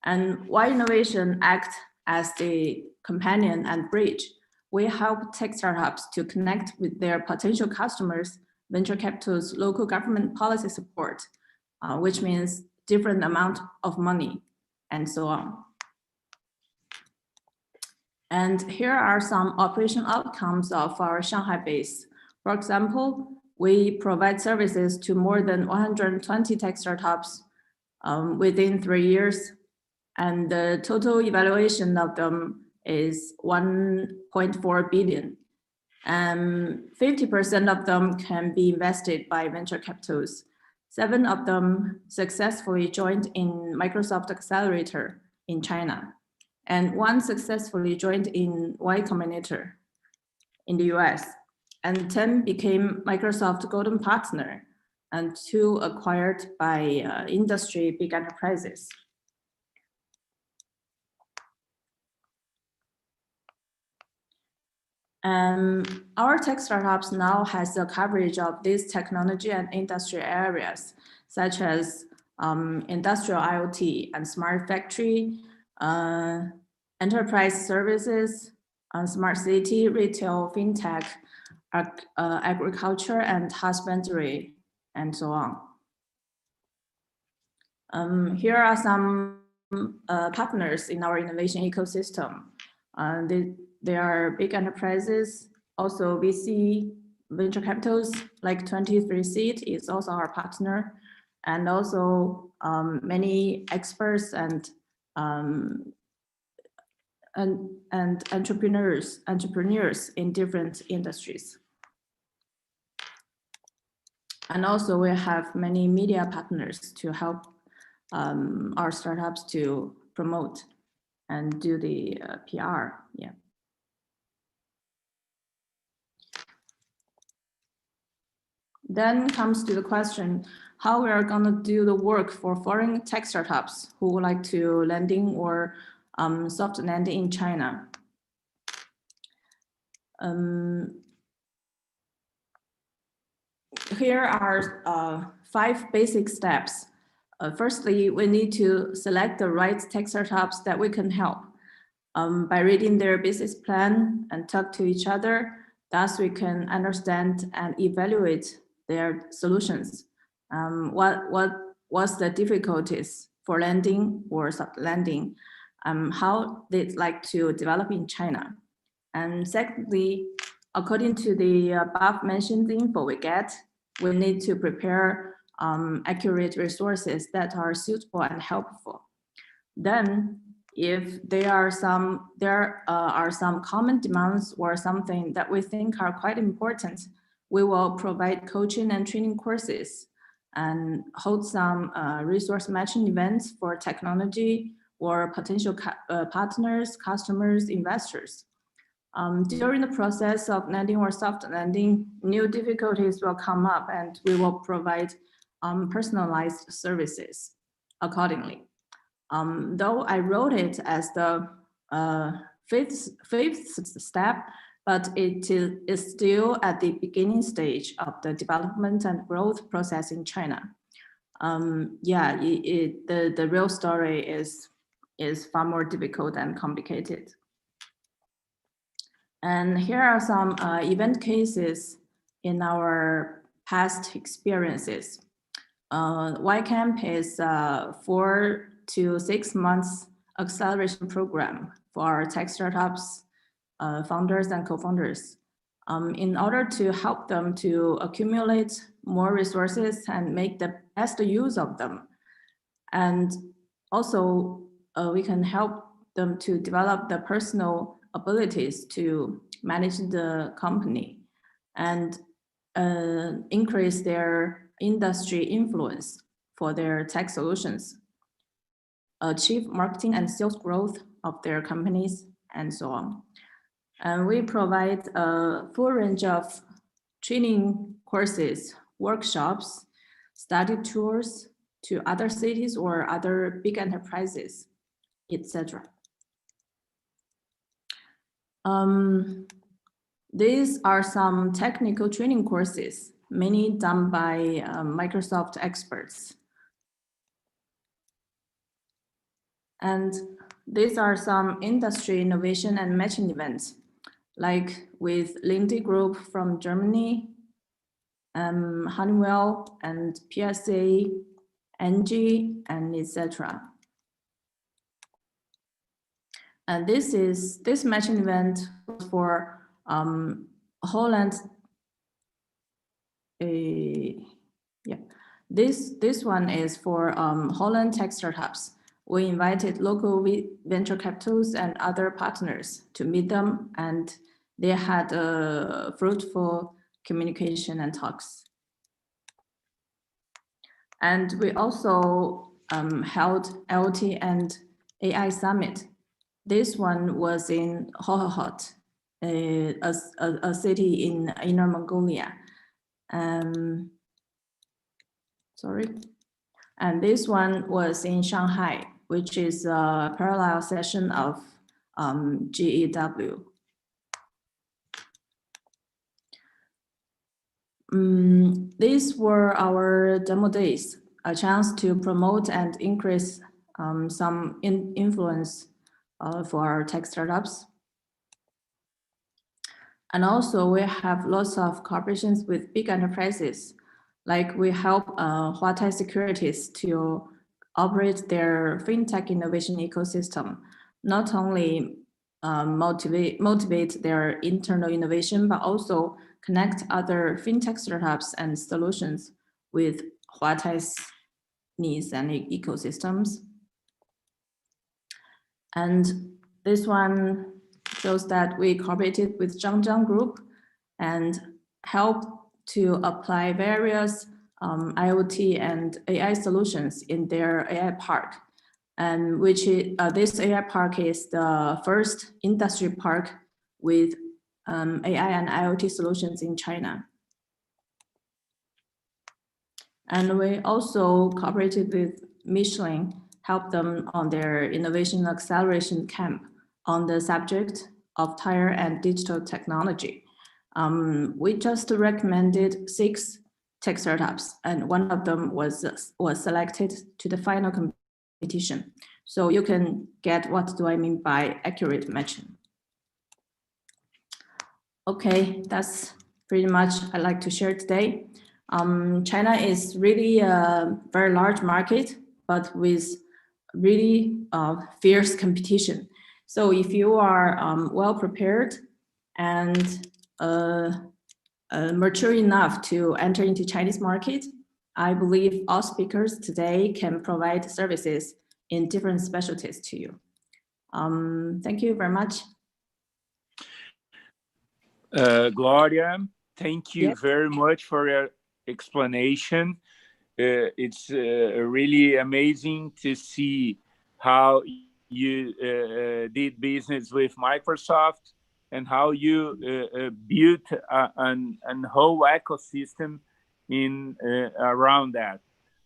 And Y Innovation acts as the companion and bridge. We help tech startups to connect with their potential customers, venture capitals, local government policy support, which means different amount of money, and so on. And here are some operational outcomes of our Shanghai base. For example, we provide services to more than 120 tech startups within 3 years, and the total evaluation of them is 1.4 billion. 50% of them can be invested by venture capitals. 7 of them successfully joined in Microsoft Accelerator in China, and 1 successfully joined in Y Combinator in the US, and 10 became Microsoft Golden Partner, and 2 acquired by industry big enterprises. Our tech startups now has the coverage of these technology and industry areas, such as industrial IoT and smart factory, enterprise services, smart city, retail, fintech, agriculture and husbandry, and so on. Here are some partners in our innovation ecosystem. They are big enterprises, also VC venture capitals like 23Seed is also our partner, and also many experts and entrepreneurs in different industries. And also we have many media partners to help our startups to promote and do the PR, yeah. Then comes to the question, how we are going to do the work for foreign tech startups who would like to landing or soft landing in China. Here are 5 basic steps. Firstly, we need to select the right tech startups that we can help by reading their business plan and talk to each other. Thus, we can understand and evaluate their solutions. What's the difficulties for landing or soft landing? How they'd like to develop in China. And secondly, according to the above mentioned info we get, we need to prepare accurate resources that are suitable and helpful. Then, if there are some common demands or something that we think are quite important, we will provide coaching and training courses and hold some resource matching events for technology or potential partners, customers, investors. During the process of landing or soft landing, new difficulties will come up and we will provide personalized services accordingly. Though I wrote it as the fifth step, but it is still at the beginning stage of the development and growth process in China. The real story is far more difficult and complicated. And here are some event cases in our past experiences. YCamp is 4 to 6 months acceleration program for tech startups, founders and co-founders, in order to help them to accumulate more resources and make the best use of them. And also we can help them to develop the personal abilities to manage the company and increase their industry influence for their tech solutions, achieve marketing and sales growth of their companies, and so on. And we provide a full range of training courses, workshops, study tours to other cities or other big enterprises, etc. These are some technical training courses, many done by Microsoft experts. And these are some industry innovation and matching events, like with Lindy Group from Germany, Honeywell and PSA, NG, and etc. And this matching event was for Holland. This one is for Holland tech startups. We invited local venture capitals and other partners to meet them, and they had a fruitful communication and talks. And we also held IoT and AI Summit. This one was in Hohhot, a city in Inner Mongolia. And this one was in Shanghai, which is a parallel session of GEW. These were our demo days, a chance to promote and increase some influence for our tech startups. And also we have lots of cooperations with big enterprises. Like we help Huatai Securities to operate their fintech innovation ecosystem, not only motivate their internal innovation, but also connect other fintech startups and solutions with Huatai's needs and ecosystems. And this one shows that we cooperated with Jiong Zahng Group and helped to apply various IoT and AI solutions in their AI park, and which is, this AI park is the first industry park with AI and IoT solutions in China. And we also cooperated with Michelin, helped them on their Innovation Acceleration Camp on the subject of tire and digital technology. We just recommended 6 tech startups, and one of them was selected to the final competition. So you can get what do I mean by accurate matching. Okay, that's pretty much I'd like to share today. China is really a very large market, but with really fierce competition. So if you are well prepared and mature enough to enter into Chinese market, I believe all speakers today can provide services in different specialties to you. Thank you very much. Gloria, thank you very much for your explanation. It's really amazing to see how you did business with Microsoft and how you built a whole ecosystem in around that,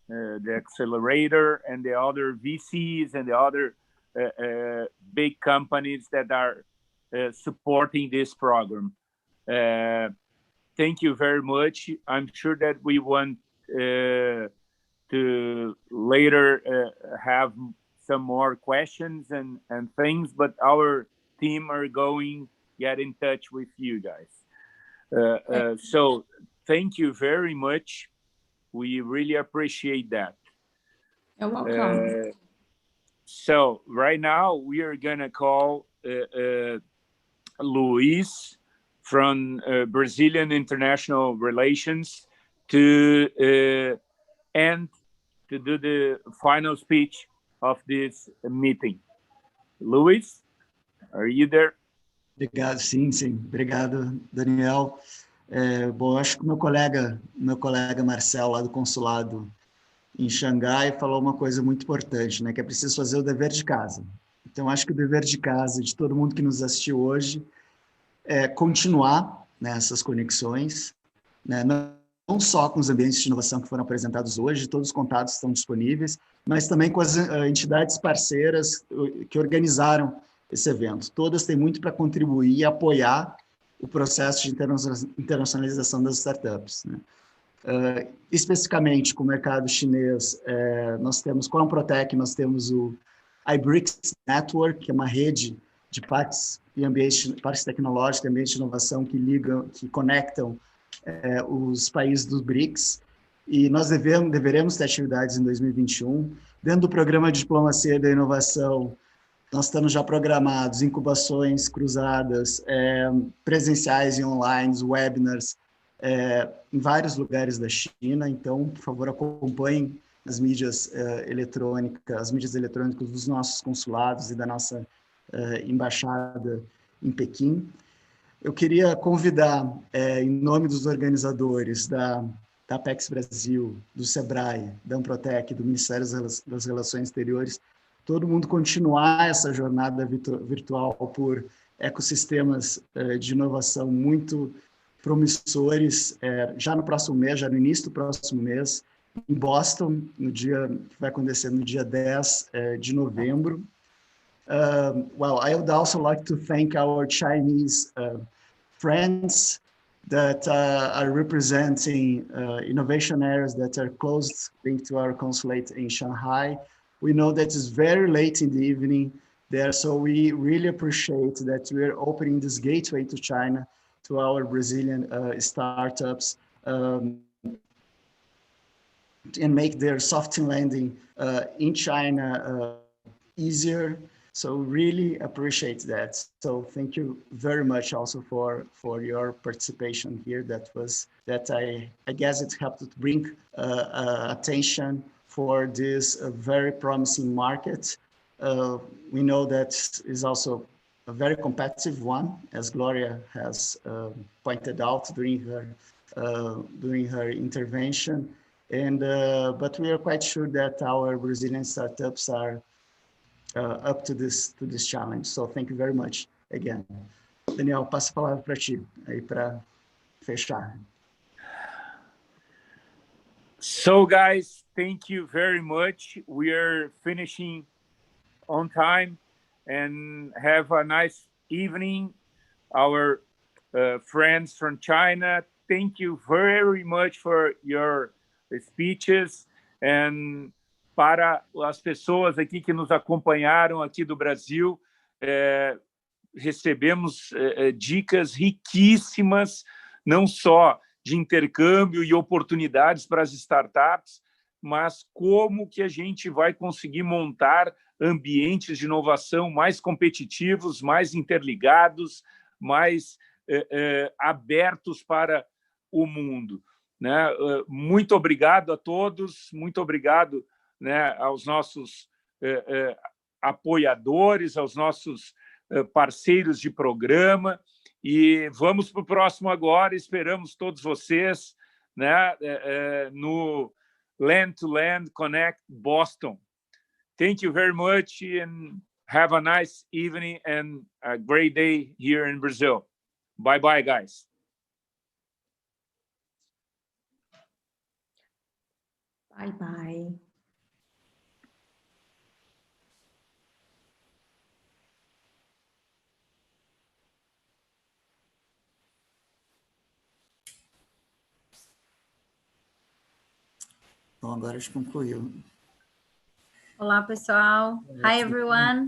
the accelerator and the other VCs and the other big companies that are supporting this program. Thank you very much. I'm sure that we want to later have some more questions and things, but our team are going get in touch with you guys. So thank you very much. We really appreciate that. You're welcome. So right now we are gonna call Luis from Brazilian International Relations to do the final speech of this meeting. Luis, are you there? Obrigado, sim. Obrigado, Daniel. Bom, acho que meu colega Marcel, lá do consulado em Xangai, falou uma coisa muito importante, né? Que é preciso fazer o dever de casa. Então, acho que o dever de casa de todo mundo que nos assistiu hoje é continuar nessas conexões, né? Não só com os ambientes de inovação que foram apresentados hoje, todos os contatos estão disponíveis, mas também com as entidades parceiras que organizaram esse evento. Todas têm muito para contribuir e apoiar o processo de internacionalização das startups, né? Especificamente com o mercado chinês, nós temos com a Anprotec, nós temos o iBRICS Network, que é uma rede de parques tecnológicos e ambiente de inovação que conectam os países dos BRICS, e nós deveremos ter atividades em 2021. Dentro do Programa Diplomacia da Inovação, nós estamos já programados incubações cruzadas, presenciais e online, webinars, em vários lugares da China. Então, por favor, acompanhem as mídias eletrônicas dos nossos consulados e da nossa embaixada em Pequim. Eu queria convidar, em nome dos organizadores da Apex Brasil, do Sebrae, da Anprotec, do Ministério das Relações Exteriores, todo mundo continuar essa jornada virtual por ecossistemas de inovação muito promissores, já no próximo mês, já no início do próximo mês, em Boston, que vai acontecer no dia 10 de novembro. Well, I would also like to thank our Chinese friends that are representing innovation areas that are close linked to our consulate in Shanghai. We know that it's very late in the evening there, so we really appreciate that we are opening this gateway to China to our Brazilian startups and make their soft landing in China easier. So really appreciate that. So thank you very much also for your participation here. That I guess it helped to bring attention for this very promising market. We know that is also a very competitive one, as Gloria has pointed out during her intervention. And but we are quite sure that our Brazilian startups are up to this challenge. So thank you very much again. Daniel, passo a palavra para ti aí para fechar. So guys, thank you very much. We are finishing on time and have a nice evening. Our friends from China, thank you very much for your speeches. And para as pessoas aqui que nos acompanharam aqui do Brasil, recebemos dicas riquíssimas, não só de intercâmbio e oportunidades para as startups, mas como que a gente vai conseguir montar ambientes de inovação mais competitivos, mais interligados, mais abertos para o mundo, né? Muito obrigado a todos, muito obrigado, né, aos nossos apoiadores, aos nossos parceiros de programa, e vamos para o próximo agora. Esperamos todos vocês, né, no Land2land Connect Boston. Thank you very much and have a nice evening and a great day here in Brazil. Bye bye, guys. Bye bye. Bom, agora a gente concluiu. Olá, pessoal. Hi, everyone.